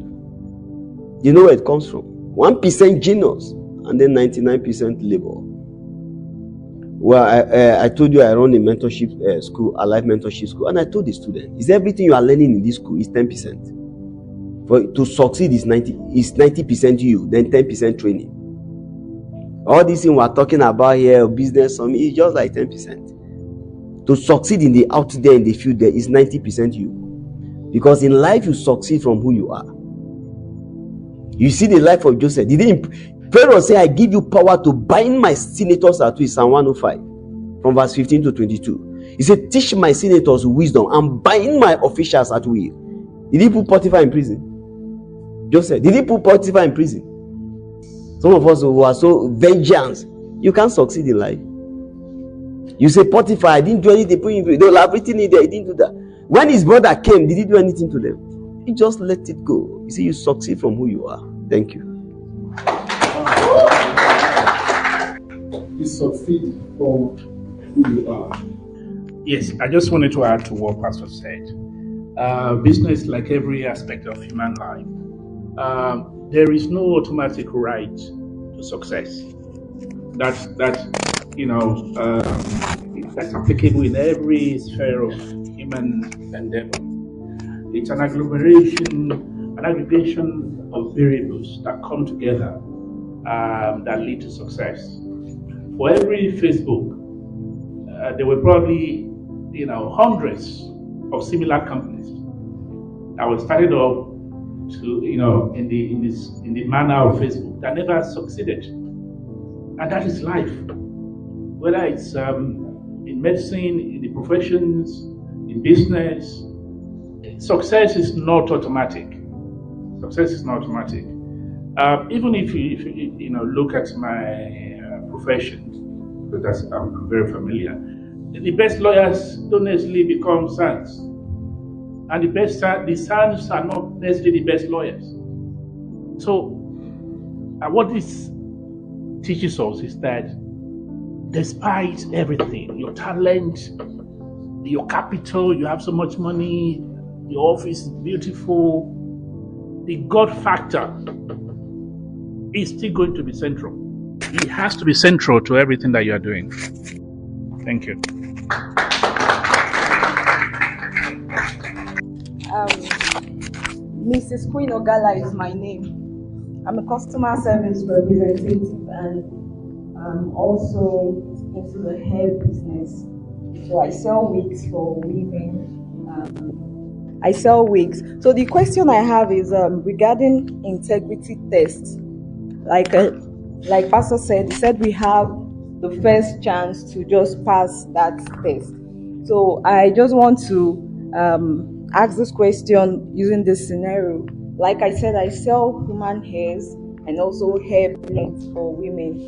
You know where it comes from? 1% genius and then 99% labor. Well, I told you I run a mentorship school, a life mentorship school, and I told the student, is everything you are learning in this school is 10%. For to succeed is 90% you, then 10% training. All these things we're talking about here, business summit, is just like 10%. To succeed in the out there in the field, there is 90% you. Because in life you succeed from who you are. You see the life of Joseph. Pharaoh said, I give you power to bind my senators at will. Psalm 105 from verse 15 to 22. He said, teach my senators wisdom and bind my officials at will. Did he put Potiphar in prison? Joseph, did he put Potiphar in prison? Some of us who are so vengeance, you can't succeed in life. You say, Potiphar, I didn't do anything. They will have written it there. He didn't do that. When his brother came, did he do anything to them? He just let it go. You see, you succeed from who you are. Thank you. You succeed from who you are. Yes, I just wanted to add to what Pastor said. Business, like every aspect of human life, there is no automatic right to success. That's applicable in every sphere of human endeavor. It's an aggregation of variables that come together that lead to success. For every Facebook, there were probably hundreds of similar companies that were started up to in the manner of Facebook that never succeeded, and that is life. Whether it's in medicine, in the professions, in business, success is not automatic. Success is not automatic. Even if you look at my profession, because I'm very familiar. The best lawyers don't necessarily become sons, and the sons are not necessarily the best lawyers. So, what this teaches us is that despite everything, your talent, your capital, you have so much money, your office is beautiful, the God factor is still going to be central. It has to be central to everything that you are doing. Thank you. Mrs. Queen Ogala is my name. I'm a customer service representative and I'm also into the hair business. So I sell wigs for women. I sell wigs. So the question I have is regarding integrity tests. Like Pastor said, he said we have the first chance to just pass that test. So I just want to ask this question using this scenario. Like I said, I sell human hairs and also hair blends for women.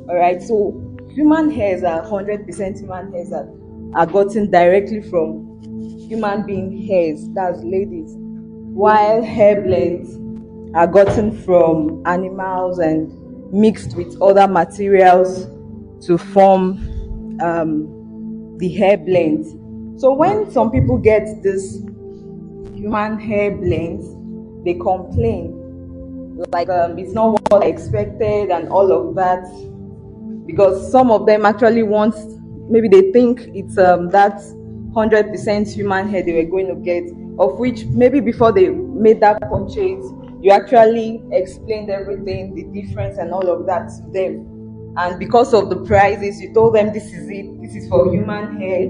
All right, so human hairs are 100% human hairs that are gotten directly from human being hairs, that's ladies, while hair blends are gotten from animals and mixed with other materials to form the hair blends. So when some people get this human hair blends, they complain like it's not what I expected and all of that, because some of them actually want, maybe they think it's that 100% human hair they were going to get, of which maybe before they made that purchase, you actually explained everything, the difference and all of that to them. And because of the prices, you told them this is it, this is for human hair,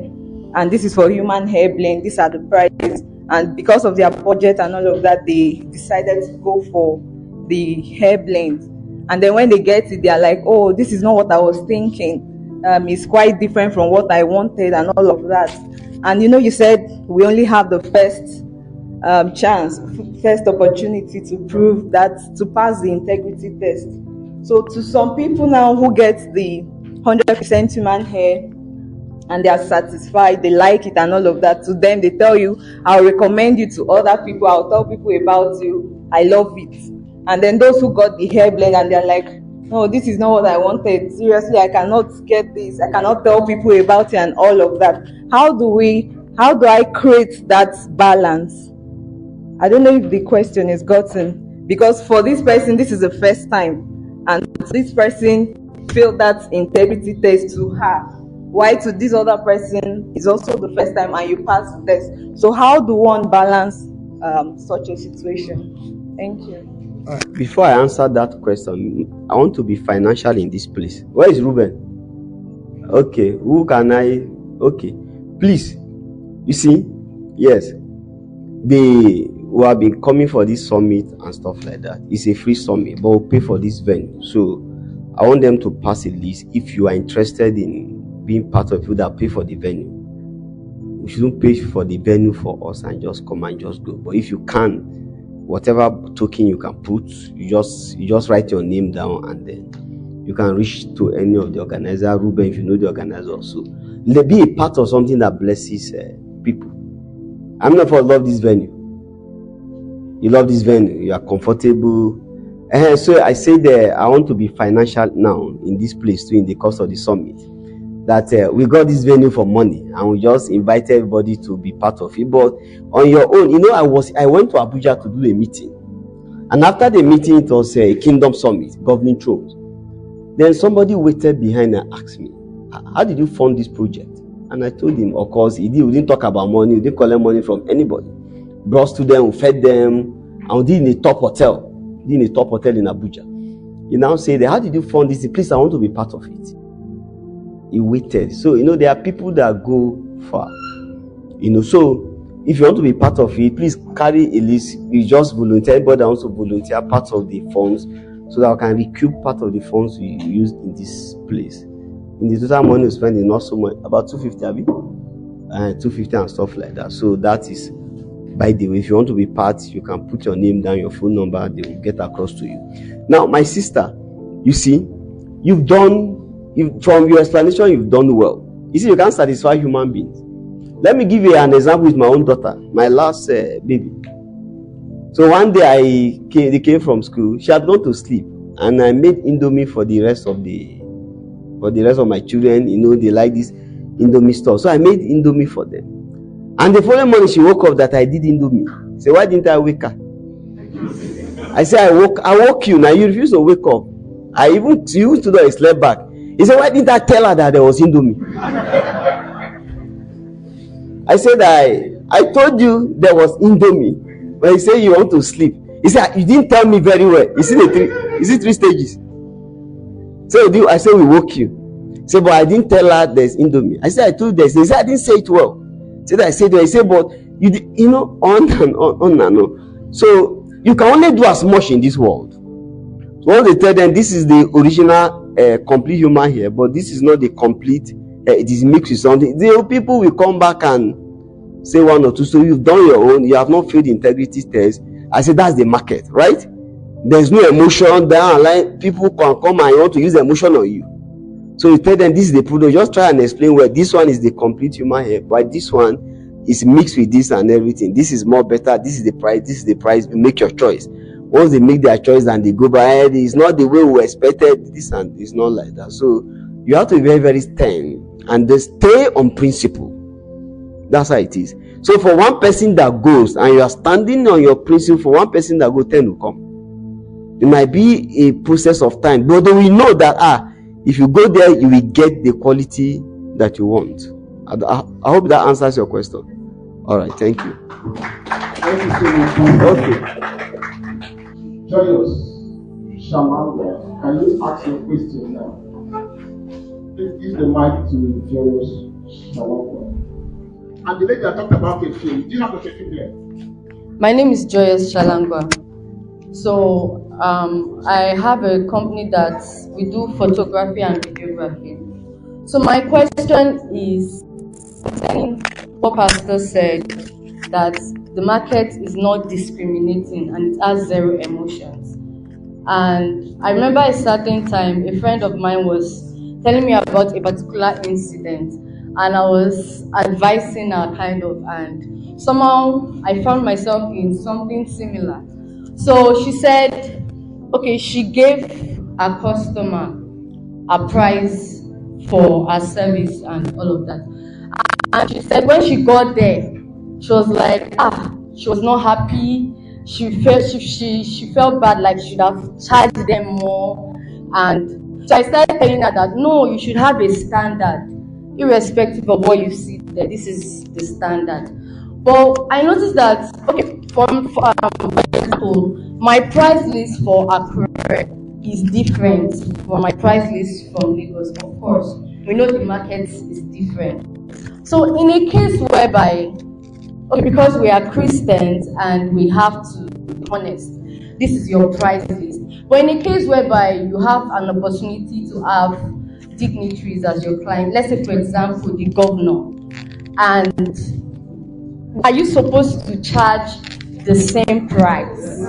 and this is for human hair blend, these are the prices. And because of their budget and all of that, they decided to go for the hair blend. And then when they get it, they are like, oh, this is not what I was thinking. It's quite different from what I wanted and all of that. And you said we only have the first chance, first opportunity to prove that, to pass the integrity test. So to some people now who get the 100% human hair and they are satisfied, they like it and all of that, to them they tell you, I'll recommend you to other people, I'll tell people about you, I love it. And then those who got the hair blend and they're like, no, this is not what I wanted, seriously, I cannot get this, I cannot tell people about it and all of that. How do I create that balance? I don't know if the question is gotten, because for this person this is the first time, and this person failed that integrity test to her, why to this other person is also the first time and you pass the test. So how do one balance such a situation? Thank you. Before I answer that question, I want to be financial in this place. Where is Ruben? Okay, who can I? Okay, please. You see, yes, they who have been coming for this summit and stuff like that. It's a free summit, but we'll pay for this venue. So I want them to pass a list. If you are interested in being part of it, that pay for the venue. We shouldn't pay for the venue for us and just come and just go. But if you can, whatever token you can put, you just write your name down, and then you can reach to any of the organizer. Ruben, if you know the organizer, so be a part of something that blesses people. I'm not for love this venue. You love this venue, you are comfortable. So I say that I want to be financial now in this place too, in the course of the summit. That we got this venue for money and we just invite everybody to be part of it. But on your own, I went to Abuja to do a meeting. And after the meeting, it was a Kingdom Summit, governing thrones. Then somebody waited behind and asked me, how did you fund this project? And I told him, of course, we didn't talk about money, we didn't collect money from anybody. Brought students, we fed them, and we did in a top hotel. In Abuja. He now said, how did you fund this? Please, I want to be part of it. He waited. So, there are people that go far. So if you want to be part of it, please carry a list. You just volunteer. Everybody wants to volunteer part of the funds so that I can recoup part of the funds we use in this place. In the total money we spend is not so much, about 250, Abi? 250 and stuff like that. So that is, by the way, if you want to be part, you can put your name down, your phone number, they will get across to you. Now, my sister, you see, from your explanation, you've done well. You see, you can't satisfy human beings. Let me give you an example with my own daughter, my last baby. So one day they came from school. She had gone to sleep, and I made Indomie for the rest of my children. They like this Indomie stuff. So I made Indomie for them. And the following morning, she woke up that I did Indomie. So why didn't I wake her? I said, I woke you. Now you refuse to wake up. You stood up and slept back. He said, why didn't I tell her that there was Indomie? I said, I told you there was Indomie. But he said, you want to sleep. He said, you didn't tell me very well. You see the three stages? So I said, we woke you. He said, but I didn't tell her there's Indomie. I said, I told you there's. He said, I didn't say it well. I said, but you did, on and on. So you can only do as much in this world. So they tell them this is the original complete human hair, but this is not the complete. It is mixed with something. The people will come back and say one or two. So you've done your own. You have not failed the integrity test. I said that's the market, right? There's no emotion down line. People can come and want to use emotion on you. So you tell them this is the product. Just try and explain where this one is the complete human hair, but this one is mixed with this and everything. This is more better. This is the price. This is the price. You make your choice. Once they make their choice and they go by, it's not the way we expected. This and it's not like that. So you have to be very, very stern and they stay on principle. That's how it is. So for one person that goes and you are standing on your principle, for one person that goes, 10 will come. It might be a process of time, but they will know that if you go there, you will get the quality that you want. I hope that answers your question. All right, thank you. Thank you so much. Okay. Joyous, Shamanga, can you ask your question now? Please give the mic to Joyous Shamanga. And the lady that talked about perfume, do you have a perfume there? My name is Joyous Shalangwa. So I have a company that we do photography and videography. So my question is, what Pastor said, that the market is not discriminating and it has zero emotions. And I remember a certain time, a friend of mine was telling me about a particular incident, and I was advising her kind of, and somehow I found myself in something similar. So she said, okay, she gave a customer a price for her service and all of that. And she said when she got there, she was like, she was not happy. She felt bad, like she should have charged them more. And so I started telling her that no, you should have a standard, irrespective of what you see there. This is the standard. But I noticed that, okay, for example, my price list for AKURE is different from my price list from Lagos. Of course, we know the market is different. So in a case whereby, okay, because we are Christians and we have to be honest, this is your price list. But in a case whereby you have an opportunity to have dignitaries as your client, let's say for example the governor, and are you supposed to charge the same price?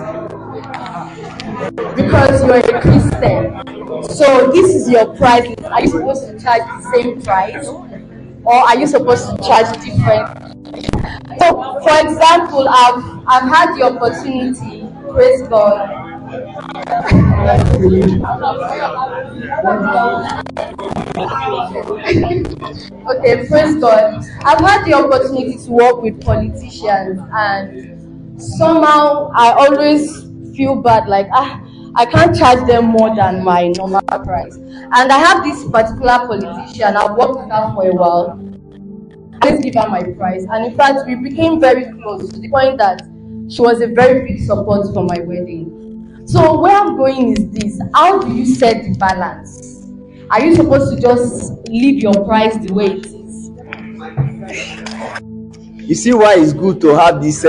Because you're a Christian. So this is your price list. Are you supposed to charge the same price? Or are you supposed to charge different? So, for example, I've had the opportunity, praise God. Okay, praise God. I've had the opportunity to work with politicians, and somehow I always feel bad, like I can't charge them more than my normal price. And I have this particular politician, I've worked with her for a while. I always give her my price, and in fact we became very close to the point that she was a very big support for my wedding. So where I'm going is this: how do you set the balance? Are you supposed to just leave your price the way it is? You see why it's good to have this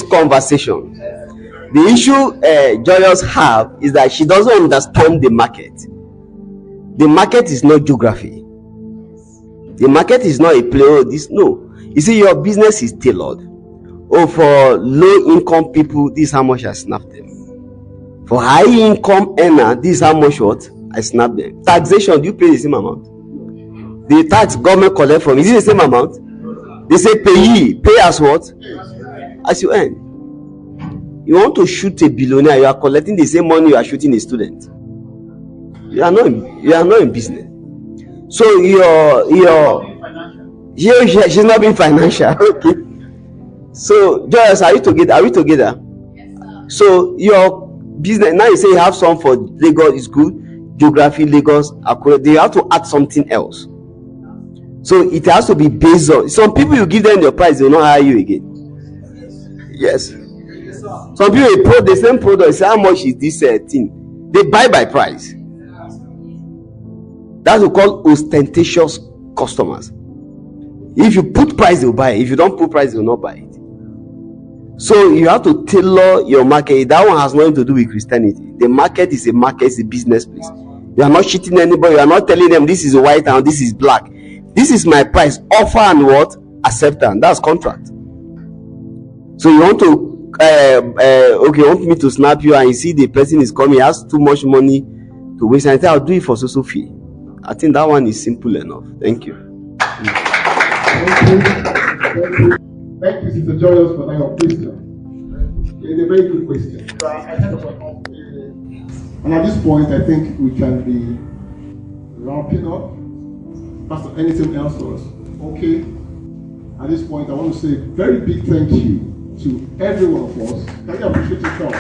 conversation. The issue Joyous have is that she doesn't understand the market. The market is not geography. The market is not a play. No. You see, your business is tailored. Oh, for low income people, this is how much I snap them. For high income earner, this is how much what I snap them. Taxation, do you pay the same amount? The tax government collect from, is it the same amount? They say pay as what? As you earn. You want to shoot a billionaire, you are collecting the same money you are shooting a student. You are not in business. So she's not being financial. Okay. So Joyce, are we together? So your business, now you say you have some for Lagos is good, geography, Lagos, AKURE, they have to add something else. So it has to be based on, some people you give them your price, they will not hire you again. Yes. Some people the same product, say how much is this thing? They buy by price. That's what we call ostentatious customers. If you put price, they'll buy it. If you don't put price, they'll not buy it. So you have to tailor your market. That one has nothing to do with Christianity. The market is a market, it's a business place. You are not cheating anybody. You are not telling them this is white and this is black. This is my price. Offer and what? Acceptance. That's contract. So you want to you want me to snap you, and you see the person is coming, he has too much money to waste, and I say I'll do it for so fee. I think that one is simple enough. Thank you. Thank you, Sister Joyous, for that question. It's a very good question. And at this point, I think we can be wrapping up. Pastor, anything else for us? Okay. At this point, I want to say a very big thank you to every one of us. Can you appreciate yourself?